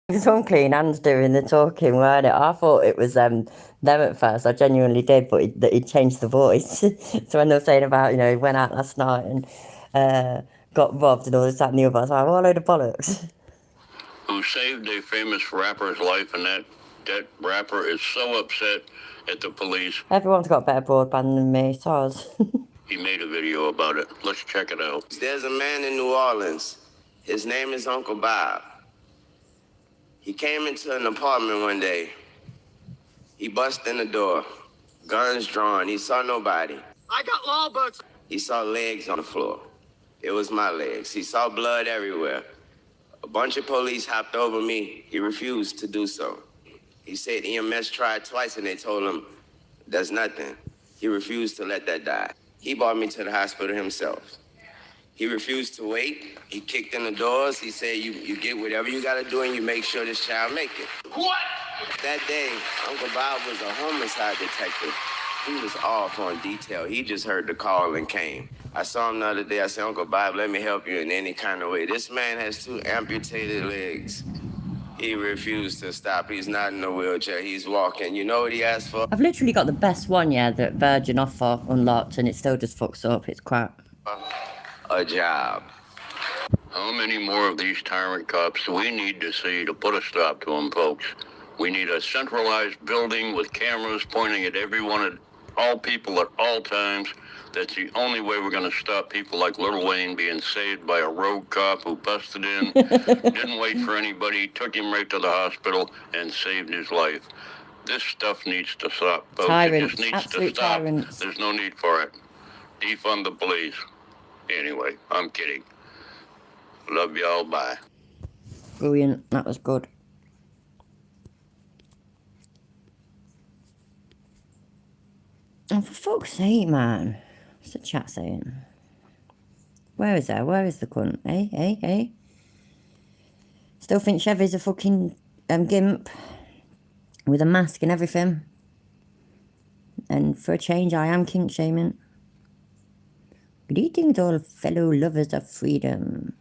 It's unclean hands doing the talking, weren't it? I thought it was them at first. I genuinely did, but he changed the voice. So when they were saying about, he went out last night and got robbed and all this, that and the other, I was like, what a load of bollocks. Who saved a famous rapper's life, and that rapper is so upset at the police. Everyone's got better broadband than me, soz. He made a video about it. Let's check it out. There's a man in New Orleans. His name is Uncle Bob. He came into an apartment one day. He busted in the door, guns drawn. He saw nobody. I got law books. He saw legs on the floor. It was my legs. He saw blood everywhere. A bunch of police hopped over me. He refused to do so. He said EMS tried twice and they told him, there's nothing. He refused to let that die. He brought me to the hospital himself. He refused to wait. He kicked in the doors. He said, you get whatever you gotta do and you make sure this child make it. What? That day, Uncle Bob was a homicide detective. He was off on detail. He just heard the call and came. I saw him the other day. I said, Uncle Bob, let me help you in any kind of way. This man has 2 amputated legs. He refused to stop. He's not in a wheelchair. He's walking. You know what he asked for? I've literally got the best one, yeah, that Virgin offer unlocked, and it still just fucks up. It's crap. A job. How many more of these tyrant cops do we need to see to put a stop to them, folks? We need a centralized building with cameras pointing at everyone, at all people at all times. That's the only way we're going to stop people like Lil Wayne being saved by a rogue cop who busted in, didn't wait for anybody, took him right to the hospital, and saved his life. This stuff needs to stop, folks. Tyrants, it just needs absolute to stop. tyrants. There's no need for it. Defund the police. Anyway, I'm kidding. Love y'all. Bye. Brilliant. That was good. Oh, for fuck's sake, man. What's the chat saying? Where is there? Where is the cunt? Hey. Still think Chevy's a fucking gimp with a mask and everything. And for a change, I am kink shaming. Greetings, all fellow lovers of freedom.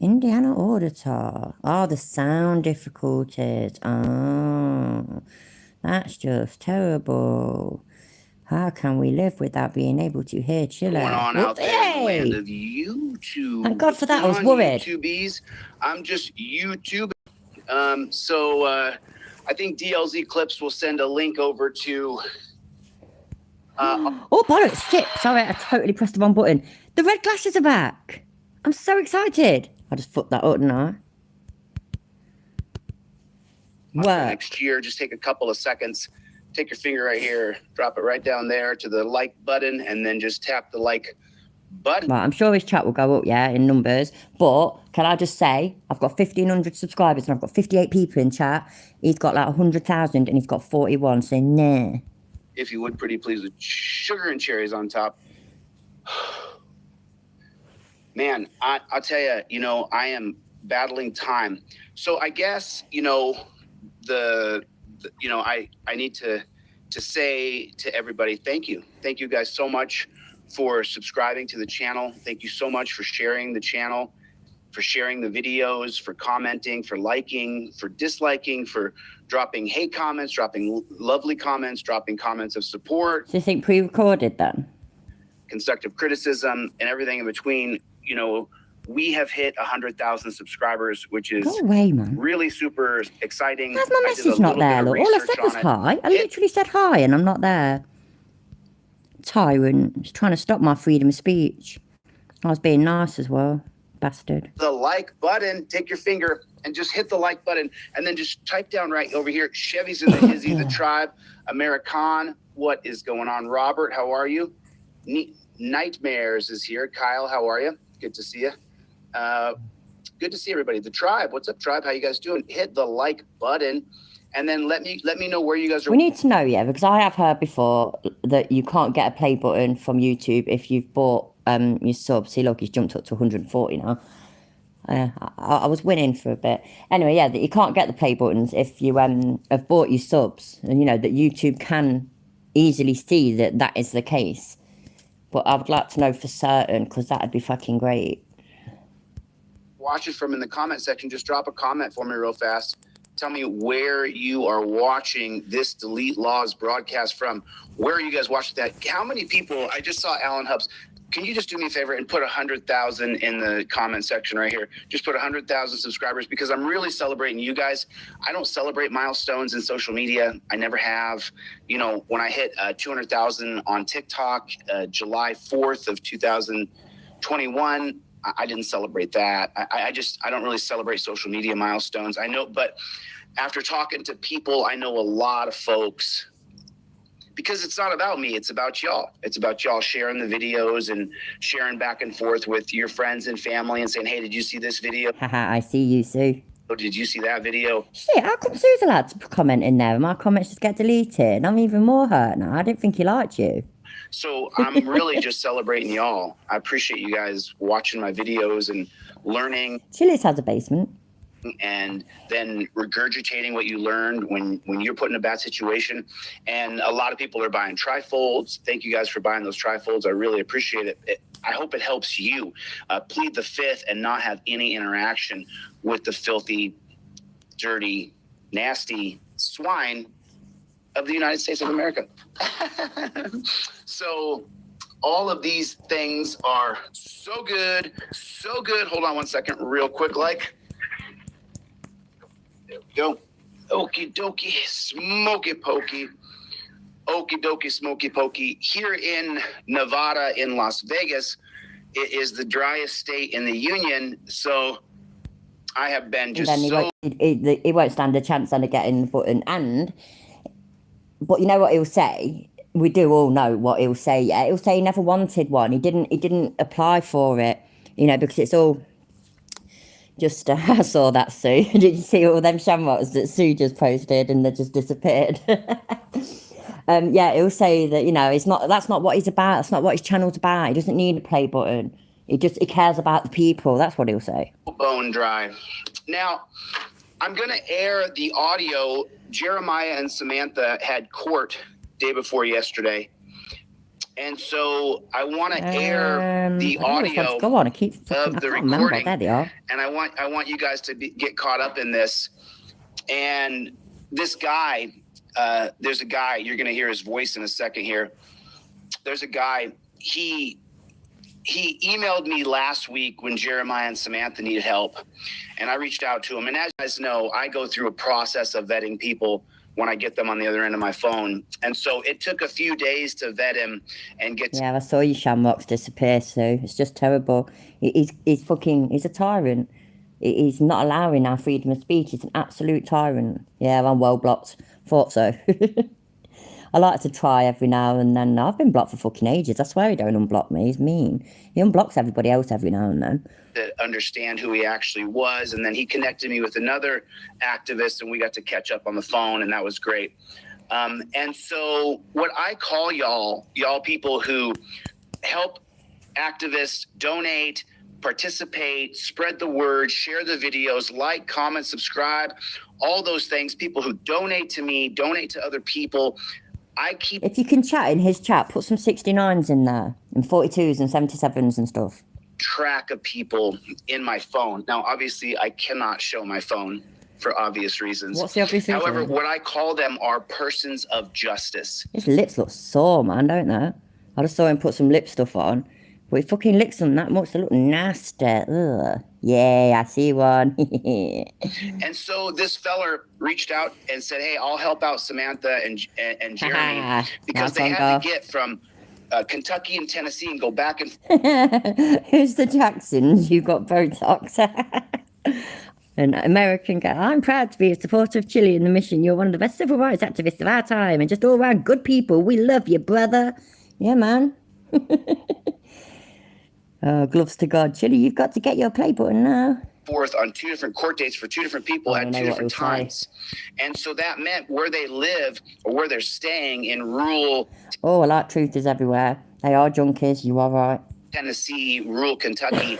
Indiana auditor. Oh, the sound difficulties. Oh, that's just terrible. How can we live without being able to hear Chiller? Going on out there in the land of YouTube. Thank God for that. I was Come on, worried. YouTubies. I'm just YouTube. I think DLZ Clips will send a link over to. Oh, bollocks, shit. Sorry, I totally pressed the wrong button. The red glasses are back. I'm so excited. I just fucked that up, didn't I? Work. Next year, just take a couple of seconds. Take your finger right here, drop it right down there to the like button, and then just tap the like button. Right, I'm sure his chat will go up, yeah, in numbers. But can I just say, I've got 1,500 subscribers and I've got 58 people in chat. He's got like 100,000 and he's got 41, so nah. If you would, pretty please, with sugar and cherries on top. Man, I'll tell you, you know, I am battling time. So I guess, you know, I need to say to everybody, thank you. Thank you guys so much for subscribing to the channel. Thank you so much for sharing the channel, for sharing the videos, for commenting, for liking, for disliking, for dropping hate comments, dropping lovely comments, dropping comments of support. Do you think pre-recorded then? Constructive criticism and everything in between. You know, we have hit 100,000 subscribers, which is Go away, man. really super exciting. How's my message not there? Look, all I said was hi. I literally said hi and I'm not there. Tyrant. He's trying to stop my freedom of speech. I was being nice as well. Bastard. The like button, take your finger and just hit the like button and then just type down right over here. Chevy's in the Hizzy, the tribe. American, what is going on? Robert, how are you? Nightmares is here. Kyle, how are you? Good to see you. Good to see everybody. The tribe, what's up, tribe? How you guys doing? Hit the like button, and then let me know where you guys are. We need to know, yeah, because I have heard before that you can't get a play button from YouTube if you've bought your sub. See, look, he's jumped up to 140 now. I was winning for a bit. Anyway, yeah, that you can't get the play buttons if you have bought your subs, and you know that YouTube can easily see that that is the case. But I would like to know for certain, because that'd be fucking great. Watch it from in the comment section. Just drop a comment for me real fast. Tell me where you are watching this Delete Laws broadcast from. Where are you guys watching that? How many people? I just saw Alan Hubbs. Can you just do me a favor and put 100,000 in the comment section right here? Just put 100,000 subscribers, because I'm really celebrating you guys. I don't celebrate milestones in social media. I never have. You know, when I hit 200,000 on TikTok, July 4th of 2021, I didn't celebrate that. I don't really celebrate social media milestones. I know, but after talking to people, I know a lot of folks, because it's not about me, it's about y'all. It's about y'all sharing the videos and sharing back and forth with your friends and family and saying, hey, did you see this video? Haha, I see you, Sue. Oh, did you see that video? Shit, how come Sue's allowed to comment in there and my comments just get deleted? I'm even more hurt now. I didn't think he liked you. So I'm really just celebrating y'all. I appreciate you guys watching my videos and learning. Chili's has a basement. And then regurgitating what you learned when you're put in a bad situation. And a lot of people are buying trifolds. Thank you guys for buying those trifolds. I really appreciate it. I hope it helps you plead the fifth and not have any interaction with the filthy, dirty, nasty swine of the United States of America. So all of these things are so good, so good. Hold on one second real quick, like. There we go. Okie dokie, smoky pokey. Okie dokie, smoky pokey. Here in Nevada, in Las Vegas, it is the driest state in the union. So I have been just he won't stand a chance on getting the button. But you know what he'll say? We do all know what he'll say. Yeah, he'll say he never wanted one. He didn't apply for it. You know, because it's all. Just, I saw that, Sue. Did you see all them shamrocks that Sue just posted and they just disappeared? Yeah, he'll say that, you know, that's not what he's about. That's not what his channel's about. He doesn't need a play button. He cares about the people. That's what he'll say. Bone dry. Now, I'm going to air the audio. Jeremiah and Samantha had court day before yesterday. And so I want to air the I always want audio to go on. I keep fucking, I of the can't remember. recording, There they are. and I want you guys to get caught up in this. And this guy, there's a guy, you're going to hear his voice in a second here. There's a guy, he emailed me last week when Jeremiah and Samantha needed help, and I reached out to him. And as you guys know, I go through a process of vetting people when I get them on the other end of my phone. And so it took a few days to vet him and get Yeah, I saw you shamrocks disappear, Sue. It's just terrible. He's a tyrant. He's not allowing our freedom of speech. He's an absolute tyrant. Yeah, I'm well blocked. Thought so. I like to try every now and then. I've been blocked for fucking ages. I swear he don't unblock me. He's mean. He unblocks everybody else every now and then. to understand who he actually was. And then he connected me with another activist, and we got to catch up on the phone, and that was great. And so what I call y'all people who help activists, donate, participate, spread the word, share the videos, like, comment, subscribe, all those things, people who donate to me, donate to other people. If you can chat in his chat, put some 69s in there, and 42s and 77s and stuff. Track of people in my phone. Now, obviously, I cannot show my phone for obvious reasons. What's the obvious reason? However, what I call them are persons of justice. His lips look sore, man, don't they? I just saw him put some lip stuff on, but he fucking licks them that much. They look nasty. Ugh. Yeah, I see one. And so this feller reached out and said, "Hey, I'll help out Samantha and Jeremy because they had to get from Kentucky and Tennessee and go back and." Who's the Jacksons? You got Botox. An American guy. I'm proud to be a supporter of Chile in the mission. You're one of the best civil rights activists of our time, and just all around good people. We love you, brother. Yeah, man. Oh, gloves to God. Chile, you've got to get your play button now. Forth on 2 different court dates for 2 different people at 2 different times. And so that meant where they live or where they're staying in rural. Oh, I like truth is everywhere. They are junkies. You are right. Tennessee, rural Kentucky,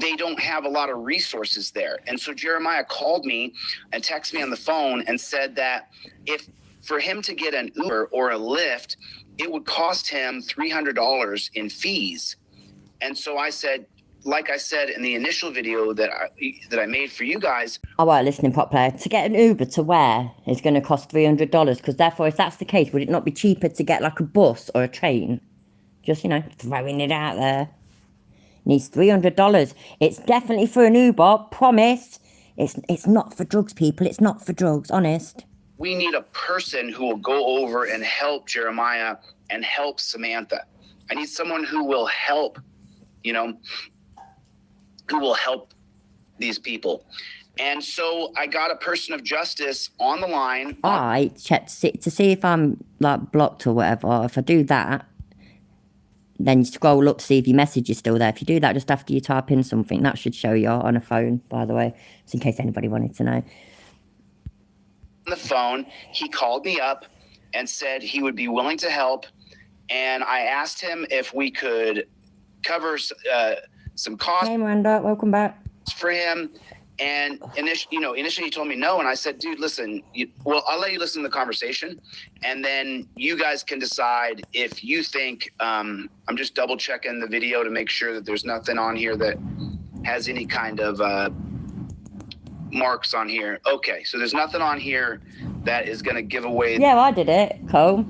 they don't have a lot of resources there. And so Jeremiah called me and texted me on the phone and said that if for him to get an Uber or a Lyft, it would cost him $300 in fees. And so I said, like I said in the initial video that I made for you guys. All right, listening pop player, to get an Uber to where is going to cost $300, because therefore, if that's the case, would it not be cheaper to get like a bus or a train? Just, you know, throwing it out there. Needs $300. It's definitely for an Uber, promise. It's not for drugs, people. It's not for drugs, honest. We need a person who will go over and help Jeremiah and help Samantha. I need someone who will help, you know, who will help these people. And so I got a person of justice on the line. I check to see if I'm like blocked or whatever. If I do that, then you scroll up to see if your message is still there. If you do that just after you type in something, that should show you on a phone, by the way, just in case anybody wanted to know. On the phone, he called me up and said he would be willing to help. And I asked him if we could cover some costs. Hey, Miranda, welcome back. For him. And initially he told me no. And I said, dude, listen, I'll let you listen to the conversation. And then you guys can decide if you think, I'm just double checking the video to make sure that there's nothing on here that has any kind of marks on here. Okay, so there's nothing on here that is going to give away. Yeah, I did it, Cole.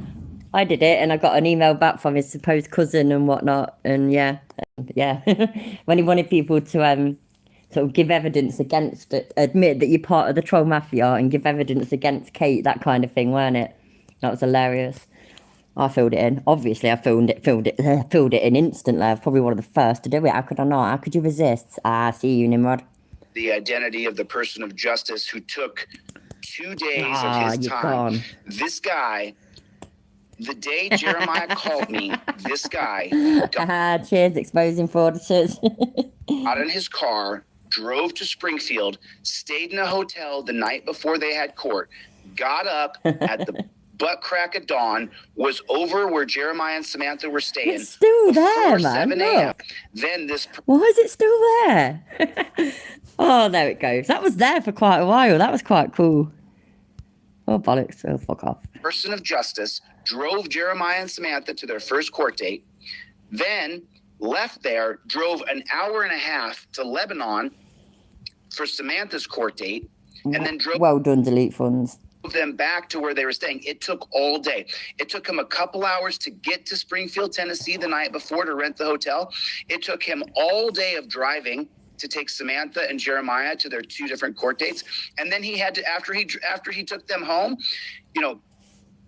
I did it, and I got an email back from his supposed cousin and whatnot. And yeah. When he wanted people to sort of give evidence against it, admit that you're part of the troll mafia and give evidence against Kate, that kind of thing, weren't it? That was hilarious. I filled it in. Obviously, I filled it in instantly. I was probably one of the first to do it. How could I not? How could you resist? See you, Nimrod. The identity of the person of justice who took 2 days of his time. Gone. This guy, the day Jeremiah called me, this guy cheers, exposing fraudsters. got in his car, drove to Springfield, stayed in a hotel the night before they had court, got up at the butt crack of dawn, was over where Jeremiah and Samantha were staying. It's still there, man. 7 a.m. Look. Then this. Why is it still there? Oh, there it goes. That was there for quite a while. That was quite cool. Oh, bollocks. Oh, fuck off. Person of justice drove Jeremiah and Samantha to their first court date, then left there, drove an hour and a half to Lebanon for Samantha's court date, and then drove Well done, delete funds. them back to where they were staying. It took all day. It took him a couple hours to get to Springfield, Tennessee the night before to rent the hotel. It took him all day of driving to take Samantha and Jeremiah to their two different court dates. And then he had to, after he took them home, you know,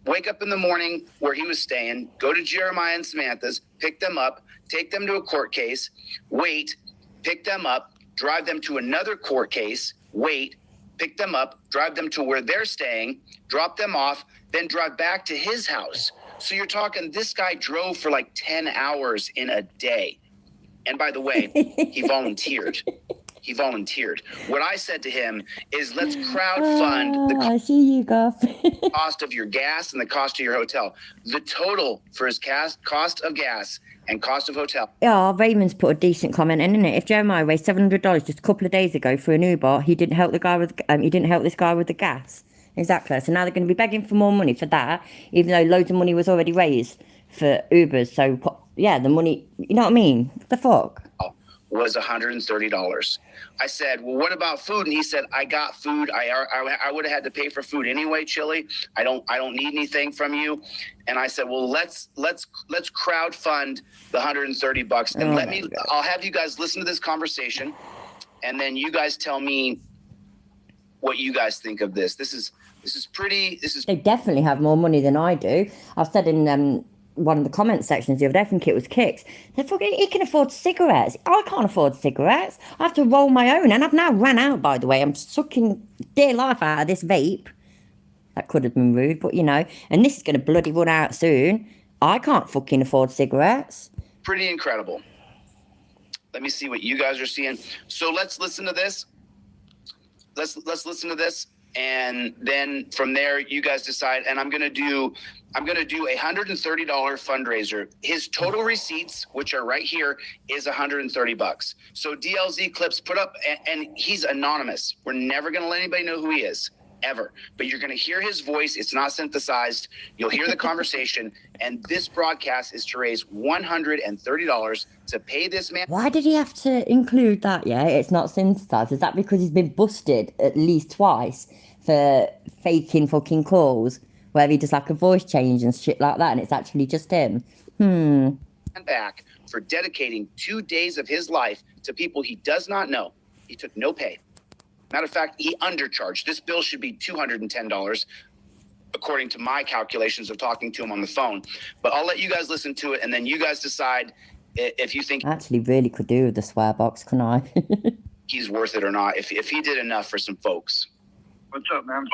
wake up in the morning where he was staying, go to Jeremiah and Samantha's, pick them up, take them to a court case, wait, pick them up, drive them to another court case, wait, pick them up, drive them to where they're staying, drop them off, then drive back to his house. So you're talking, this guy drove for like 10 hours in a day. And by the way, he volunteered. He volunteered. What I said to him is, let's crowdfund the I see you, Goff. cost of your gas and the cost of your hotel. The total for his cost of gas and cost of hotel. Yeah, Raymond's put a decent comment in, innit? If Jeremiah raised $700 just a couple of days ago for an Uber, he didn't help the guy with. He didn't help this guy with the gas. Exactly. So now they're going to be begging for more money for that, even though loads of money was already raised for Ubers. So yeah, the money. You know what I mean? What the fuck? Was $130. I said, well, what about food? And he said, I got food. I would have had to pay for food anyway, Chili. I don't need anything from you. And I said, well, let's crowd fund the $130 and I'll have you guys listen to this conversation, and then you guys tell me what you guys think of this. This is pretty. They definitely have more money than I do. I've said in one of the comment sections the other day, I think it was Kicks, he can afford cigarettes. I can't afford cigarettes. I have to roll my own, and I've now ran out, by the way. I'm sucking dear life out of this vape. That could have been rude, but you know, and this is going to bloody run out soon. I can't fucking afford cigarettes. Pretty incredible. Let me see what you guys are seeing. So let's listen to this. Let's listen to this. And then from there, you guys decide. And I'm gonna do a $130 fundraiser. His total receipts, which are right here, is $130. So DLZ Clips put up, and he's anonymous. We're never gonna let anybody know who he is, ever. But you're gonna hear his voice. It's not synthesized. You'll hear the conversation. And this broadcast is to raise $130 to pay this man. Why did he have to include that? Yeah, it's not synthesized. Is that because he's been busted at least twice for faking fucking calls where he does like a voice change and shit like that, and it's actually just him? Back for dedicating 2 days of his life to people he does not know. He took no pay. Matter of fact, he undercharged. This bill should be $210, according to my calculations of talking to him on the phone. But I'll let you guys listen to it, and then you guys decide if you think I actually really could do with the swear box, can I? he's worth it or not, if he did enough for some folks. What's up, man?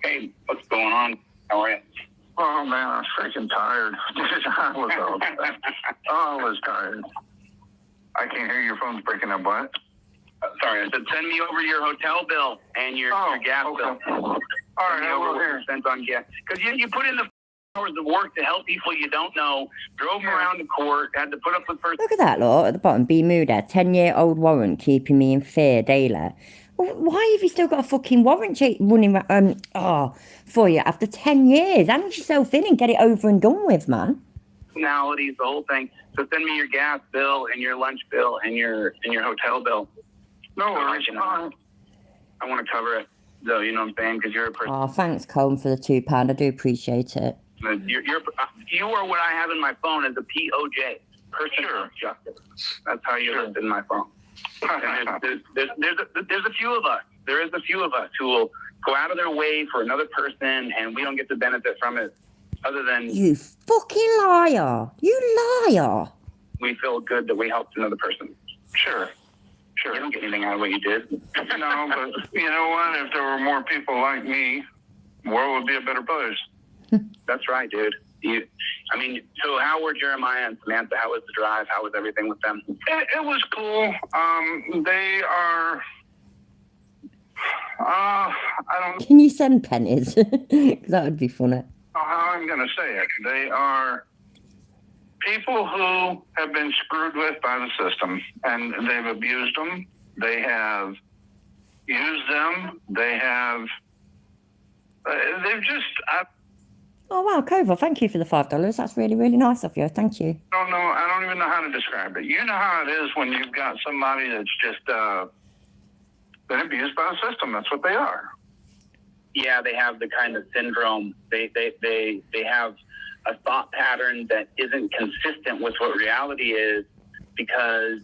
Hey, what's going on? How are you? Oh, man, I'm freaking tired. I was tired. I can't hear your phone's breaking up. What? Sorry, I said send me over your hotel bill and your gas bill. All right, I will hear. Spent on gas. Because you put in the hours of work to help people you don't know, drove around the court, had to put up with person. Look at that, look, at the bottom, B. Mooder, 10-year-old warrant keeping me in fear daily. Why have you still got a fucking warrant running for you after 10 years? Hand yourself in and get it over and done with, man. Personalities, the whole thing. So send me your gas bill and your lunch bill and your hotel bill. No worries. I want to cover it, though. You know what I'm saying? Because you're a person. Oh, thanks, Colin, for the £2. I do appreciate it. You are what I have in my phone as a POJ, person of justice. That's how you list in my phone. There's a few of us. There is a few of us who will go out of their way for another person, and we don't get to benefit from it. Other than you fucking liar! You liar! We feel good that we helped another person. Sure. You don't get anything out of what you did. No, but you know what? If there were more people like me, the world would be a better place. That's right, dude. So how were Jeremiah and Samantha? How was the drive? How was everything with them? It was cool. They are. I don't. Can you send pennies? That would be funny. How I'm going to say it. They are people who have been screwed with by the system, and they've abused them. They have used them. They have They've just, I Oh wow, Koval, thank you for the $5. That's really, really nice of you. Thank you. don't know, I don't even know how to describe it. You know how it is when you've got somebody that's just been abused by the system. That's what they are. Yeah, they have the kind of syndrome. They have a thought pattern that isn't consistent with what reality is because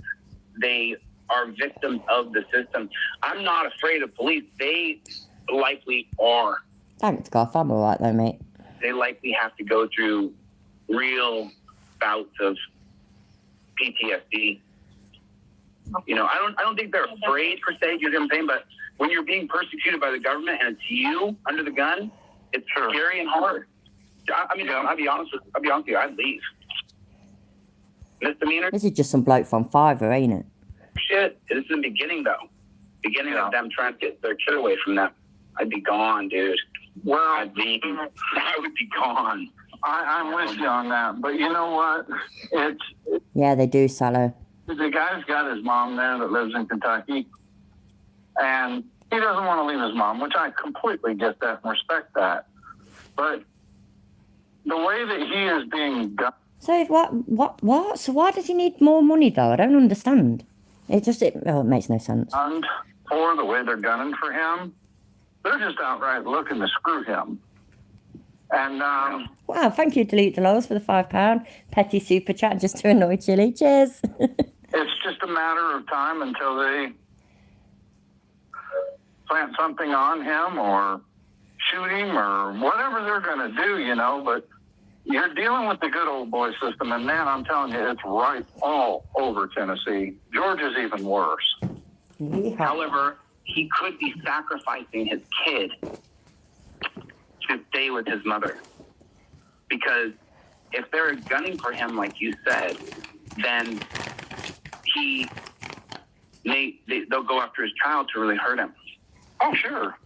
they are victims of the system. I'm not afraid of police. They likely are. Thanks, Garth. I'm all right though, mate. They likely have to go through real bouts of PTSD. You know, I don't think they're afraid per se, you know what I'm saying? But when you're being persecuted by the government and it's you under the gun, it's scary and hard. I mean, I'll be honest with you, I'd leave. Misdemeanor? This is just some bloke from Fiverr, ain't it? Shit. This is the beginning though. Beginning of them trying to get their kid away from them. I'd be gone, dude. Well, I would be gone. I'm with you on that. But you know what? Yeah, they do, Salo. The guy's got his mom there that lives in Kentucky, and he doesn't want to leave his mom, which I completely get that and respect that. But the way that he is being done. So what? So why does he need more money though? I don't understand. It makes no sense. And for the way they're gunning for him, they're just outright looking to screw him. And wow, thank you, Delete Delos, for the £5 petty super chat just to annoy Chili. Cheers. it's just a matter of time until they plant something on him or shoot him or whatever they're going to do, you know. But you're dealing with the good old boy system, and man, I'm telling you, it's right all over Tennessee. Georgia's even worse. Yeah. However, he could be sacrificing his kid to stay with his mother. Because if they're gunning for him, like you said, then they'll go after his child to really hurt him. Oh, sure.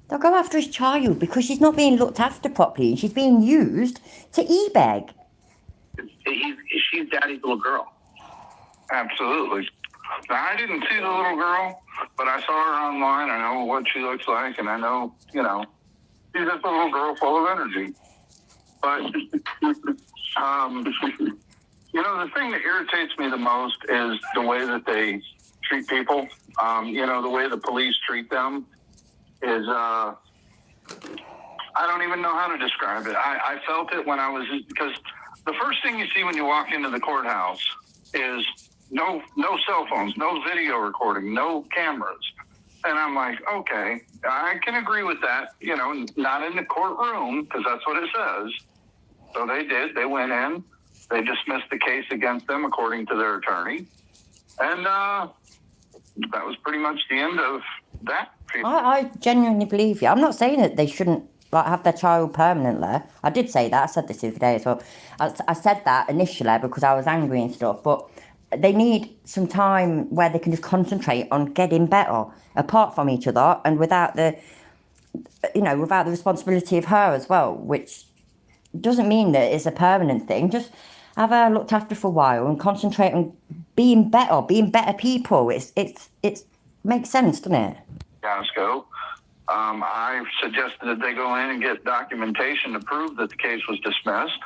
They'll go after his child because she's not being looked after properly and she's being used to e-beg. She's daddy's little girl. Absolutely. Now, I didn't see the little girl, but I saw her online. I know what she looks like, and I know, you know, she's just a little girl full of energy. But, you know, the thing that irritates me the most is the way that they treat people. You know, the way the police treat them is, I don't even know how to describe it. I felt it when I was, because the first thing you see when you walk into the courthouse is no cell phones, no video recording, no cameras. And I'm like, okay, I can agree with that, you know, not in the courtroom, because that's what it says. So they did. They went in. They dismissed the case against them according to their attorney. And that was pretty much the end of that. I genuinely believe you. I'm not saying that they shouldn't have their child permanently. I did say that. I said this the other day as well. I said that initially because I was angry and stuff, but they need some time where they can just concentrate on getting better apart from each other and without the responsibility of her as well, which doesn't mean that it's a permanent thing. Just have her looked after for a while and concentrate on being better people. It makes sense, doesn't it? Fiasco. I suggested that they go in and get documentation to prove that the case was dismissed.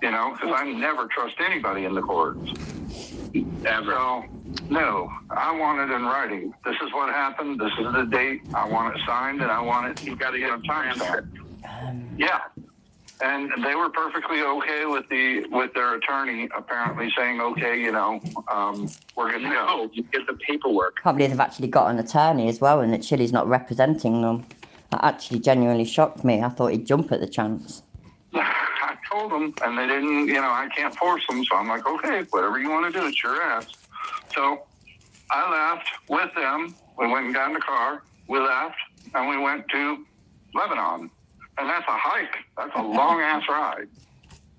You know, because I never trust anybody in the courts. Ever. So, no, I want it in writing. This is what happened. This is the date. I want it signed, and I want it. You've got to get a timestamp. Yeah, and they were perfectly okay with their attorney apparently saying, okay, you know, we're going to go. You get the paperwork. Can't believe they've actually got an attorney as well, and that Chili's not representing them. That actually genuinely shocked me. I thought he'd jump at the chance. I told them, and they didn't, you know, I can't force them, so I'm like, okay, whatever you want to do, it's your ass. So I left with them. We went and got in the car. We left, and we went to Lebanon. And that's a hike. That's a long-ass ride.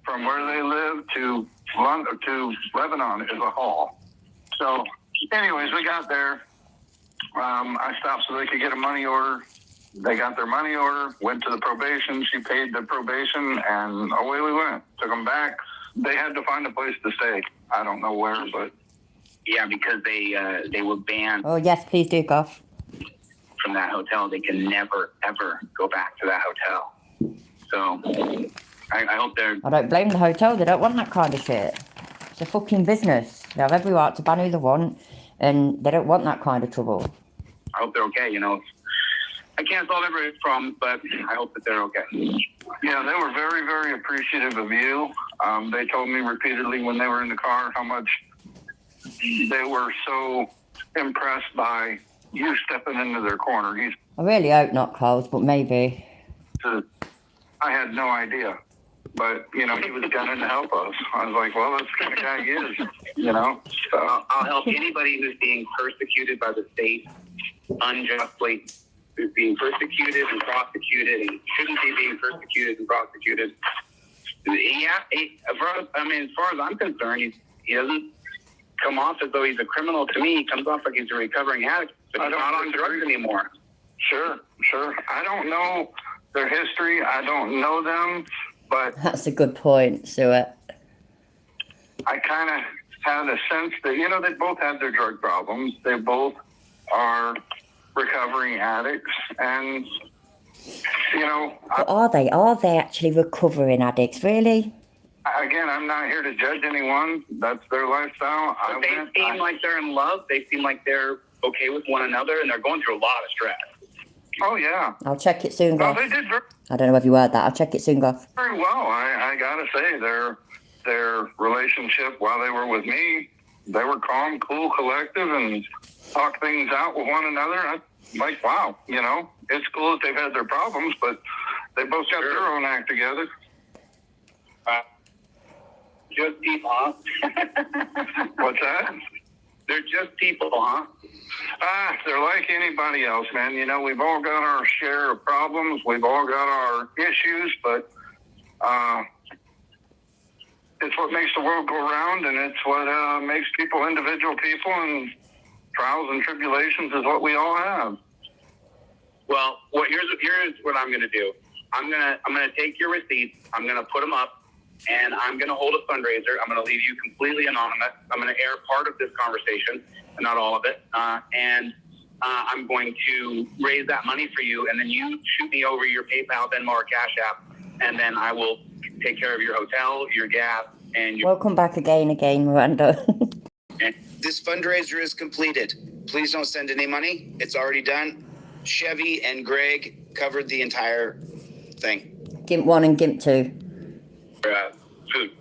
From where they live to London to Lebanon is a haul. So anyways, we got there. I stopped so they could get a money order. They got their money order, went to the probation. She paid the probation, and away we went. Took them back. They had to find a place to stay. I don't know where, but yeah, because they were banned. Oh yes, please do, Goff. from that hotel, they can never, ever go back to that hotel. So I hope they're... I don't blame the hotel. They don't want that kind of shit. It's a fucking business. They have every right to ban who they want, and they don't want that kind of trouble. I hope they're okay, you know. I can't solve every problem, but I hope that they're okay. Yeah, they were very, very appreciative of you. They told me repeatedly when they were in the car how much they were so impressed by you stepping into their corner. I really hope not, Coles, but maybe. I had no idea. But, you know, he was gunning to help us. I was like, well, that's the kind of guy he is, you know. So I'll help anybody who's being persecuted by the state unjustly, who's being persecuted and prosecuted and shouldn't be being persecuted and prosecuted. Yeah, as far as I'm concerned, he doesn't come off as though he's a criminal to me. He comes off like he's a recovering addict, but he's not on drugs anymore. Sure. I don't know their history. I don't know them, but... That's a good point, Stuart. I kind of had a sense that, you know, they both had their drug problems. They both are recovering addicts, and, you know... But are they? Are they actually recovering addicts, really? Again, I'm not here to judge anyone. That's their lifestyle. But they seem like they're in love. They seem like they're okay with one another, and they're going through a lot of stress. Oh, yeah. I'll check it soon, Goff. They did I don't know if you heard that. I'll check it soon, Goff. very well. I gotta say, their relationship while they were with me, they were calm, cool, collective, and talk things out with one another. I'm like, wow, you know, it's cool that they've had their problems, but they both got their own act together. Just people, huh? What's that? They're just people, huh? They're like anybody else, man. You know, we've all got our share of problems. We've all got our issues, but it's what makes the world go round, and it's what makes people individual people, and trials and tribulations is what we all have. Well, here's what I'm going to do. I'm gonna take your receipts. I'm going to put them up, and I'm going to hold a fundraiser. I'm going to leave you completely anonymous. I'm going to air part of this conversation, not all of it. And I'm going to raise that money for you, and then you shoot me over your PayPal, Venmo, or Cash App, and then I will take care of your hotel, your gas, and your... Welcome back again, Miranda. This fundraiser is completed. Please don't send any money. It's already done. Chevy and Greg covered the entire thing. Gimp 1 and Gimp 2. Food.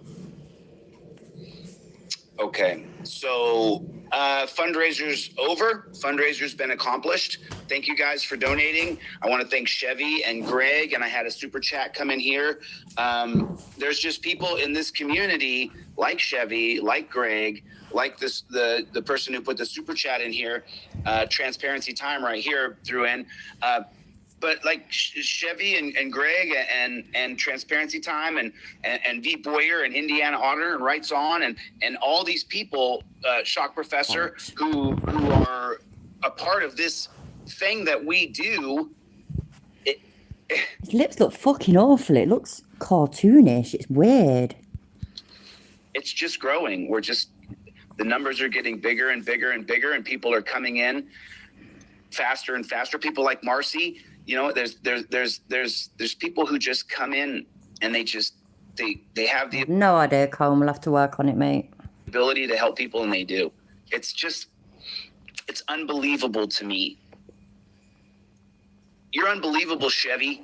Okay, so fundraiser's over. Fundraiser's been accomplished. Thank you guys for donating. I want to thank Chevy and Greg, and I had a super chat come in here. There's just people in this community like Chevy, like Greg, like the person who put the super chat in here, Transparency Time right here threw in. But like Chevy and Greg and Transparency Time and V Boyer and Indiana Auditor and Rights On and all these people, Shock Professor, who are a part of this thing that we do. His lips look fucking awful. It looks cartoonish. It's weird. It's just growing. The numbers are getting bigger and bigger and bigger, and people are coming in faster and faster. People like Marcy. You know, there's people who just come in and they have the no idea, Cole. We'll have to work on it, mate. Ability to help people, and they do. It's unbelievable to me. You're unbelievable, Chevy.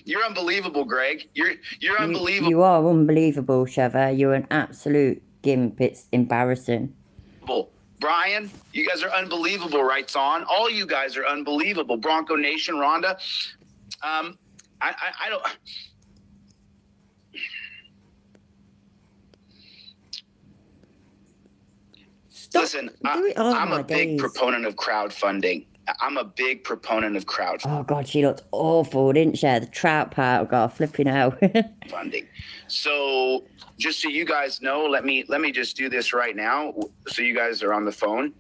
You're unbelievable, Greg. You're unbelievable. You are unbelievable, Chevy. You're an absolute gimp. It's embarrassing. Brian, you guys are unbelievable. Rights On. All you guys are unbelievable. Bronco Nation, Rhonda. I don't. Listen, I'm a big proponent of crowdfunding. I'm a big proponent of crowdfunding. Oh God, she looked awful, didn't she? The trout part got flipping out. Funding. So just so you guys know, let me just do this right now. So you guys are on the phone.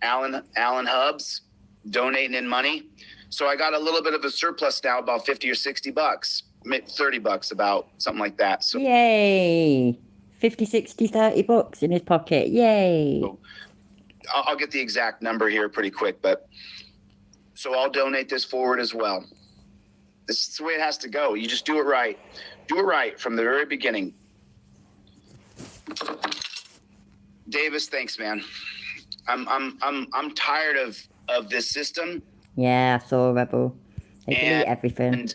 Alan Hubs donating in money. So I got a little bit of a surplus now, about 50 or 60 bucks, $30 about, something like that. So yay. 50, 60, 30 bucks in his pocket. Yay. I'll get the exact number here pretty quick, but so I'll donate this forward as well. This is the way it has to go. You just do it right. Do it right from the very beginning. Davis, thanks, man. I'm tired of this system. Yeah, I saw Rebel. They delete everything. And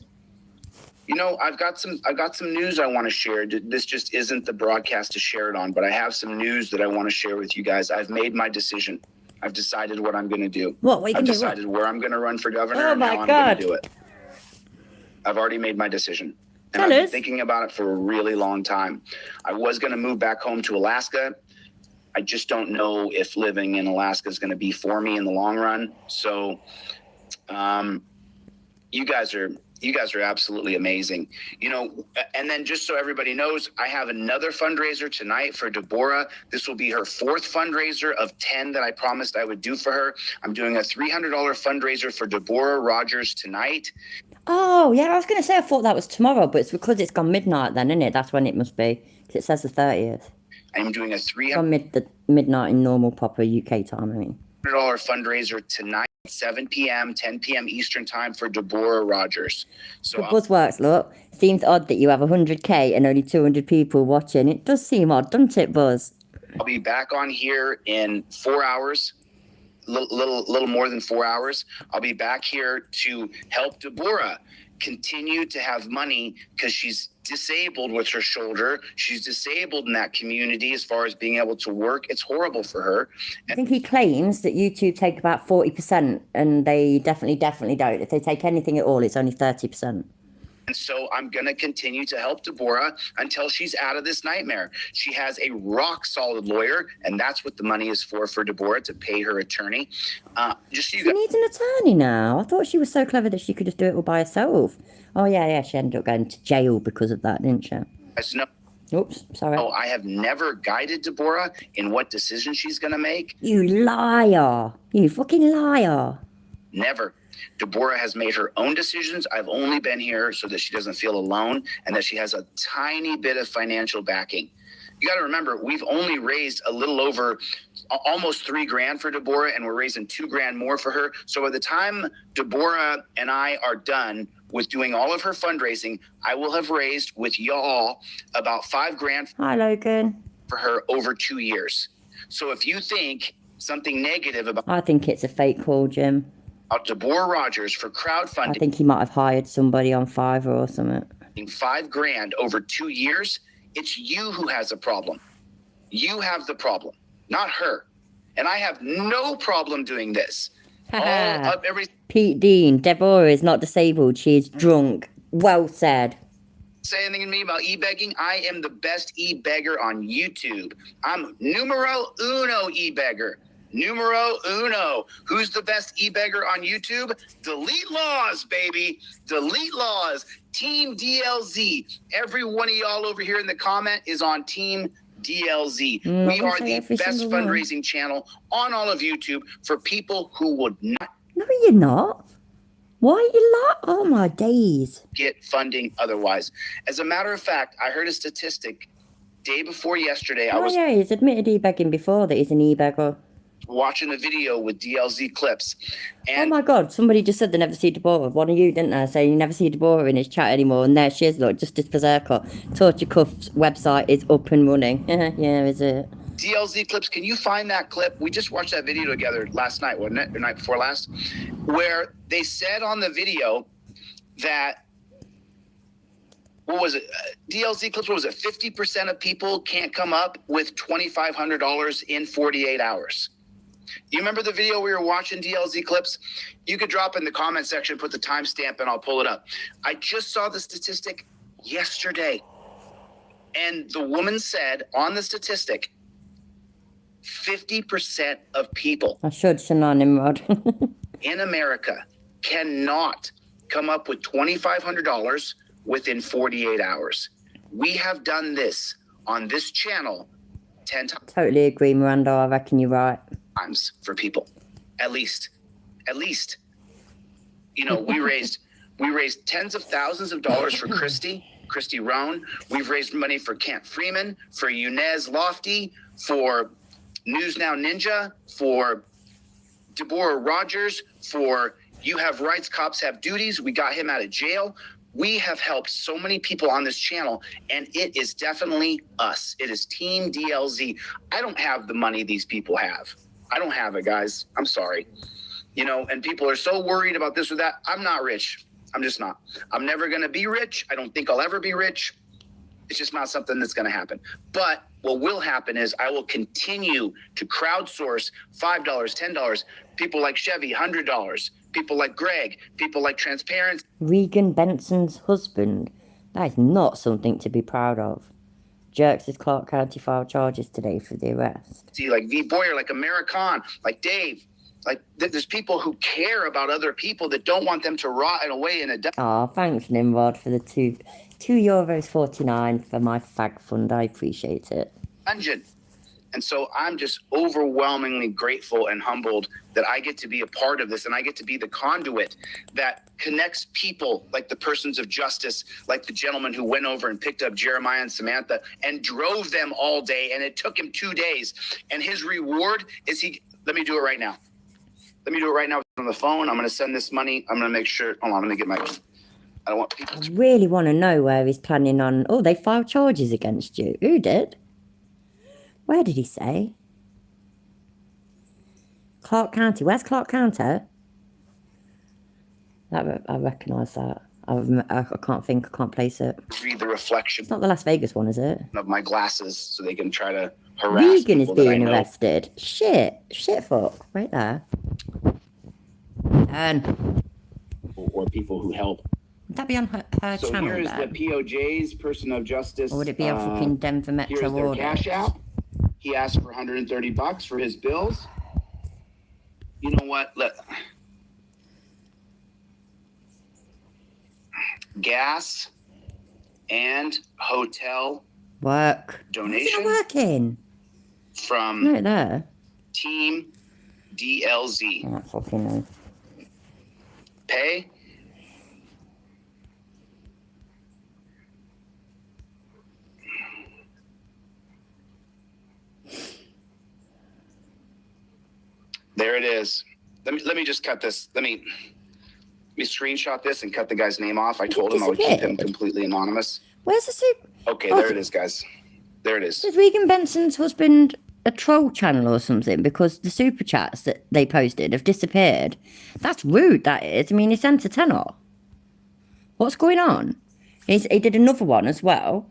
you know, I've got some news I want to share. This just isn't the broadcast to share it on, but I have some news that I want to share with you guys. I've made my decision. I've decided what I'm going to do. What? What are you I've gonna do? decided where I'm going to run for governor. Oh and my how I'm God. going to do it. I've already made my decision. And Tell I've been us. thinking about it for a really long time. I was going to move back home to Alaska. I just don't know if living in Alaska is going to be for me in the long run. So, you guys are absolutely amazing. You know, and then just so everybody knows, I have another fundraiser tonight for Deborah. This will be her 4th fundraiser of 10 that I promised I would do for her. I'm doing a $300 fundraiser for Deborah Rogers tonight. Oh, yeah, I was going to say I thought that was tomorrow, but it's because it's gone midnight then, isn't it? That's when it must be. Because it says the 30th. I'm doing a $300 midnight in normal, proper UK time, I mean. fundraiser tonight, 7 p.m., 10 p.m. Eastern time for Deborah Rogers. So The buzz works, look. Seems odd that you have 100k and only 200 people watching. It does seem odd, doesn't it, Buzz? I'll be back on here in 4 hours. Little more than 4 hours. I'll be back here to help Deborah continue to have money because she's disabled with her shoulder. She's disabled in that community as far as being able to work. It's horrible for her. I think he claims that YouTube take about 40%, and they definitely don't. If they take anything at all, it's only 30%. And so I'm going to continue to help Deborah until she's out of this nightmare. She has a rock solid lawyer, and that's what the money is for Deborah, to pay her attorney. Just so you She needs an attorney now. I thought she was so clever that she could just do it all by herself. Oh, yeah, she ended up going to jail because of that, didn't she? guys know. Oops, sorry. Oh, I have never guided Deborah in what decision she's going to make. You liar. You fucking liar. Never. Deborah has made her own decisions. I've only been here so that she doesn't feel alone and that she has a tiny bit of financial backing. You got to remember, we've only raised a little over almost $3,000 for Deborah, and we're raising $2,000 more for her. So by the time Deborah and I are done with doing all of her fundraising, I will have raised with y'all about $5,000 Hi, Logan. for her over 2 years. So if you think something negative about I think it's a fake call, Jim. Deborah Rogers for crowdfunding, I think he might have hired somebody on Fiverr or something. $5,000 over 2 years, it's you who has a problem. You have the problem, not her. And I have no problem doing this. All up every Pete Dean, Deborah is not disabled. She is drunk. Well said. say anything to me about e-begging. I am the best e-beggar on YouTube. I'm numero uno e-beggar. Numero uno. Who's the best e-beggar on YouTube? Delete Laws, baby. Delete Laws. Team DLZ. Every one of y'all over here in the comment is on Team DLZ. We are the best fundraising channel on all of YouTube for people who would not No, you're not. Why are you like? Oh, my days. get funding otherwise. As a matter of fact, I heard a statistic day before yesterday. I Oh, was yeah, he's admitted e-begging before that he's an e-beggar. watching a video with DLZ clips. Oh, And my God. Somebody just said they never see Deborah. One of you, didn't they? Saying you never see Deborah in his chat anymore. And there she is, look, Justice Berserker. Torture Cuff's website is up and running. Yeah, is it? DLZ clips, can you find that clip? We just watched that video together last night, wasn't it? The night before last, where they said on the video that, what was it? DLZ clips, what was it? 50% of people can't come up with $2,500 in 48 hours. You remember the video we were watching, DLZ clips? You could drop in the comment section, put the timestamp, and I'll pull it up. I just saw the statistic yesterday. And the woman said on the statistic, 50% of people I should, shouldn't I, Nimrod? in America cannot come up with $2,500 within 48 hours. We have done this on this channel 10 Totally agree, Miranda. I reckon you're right. times for people. At least. You know, we raised tens of thousands of dollars for Christy Roan. We've raised money for Kent Freeman, for Yunez Lofty, for News Now Ninja, for Deborah Rogers, for You Have Rights, Cops Have Duties. We got him out of jail. We have helped so many people on this channel, and it is definitely us. It is Team DLZ. I don't have the money these people have. I don't have it, guys. I'm sorry. You know, and people are so worried about this or that. I'm not rich. I'm just not. I'm never going to be rich. I don't think I'll ever be rich. It's just not something that's going to happen. But what will happen is I will continue to crowdsource $5, $10, people like Chevy, $100, people like Greg, people like Transparency. Regan Benson's husband. That is not something to be proud of. Jerks is Clark County filed charges today for the arrest. See, like V. Boyer, like American, like Dave. Like, there's people who care about other people that don't want them to rot away in a... Aw, thanks, Nimrod, for the €2.49 for my fag fund. I appreciate it. Dungeon. And so I'm just overwhelmingly grateful and humbled that I get to be a part of this, and I get to be the conduit that connects people like the persons of justice, like the gentleman who went over and picked up Jeremiah and Samantha and drove them all day, and it took him 2 days. And his reward is let me do it right now. Let me do it right now on the phone. I'm going to send this money. I'm going to make sure. Hold on, let me get my... I don't want people to... I really want to know where he's planning on... Oh, they filed charges against you. Who did? Where did he say? Clark County. Where's Clark County? I recognise that. I can't think. I can't place it. Read the reflection. It's not the Las Vegas one, is it? Of my glasses so they can try to harass Regan is people that I being know. arrested. Shit fuck. Right there. Or people who help. Would that be on her So channel here's then? the POJ's person of justice. Or would it be on fucking Denver Metro Here's their Audit? cash app. He asked for $130 for his bills. You know what? Gas and hotel donation. Is it working? From Right there. Team DLZ. Oh, fucking no. Pay. There it is. Let me just cut this. Let me screenshot this and cut the guy's name off. I told him I would keep him completely anonymous. Where's the soup? Okay, there it is, guys. There it is. Is Regan Benson's husband a troll channel or something? Because the super chats that they posted have disappeared. That's rude, that is. I mean, he sent a tenner. What's going on? He did another one as well.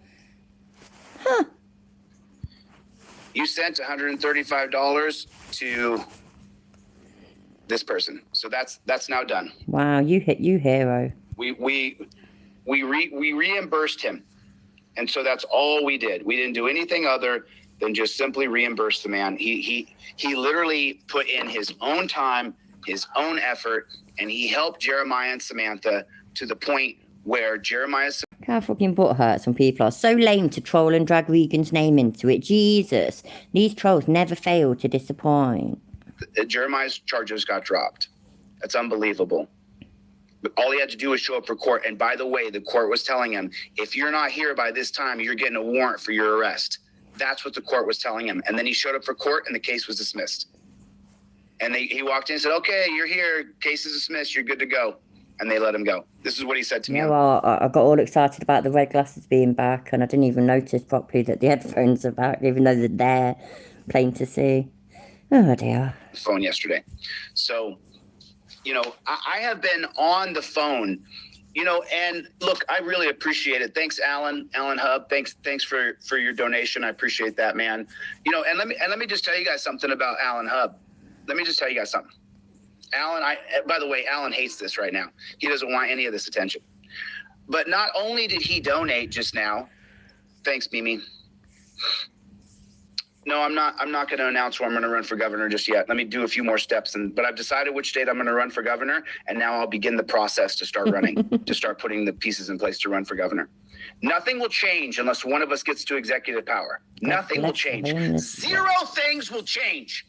Huh. You sent $135 to this person. So that's now done. Wow, you hero. We reimbursed him. And so that's all we did. We didn't do anything other than just simply reimburse the man. He literally put in his own time, his own effort, and he helped Jeremiah and Samantha to the point where Jeremiah... How fucking butthurt some people are. So lame to troll and drag Regan's name into it. Jesus. These trolls never fail to disappoint. Jeremiah's charges got dropped. That's unbelievable. But all he had to do was show up for court. And by the way, the court was telling him, if you're not here by this time, you're getting a warrant for your arrest. That's what the court was telling him. And then he showed up for court and the case was dismissed. And he walked in and said, okay, you're here. Case is dismissed. You're good to go. And they let him go. This is what he said to me. Yeah, well, I got all excited about the red glasses being back, and I didn't even notice properly that the headphones are back, even though they're there, plain to see. Oh, dear. Phone yesterday. So, you know, I have been on the phone, you know, and look, I really appreciate it. Thanks, Alan Hub. Thanks for your donation. I appreciate that, man. You know, and let me just tell you guys something about Alan Hub. Let me just tell you guys something. Alan, by the way, Alan hates this right now. He doesn't want any of this attention. But not only did he donate just now, thanks, Mimi. No, I'm not going to announce where I'm going to run for governor just yet. Let me do a few more steps. But I've decided which state I'm going to run for governor, and now I'll begin the process to start running, to start putting the pieces in place to run for governor. Nothing will change unless one of us gets to executive power. Nothing will change. Zero things will change.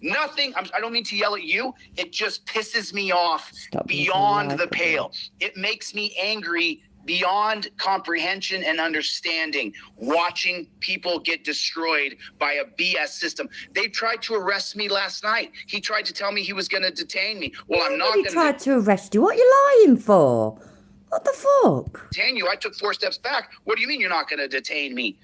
Nothing. I don't mean to yell at you. It just pisses me off beyond the pale. It makes me angry beyond comprehension and understanding, watching people get destroyed by a BS system. They tried to arrest me last night. He tried to tell me he was going to detain me. Well, I'm not going to tried to arrest you. What are you lying for? What the fuck? detain you. I took 4 steps back. What do you mean you're not going to detain me?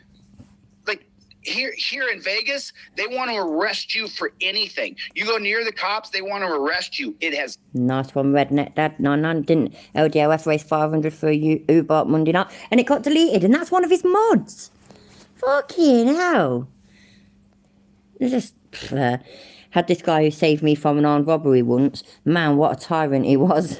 Like, here in Vegas, they want to arrest you for anything. You go near the cops, they want to arrest you. It has... Nice one, Redneck Dad. No, didn't LDOF raise 500 for Uber Monday night? And it got deleted, and that's one of his mods. Fucking hell. It's just... had this guy who saved me from an armed robbery once. Man, what a tyrant he was.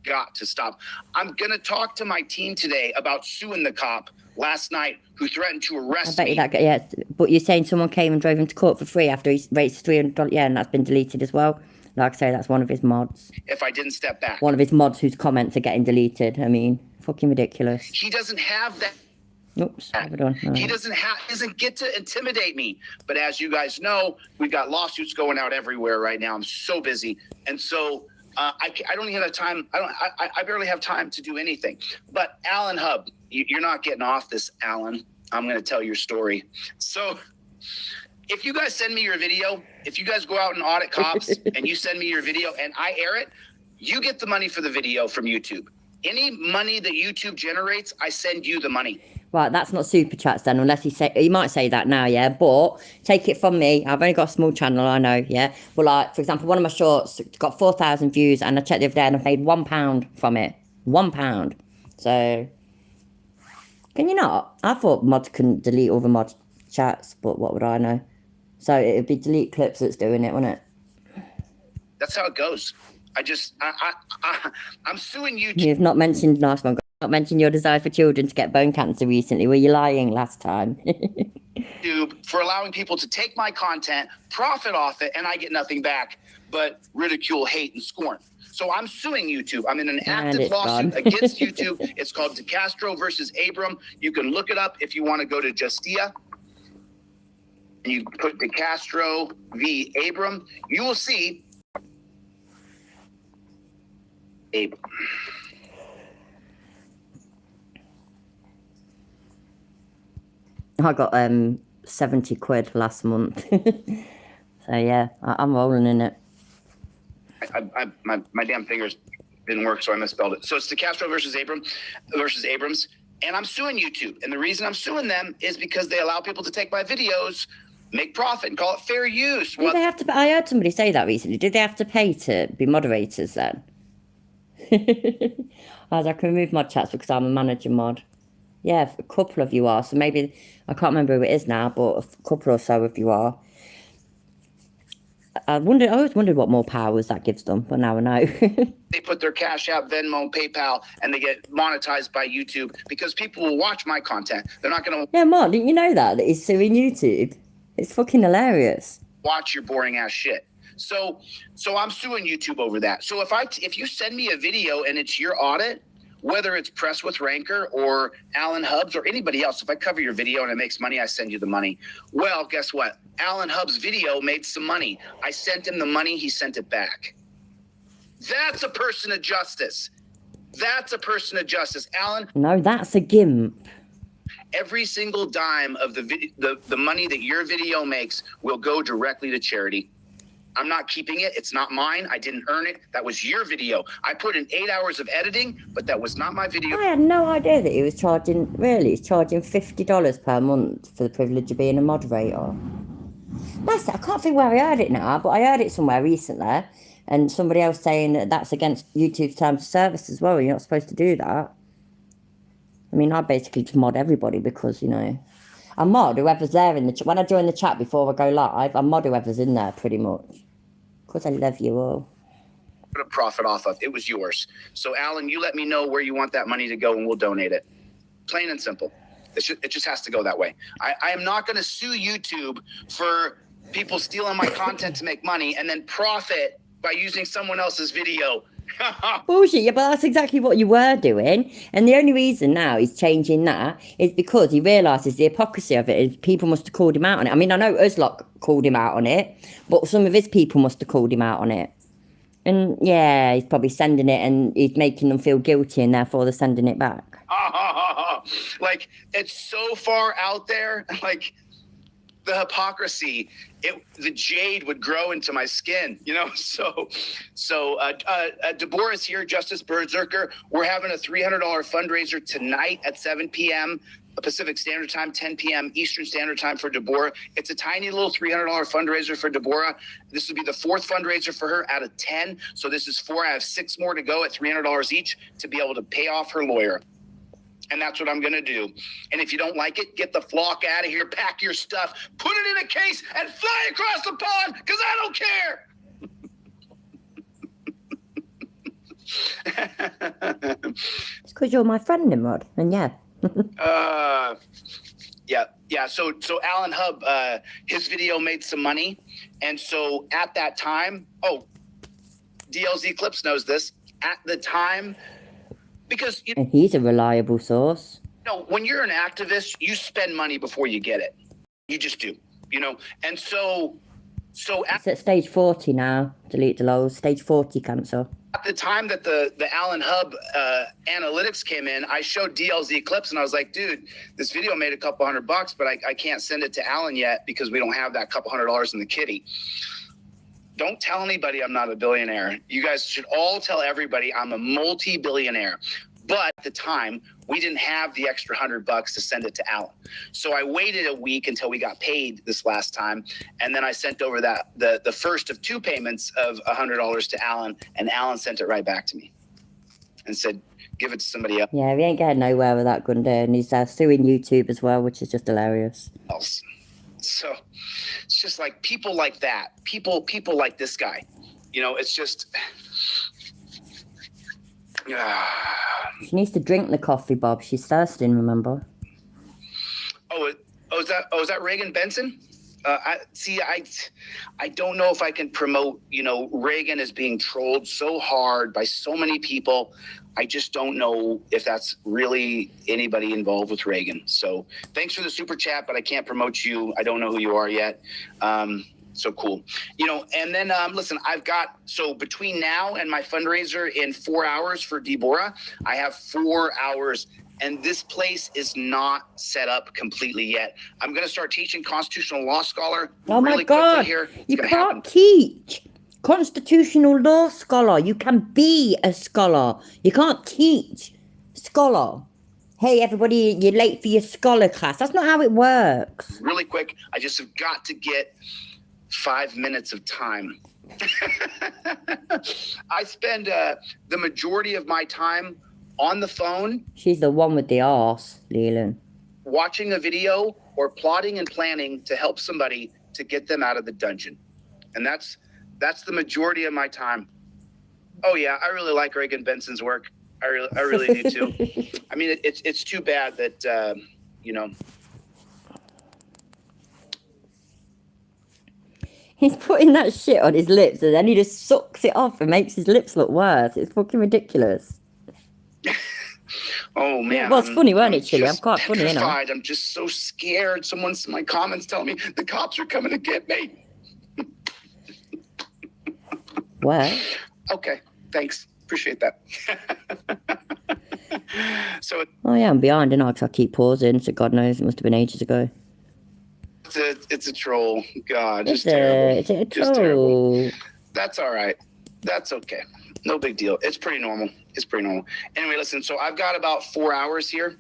Got to stop. I'm going to talk to my team today about suing the cop last night who threatened to arrest I bet me. you that, yeah, but you're saying someone came and drove him to court for free after he raised $300. Yeah, and that's been deleted as well. Like I say, that's one of his mods. If I didn't step back. One of his mods whose comments are getting deleted. I mean, fucking ridiculous. He doesn't have that. Oops, hold on. He doesn't get to intimidate me. But as you guys know, we've got lawsuits going out everywhere right now. I'm so busy. And so I don't even have time. I barely have time to do anything. But Alan Hub, you're not getting off this, Alan. I'm going to tell your story. So if you guys send me your video, if you guys go out and audit cops and you send me your video and I air it, you get the money for the video from YouTube. Any money that YouTube generates, I send you the money. Right, that's not super chats then, unless he might say that now, yeah. But take it from me, I've only got a small channel, I know, yeah. But like, for example, one of my shorts got 4,000 views, and I checked the other day, and I've made £1 from it. £1. So, can you not? I thought mods couldn't delete all the mod chats, but what would I know? So it'd be delete clips that's doing it, wouldn't it? That's how it goes. I'm suing YouTube. You've not mentioned, nice one, not mentioned your desire for children to get bone cancer recently. Were you lying last time? YouTube for allowing people to take my content, profit off it, and I get nothing back but ridicule, hate, and scorn. So I'm suing YouTube. I'm in an active lawsuit against YouTube. It's called DeCastro versus Abram. You can look it up if you want to go to Justia. And you put DeCastro v. Abram. You will see Abram. I got 70 quid last month. So yeah, I'm rolling in it. My damn fingers didn't work, so I misspelled it. So it's DeCastro versus Abrams, and I'm suing YouTube. And the reason I'm suing them is because they allow people to take my videos, make profit, and call it fair use. Did they have to? I heard somebody say that recently. Did they have to pay to be moderators then? I can remove mod chats because I'm a manager mod. Yeah, a couple of you are. So maybe, I can't remember who it is now, but a couple or so of you are. I always wondered what more powers that gives them, but now I know. They put their Cash App, Venmo, PayPal, and they get monetized by YouTube because people will watch my content. They're not going to... Yeah, Mod, didn't you know that he's suing YouTube? It's fucking hilarious. Watch your boring ass shit. So I'm suing YouTube over that. So if you send me a video and it's your audit, whether it's Press with Ranker or Alan Hubs or anybody else, if I cover your video and it makes money, I send you the money. Well, guess what? Alan Hubs' video made some money. I sent him the money. He sent it back. That's a person of justice. That's a person of justice. Alan. No, that's a gimp. Every single dime of the money that your video makes will go directly to charity. I'm not keeping it. It's not mine. I didn't earn it. That was your video. I put in 8 hours of editing, but that was not my video. I had no idea that he was charging, really, he's charging $50 per month for the privilege of being a moderator. That's it. I can't think where I heard it now, but I heard it somewhere recently, and somebody else saying that that's against YouTube's terms of service as well. You're not supposed to do that. I mean, I basically just mod everybody because, you know, I mod whoever's there in the chat. When I join the chat before I go live, I mod whoever's in there pretty much. Of course, I love you all. Put a profit off of it was yours. So, Alan, you let me know where you want that money to go, and we'll donate it. Plain and simple. It just has to go that way. I am not going to sue YouTube for people stealing my content to make money and then profit by using someone else's video. Bullshit, yeah, but that's exactly what you were doing. And the only reason now he's changing that is because he realises the hypocrisy of it. Is people must have called him out on it. I mean, I know Uzlock called him out on it, but some of his people must have called him out on it. And yeah, he's probably sending it and he's making them feel guilty and therefore they're sending it back. Like, it's so far out there. Like, the hypocrisy, the jade would grow into my skin, you know? So Deborah's here, Justice Berserker. We're having a $300 fundraiser tonight at 7 p.m. Pacific Standard Time, 10 p.m. Eastern Standard Time for Deborah. It's a tiny little $300 fundraiser for Deborah. This will be the 4th fundraiser for her out of 10. So this is 4. I have 6 more to go at $300 each to be able to pay off her lawyer. And that's what I'm going to do. And if you don't like it, get the flock out of here, pack your stuff, put it in a case, and fly across the pond, because I don't care. It's because you're my friend, Nimrod. And yeah. Yeah. So Alan Hub, his video made some money. And so at that time, DLZ Clips knows this. At the time, because and he's a reliable source. When you're an activist, you spend money before you get it. You just do, And so it's at stage 40 now. Delete the lows. Stage 40 cancer. At the time that the Alan Hub analytics came in, I showed DLZ Clips and I was like, dude, this video made a couple $100, but I can't send it to Alan yet because we don't have that couple $100 in the kitty. Don't tell anybody I'm not a billionaire. You guys should all tell everybody I'm a multi-billionaire. But at the time, we didn't have the extra $100 to send it to Alan. So I waited a week until we got paid this last time. And then I sent over the first of 2 payments of $100 to Alan. And Alan sent it right back to me and said, give it to somebody else. Yeah, we ain't getting nowhere with that Gunday. And he's suing YouTube as well, which is just hilarious. So it's just like people like that, people like this guy, it's just. She needs to drink the coffee, Bob. She's thirsting, remember? Is that Reagan Benson? I don't know if I can promote, Reagan is being trolled so hard by so many people. I just don't know if that's really anybody involved with Reagan. So thanks for the super chat, but I can't promote you. I don't know who you are yet. So cool. And then, listen, so between now and my fundraiser in 4 hours for Deborah, I have 4 hours. And this place is not set up completely yet. I'm going to start teaching constitutional law scholar. Oh my God, you can't teach constitutional law scholar. You can be a scholar. You can't teach scholar. Hey, everybody, you're late for your scholar class. That's not how it works. Really quick, I just have got to get 5 minutes of time. I spend the majority of my time on the phone. She's the one with the arse, Leland. Watching a video or plotting and planning to help somebody to get them out of the dungeon. And that's the majority of my time. Oh yeah, I really like Reagan Benson's work. I really do too. I mean, it's too bad that He's putting that shit on his lips and then he just sucks it off and makes his lips look worse. It's fucking ridiculous. Oh man, yeah, it was funny, weren't it, Chili? I'm quite funny, you know. I'm just so scared. Someone's in my comments telling me the cops are coming to get me. Where? Okay, thanks. Appreciate that. Oh yeah, I'm behind, and I keep pausing. So God knows, it must have been ages ago. It's a troll. God, Is just terrible. Is it a Just terrible. troll? That's all right. That's okay. No big deal. It's pretty normal. Anyway, listen, so I've got about 4 hours here.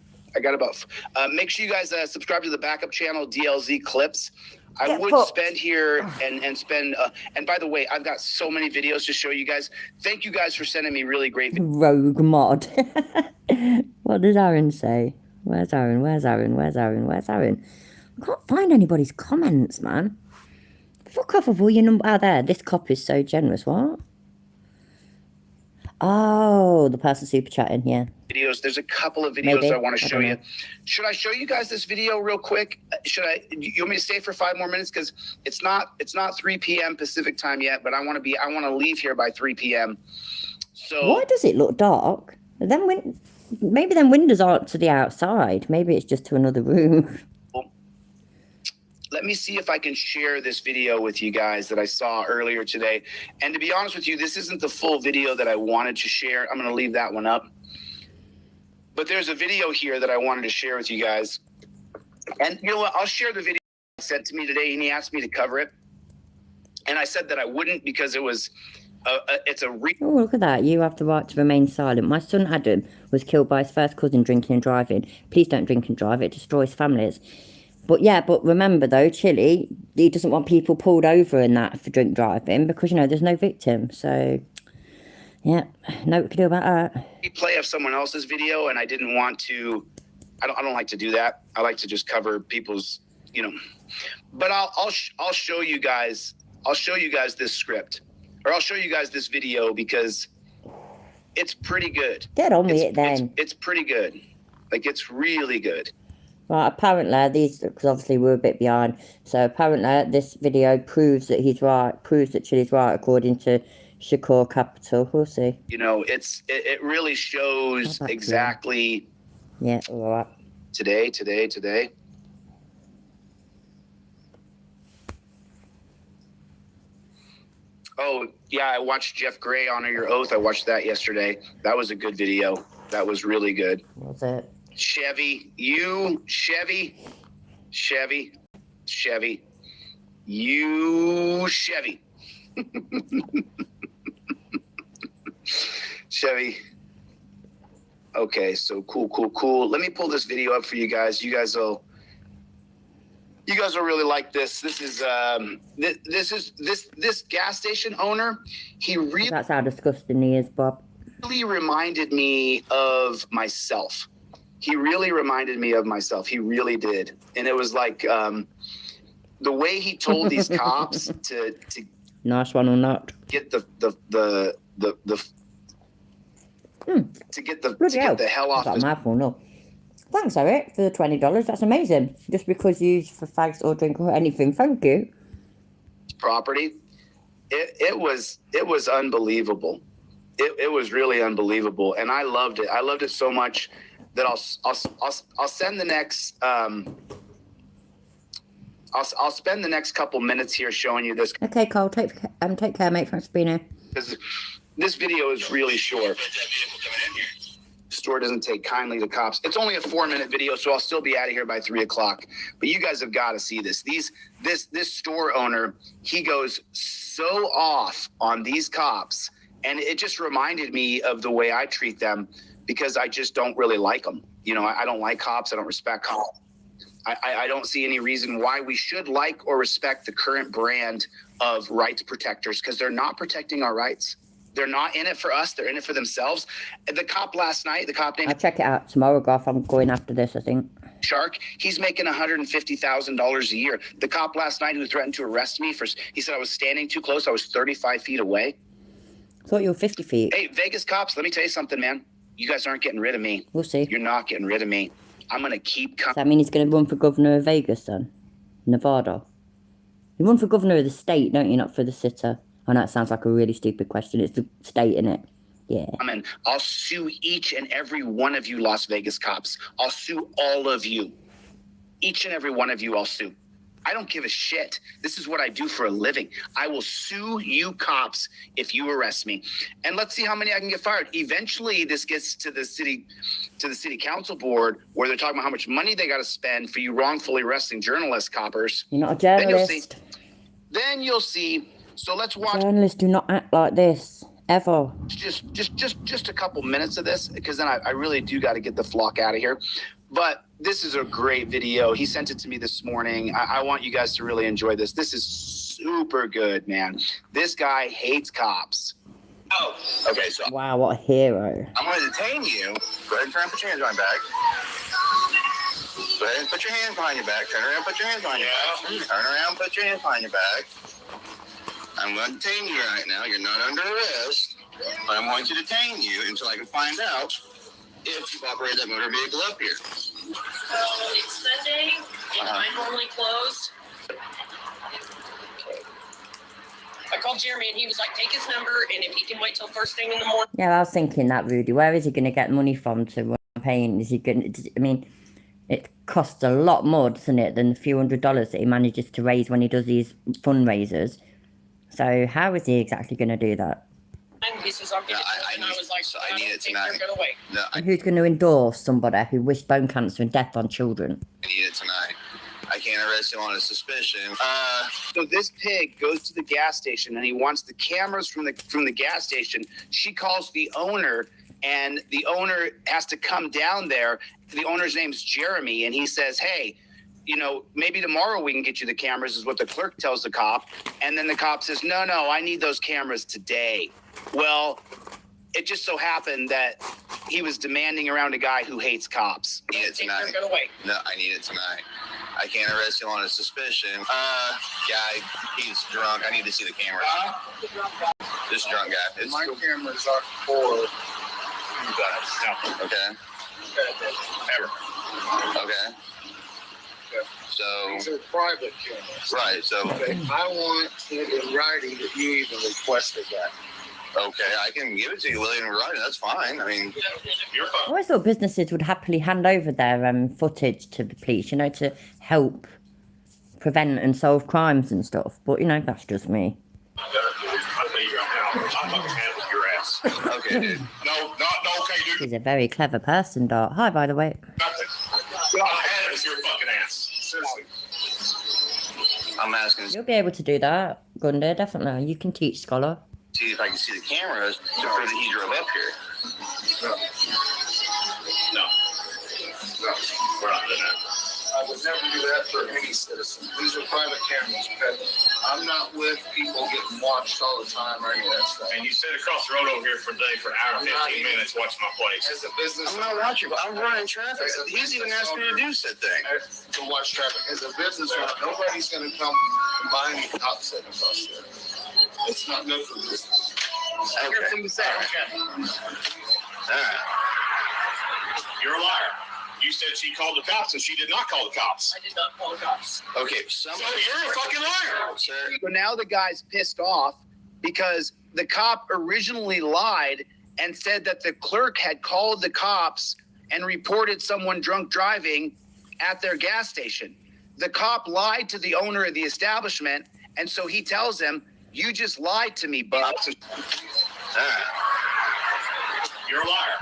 Make sure you guys subscribe to the backup channel, DLZ Clips. I would spend here and spend, and by the way, I've got so many videos to show you guys. Thank you guys for sending me really great videos. Rogue mod. What does Aaron say? Where's Aaron? I can't find anybody's comments, man. Fuck off of all your number. Oh, there. This cop is so generous. What? Oh, the person super chatting, yeah. Videos. There's a couple of videos I want to show you. Should I show you guys this video real quick? You want me to stay for 5 more minutes? Because it's not 3 p.m. Pacific time yet, but I want to leave here by 3 p.m. So why does it look dark? Maybe then windows aren't to the outside. Maybe it's just to another room. let me see if I can share this video with you guys that I saw earlier today. And to be honest with you, this isn't the full video that I wanted to share. I'm going to leave that one up. But there's a video here that I wanted to share with you guys. And you know what? I'll share the video he sent to me today, and he asked me to cover it. And I said that I wouldn't because it was, it's a Oh, look at that. You have the right to remain silent. My son Adam was killed by his first cousin drinking and driving. Please don't drink and drive. It destroys families. But yeah, but remember though, Chile, he doesn't want people pulled over and that for drink driving because, you know, there's no victim. So, yeah, no we can do about that. Replay of someone else's video, and I didn't want to, I don't like to do that. I like to just cover people's, you know, but I'll show you guys, this script, or I'll show you guys this video because it's pretty good. Get on with it then. It's pretty good. Like, it's really good. Right, apparently, because obviously we're a bit behind, so apparently this video proves that he's right, proves that Chile's right, according to Shakur Capital. We'll see. You know, it really shows exactly. Yeah, all right. Today. Oh, yeah, I watched Jeff Gray Honor Your Oath. I watched that yesterday. That was a good video. That was really good. What's it? Chevy, Chevy, Chevy. Okay, so cool. Let me pull this video up for you guys. You guys will really like this. This is this gas station owner. That's how disgusting he is, Bob. Really reminded me of myself. He really did. And it was like the way he told these cops to nice one or not. Get the hell off. That's a mouthful, no. Thanks, Eric, for the $20. That's amazing. Just because you use for fags or drink or anything. Thank you. Property. It was unbelievable. It was really unbelievable, and I loved it. I loved it so much that I'll send the next I'll spend the next couple minutes here showing you this. Okay, Cole, take care, mate. Thanks for being here. This video is really short. The store doesn't take kindly to cops. It's only a 4-minute video, so I'll still be out of here by 3 o'clock. But you guys have got to see this. This store owner, he goes so off on these cops, and it just reminded me of the way I treat them because I just don't really like them. You know, I don't like cops. I don't respect cops. I don't see any reason why we should like or respect the current brand of rights protectors because they're not protecting our rights. They're not in it for us. They're in it for themselves. The cop last night, named I'll check it out tomorrow, Goff. I'm going after this, I think. Shark, he's making $150,000 a year. The cop last night who threatened to arrest me he said I was standing too close. I was 35 feet away. I thought you were 50 feet. Hey, Vegas cops, let me tell you something, man. You guys aren't getting rid of me. We'll see. You're not getting rid of me. I'm going to keep coming. Does that mean he's going to run for governor of Vegas then? Nevada? You run for governor of the state, don't you? Not for the city. I know it sounds like a really stupid question. It's the state, innit? Yeah. I'll sue each and every one of you Las Vegas cops. I'll sue all of you. Each and every one of you I'll sue. I don't give a shit. This is what I do for a living. I will sue you cops if you arrest me. And let's see how many I can get fired. Eventually, this gets to the city council board where they're talking about how much money they got to spend for you wrongfully arresting journalists, coppers. You're not a journalist. Then you'll see. So let's watch. Journalists do not act like this, ever. Just a couple minutes of this, because then I really do got to get the flock out of here. But this is a great video. He sent it to me this morning. I want you guys to really enjoy this. This is super good, man. This guy hates cops. Oh, okay, so. Wow, what a hero. I'm going to detain you. Go ahead and turn and put your hands on your back. Go ahead and put your hands behind your back. Turn around, put your hands behind your back. Turn around, put your hands behind your back. I'm going to detain you right now. You're not under arrest, but I'm going to detain you until I can find out if you've operated that motor vehicle up here. It's Sunday, and I'm normally closed. I called Jeremy, and he was like, take his number, and if he can wait till first thing in the morning. Yeah, I was thinking that, Rudy. Where is he going to get money from to run a campaign? Is he going to, It costs a lot more, doesn't it, than the few $100s that he manages to raise when he does these fundraisers. So how is he exactly going to do that? And he says, I'll get it. And I was like, So I need it think tonight. they're gonna wait. No, I And who's going to endorse somebody who wished bone cancer and death on children? need it tonight. I can't arrest him on a suspicion. So this pig goes to the gas station and he wants the cameras from the gas station. She calls the owner and the owner has to come down there. The owner's name's Jeremy and he says, hey, you know, maybe tomorrow we can get you the cameras is what the clerk tells the cop. And then the cop says, no, I need those cameras today. Well, it just so happened that he was demanding around a guy who hates cops. I need it tonight. They're gonna wait. No, I need it tonight. I can't arrest him on a suspicion. Guy, he's drunk. I need to see the camera. This drunk guy. My cameras are for you guys. Okay. Ever. Okay. So These are private cameras. right. So Okay. I want it in writing that you even requested that. okay, I can give it to you, William. Right. That's fine. I mean, you're I fine. always thought businesses would happily hand over their footage to the police, you know, to help prevent and solve crimes and stuff. But, you know, that's just me. I'll tell you right now, I'm fucking handling your ass. Okay, dude. No, okay, dude. He's a very clever person, Dot. Hi, by the way. Nothing. I'll handle your fucking ass. Seriously. I'm asking to You'll be able to do that, Gunder, definitely. You can teach Scholar. see if I can see the cameras to prove that he drove up here. No, we're not doing that. I would never do that for any citizen. These are private cameras, okay? I'm not with people getting watched all the time or any of that stuff. And you sit across the road over here for a day for an hour and 15 minutes watching my place. As a business, I'm not watching, but I'm running traffic. He's even asked me to do said thing. to watch traffic. As a business owner, nobody's going to come and buy any cop sitting across there. It's not good for business. Okay. All right. You're a liar. You said she called the cops and she did not call the cops. I did not call the cops. Okay, So you're a fucking liar. sir. So now the guy's pissed off because the cop originally lied and said that the clerk had called the cops and reported someone drunk driving at their gas station. The cop lied to the owner of the establishment, and so he tells him, you just lied to me, bub. You're a liar.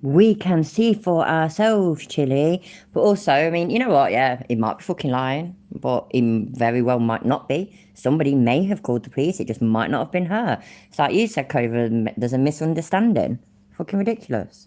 We can see for ourselves, Chili. But also, I mean, you know what? Yeah, he might be fucking lying, but he very well might not be. Somebody may have called the police. It just might not have been her. It's like you said, Cova, there's a misunderstanding. Fucking ridiculous.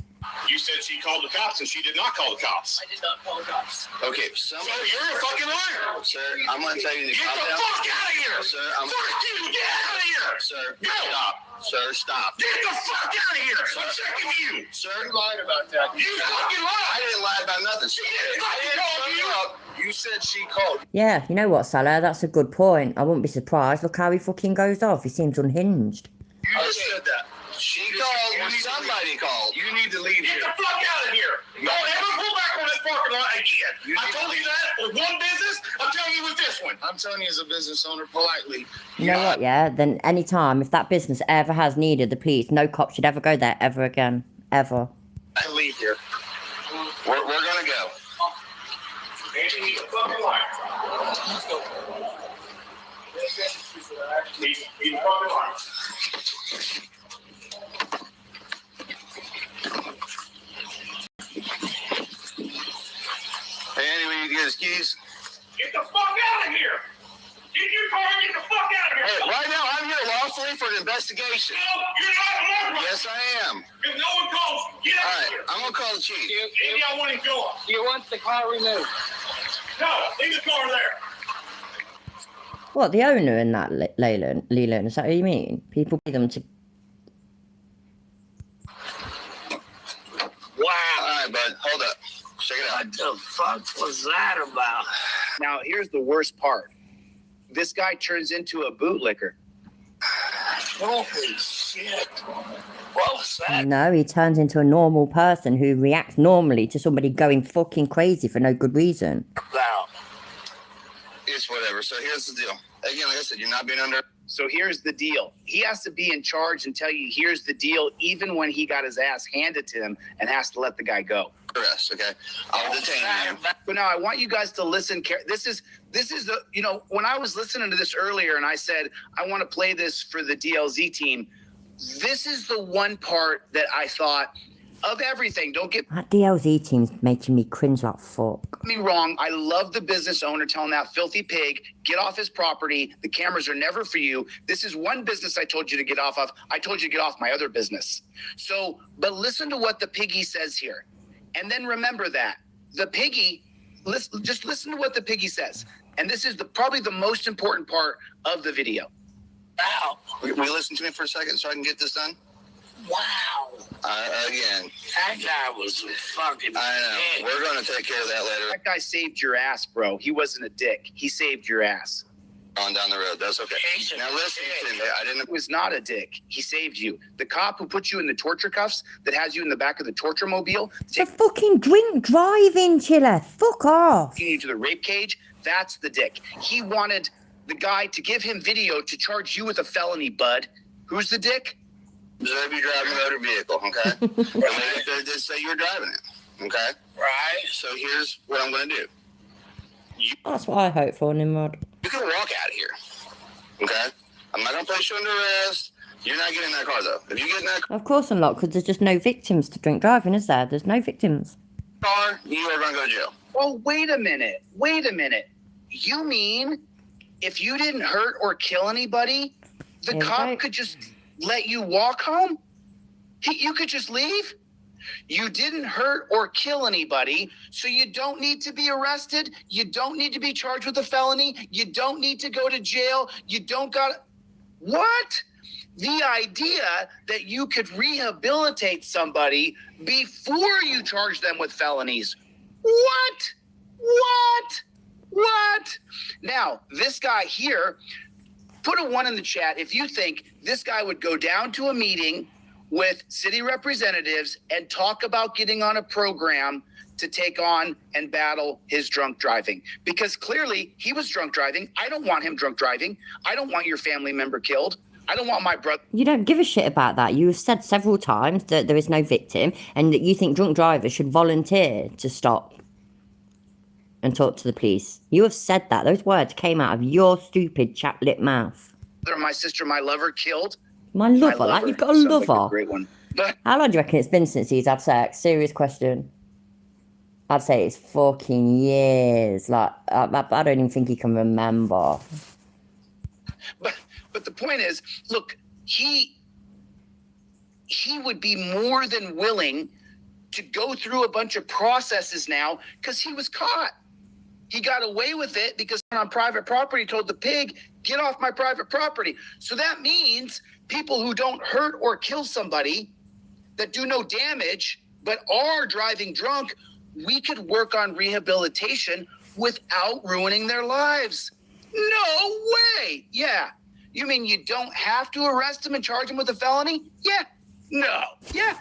You said she called the cops and she did not call the cops. I did not call the cops. Okay, So you're a fucking liar. Sir, I'm going to tell you to Get calm the down. fuck out of here. Sir, Fuck you. Get out of here. Sir, Go. stop. Sir, stop. Get the fuck out of here. I'm sick of you. Sir, You lied about that. You fucking lied. I didn't lie about nothing. She didn't fucking call you. You said she called. Yeah, you know what, Salah? That's a good point. I wouldn't be surprised. Look how he fucking goes off. He seems unhinged. You just said that. She called when somebody called. You need to leave Get here. the fuck out of here. Don't ever pull back on this parking lot again. I told you that with one business. I'm telling you with this one. I'm telling you as a business owner politely. You know what, yeah? Then any time, if that business ever has needed the police, no cop should ever go there ever again. Ever. To leave here. We're going to go. Angie, he's a fucking liar. Let's go. He's a fucking liar. Hey, anyway, you get his keys? Get the fuck out of here. Get your car and get the fuck out of here. Hey, right now, I'm here lawfully for an investigation. No, you're not a Yes, I am. If no one calls, get All out right, of here. I'm going to call the chief. Maybe I want him going. You want the car removed? No, leave the car there. What, the owner in that Leland? Is that what you mean? People pay them to... Wow. All right, bud. Hold up. Check it out. What the fuck was that about? Now, here's the worst part. This guy turns into a bootlicker. Holy shit. What was that? No, he turns into a normal person who reacts normally to somebody going fucking crazy for no good reason. About? It's whatever. So here's the deal. Again, like I said, you're not being under. So here's the deal. He has to be in charge and tell you, here's the deal, even when he got his ass handed to him and has to let the guy go. arrest, okay? I'll detain you. But now I want you guys to listen. This is the, you know, when I was listening to this earlier and I said, I want to play this for the DLZ team. This is the one part that I thought of everything. Don't get That DLZ team's making me cringe like fuck. me wrong. I love the business owner telling that filthy pig, get off his property. The cameras are never for you. This is one business I told you to get off of. I told you to get off my other business. So, but listen to what the piggy says here. And then remember that the piggy, just listen to what the piggy says. And this is probably the most important part of the video. Wow. Will you listen to me for a second so I can get this done? Wow. Again. That guy was fucking. I know. We're going to take care of that later. That guy saved your ass, bro. He wasn't a dick. He saved your ass. On down the road. That's okay. Now listen to me. I didn't. He was not a dick. He saved you. The cop who put you in the torture cuffs that has you in the back of the torture mobile. The fucking drink driving, Chiller. Fuck off. Taking you to the rape cage. That's the dick. He wanted the guy to give him video to charge you with a felony, bud. Who's the dick? Observe you driving a motor vehicle, okay? They say you're driving it, okay? Right. So here's what I'm going to do. That's what I hope for, Nimrod. You can walk out of here, okay? I'm not going to place you under arrest. You're not getting in that car, though. If you get in that Of course I'm not, because there's just no victims to drink driving, is there? There's no victims. car, you are going to go to jail. Oh, wait a minute. Wait a minute. You mean if you didn't hurt or kill anybody, the cop could just let you walk home? You could just leave? You didn't hurt or kill anybody, so you don't need to be arrested. You don't need to be charged with a felony. You don't need to go to jail. You don't got... What? The idea that you could rehabilitate somebody before you charge them with felonies. What? What? What? Now, this guy here, put a 1 in the chat if you think this guy would go down to a meeting with city representatives and talk about getting on a program to take on and battle his drunk driving. Because clearly he was drunk driving. I don't want him drunk driving. I don't want your family member killed. I don't want my brother. You don't give a shit about that. You have said several times that there is no victim and that you think drunk drivers should volunteer to stop and talk to the police. You have said that. Those words came out of your stupid chap-lip mouth. My sister, my lover, killed. My lover? Like, you've got a Sounds lover? like a great one. But how long do you reckon it's been since he's had sex? Serious question. I'd say it's fucking years. Like, I don't even think he can remember. But the point is, look, he would be more than willing to go through a bunch of processes now because he was caught. He got away with it because on private property told the pig, get off my private property. So that means people who don't hurt or kill somebody, that do no damage, but are driving drunk, we could work on rehabilitation without ruining their lives. No way. Yeah. You mean you don't have to arrest him and charge him with a felony? Yeah. No. Yeah.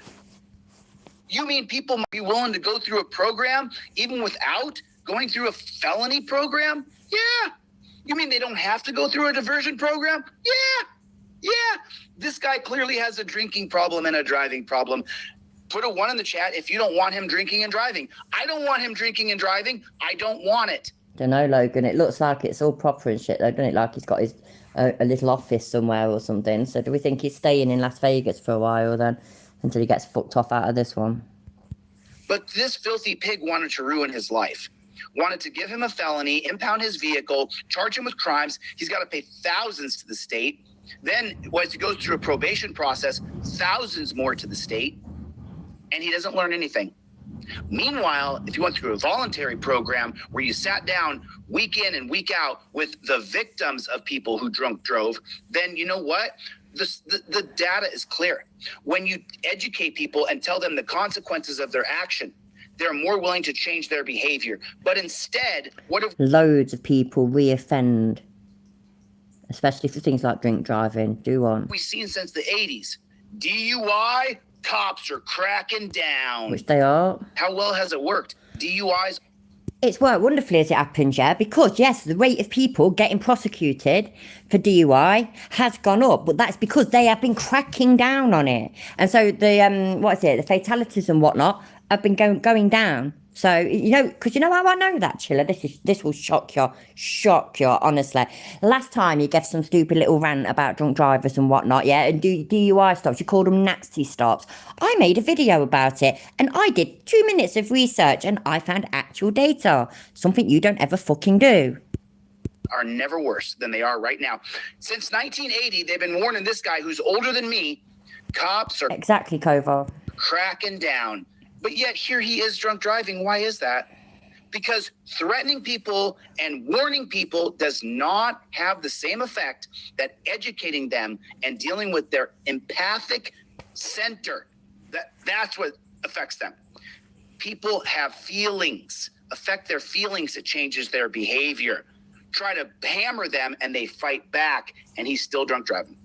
You mean people might be willing to go through a program even without going through a felony program? Yeah. You mean they don't have to go through a diversion program? Yeah. Yeah. This guy clearly has a drinking problem and a driving problem. Put a 1 in the chat if you don't want him drinking and driving. I don't want him drinking and driving. I don't want it. Don't know, Logan. It looks like it's all proper and shit, though, doesn't it? Like he's got his a little office somewhere or something. So do we think he's staying in Las Vegas for a while then, until he gets fucked off out of this one? But this filthy pig wanted to ruin his life. Wanted to give him a felony, impound his vehicle, charge him with crimes. He's got to pay thousands to the state. Then, once he goes through a probation process, thousands more to the state. And he doesn't learn anything. Meanwhile, if you went through a voluntary program where you sat down week in and week out with the victims of people who drunk drove, then you know what? The data is clear. When you educate people and tell them the consequences of their action, they're more willing to change their behavior. But instead, what if loads of people reoffend, especially for things like drink driving? Do on. We've seen since the 80s. DUI, cops are cracking down. Which they are. How well has it worked? DUIs. It's worked wonderfully as it happens, yeah, because, yes, the rate of people getting prosecuted for DUI has gone up, but that's because they have been cracking down on it. And so the, the fatalities and whatnot have been going down. So, because you know how I know that, Chiller? This will shock you, honestly. Last time you gave some stupid little rant about drunk drivers and whatnot, yeah, and DUI stops, you called them nasty stops. I made a video about it, and I did 2 minutes of research, and I found actual data. Something you don't ever fucking do. Are never worse than they are right now. Since 1980, they've been warning this guy who's older than me. Cops are exactly, Kovar, cracking down. But yet here he is drunk driving. Why is that? Because threatening people and warning people does not have the same effect that educating them and dealing with their empathic center. That's what affects them. People have feelings, affect their feelings. It changes their behavior. Try to hammer them and they fight back, and he's still drunk driving.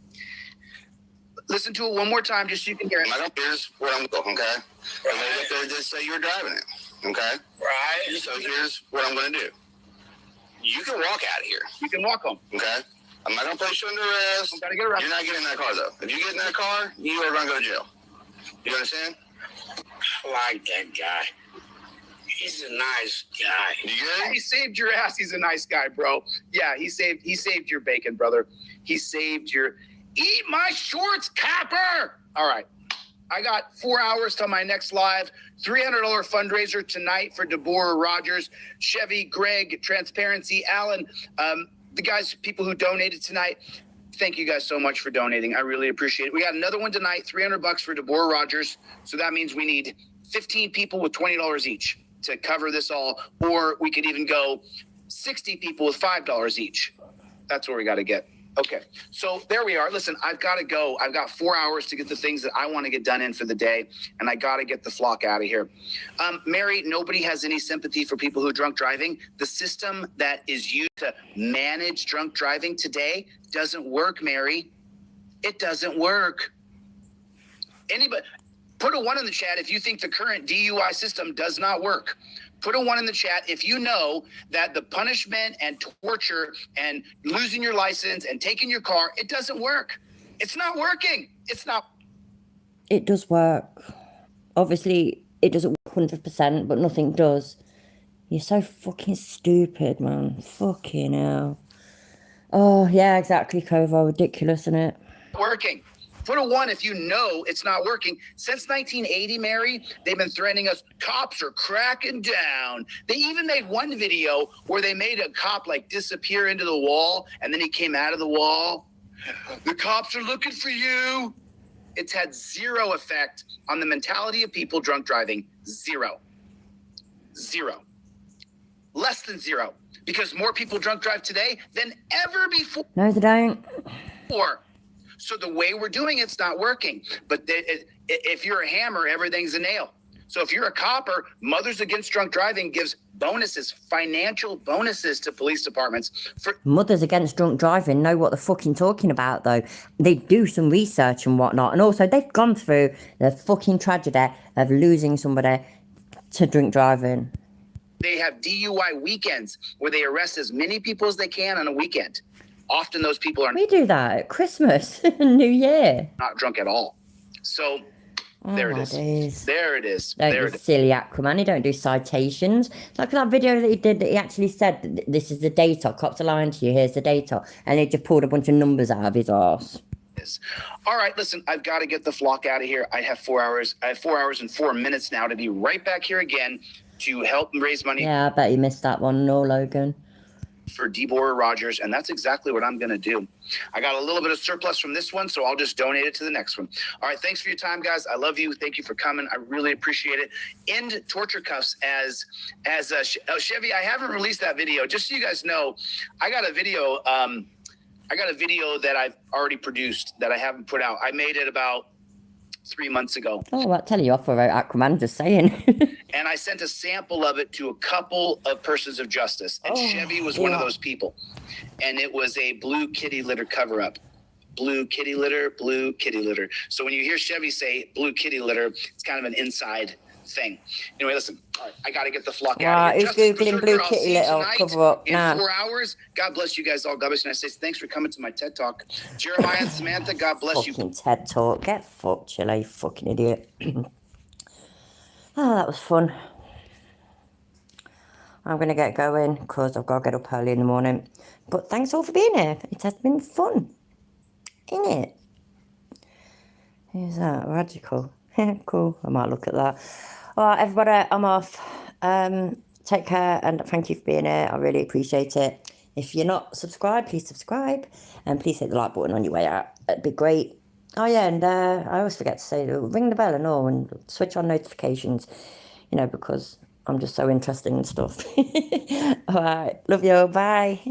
Listen to it one more time just so you can hear it. Here's where I'm going, okay? I'm going to get there just say you're driving it, okay? Right. So here's what I'm going to do. You can walk out of here. You can walk home. Okay? I'm not going to place you under arrest. Gotta get arrested. You're not getting in that car, though. If you get in that car, you are going to go to jail. You understand? I like that guy. He's a nice guy. He saved your ass. He's a nice guy, bro. Yeah, he saved your bacon, brother. He saved your... Eat my shorts, copper! All right. I got 4 hours till my next live. $300 fundraiser tonight for Deborah Rogers, Chevy, Greg, Transparency, Alan, the guys, people who donated tonight. Thank you guys so much for donating. I really appreciate it. We got another one tonight, $300 for Deborah Rogers. So that means we need 15 people with $20 each to cover this all. Or we could even go 60 people with $5 each. That's where we got to get. Okay, so there we are. Listen, I've got to go. I've got 4 hours to get the things that I want to get done in for the day, and I got to get the flock out of here. Mary, nobody has any sympathy for people who are drunk driving. The system that is used to manage drunk driving today doesn't work, Mary. It doesn't work. Anybody, put a 1 in the chat if you think the current DUI system does not work. Put a 1 in the chat if you know that the punishment and torture and losing your license and taking your car, it doesn't work. It's not working. It's not. It does work. Obviously, it doesn't work 100%, but nothing does. You're so fucking stupid, man. Fucking hell. Oh, yeah, exactly, Kovar. Ridiculous, isn't it? Working. Put a 1 if you know it's not working. Since 1980, Mary, they've been threatening us. Cops are cracking down. They even made one video where they made a cop like disappear into the wall, and then he came out of the wall. The cops are looking for you. It's had zero effect on the mentality of people drunk driving. Zero. Less than zero. Because more people drunk drive today than ever before. No, they don't. So the way we're doing it's not working. But if you're a hammer, everything's a nail. So if you're a copper, Mothers Against Drunk Driving gives bonuses, financial bonuses to police departments. Mothers Against Drunk Driving know what they're fucking talking about, though. They do some research and whatnot. And also, they've gone through the fucking tragedy of losing somebody to drink driving. They have DUI weekends where they arrest as many people as they can on a weekend. Often those people are... We do that at Christmas, New Year. Not drunk at all. So there it is. Days. There it is. Don't there be silly, Aquaman. He don't do citations. Like that video that he did, that he actually said, this is the data. Cops are lying to you. Here's the data. And he just pulled a bunch of numbers out of his arse. All right, listen, I've got to get the flock out of here. I have 4 hours. I have 4 hours and 4 minutes now to be right back here again to help raise money. Yeah, I bet you missed that one. No, Logan. For Deborah Rogers, and that's exactly what I'm going to do. I got a little bit of surplus from this one, so I'll just donate it to the next one. All right, thanks for your time, guys. I love you. Thank you for coming. I really appreciate it. End torture cuffs as Chevy. I haven't released that video. Just so you guys know, I got a video. I got a video that I've already produced that I haven't put out. I made it about 3 months ago. Oh, I'll tell you off about Aquaman, just saying. And I sent a sample of it to a couple of persons of justice. And Chevy was one of those people. And it was a blue kitty litter cover-up. Blue kitty litter, blue kitty litter. So when you hear Chevy say blue kitty litter, it's kind of an inside thing. Anyway, listen, all right, I got to get the flock out of here. Who's Googling blue kitty litter cover-up now? In 4 hours. God bless you guys all. God bless you. And I say thanks for coming to my TED Talk. Jeremiah and Samantha, God bless you. Fucking TED Talk. Get fucked, Chile, you fucking idiot. Oh, that was fun. I'm going to get going because I've got to get up early in the morning. But thanks all for being here. It has been fun. Innit? Who's that? Radical. Cool. I might look at that. All right, everybody, I'm off. Take care and thank you for being here. I really appreciate it. If you're not subscribed, please subscribe. And please hit the like button on your way out. It'd be great. Oh, yeah, and I always forget to say, ring the bell and all and switch on notifications, you know, because I'm just so interesting and stuff. All right. Love you. Bye.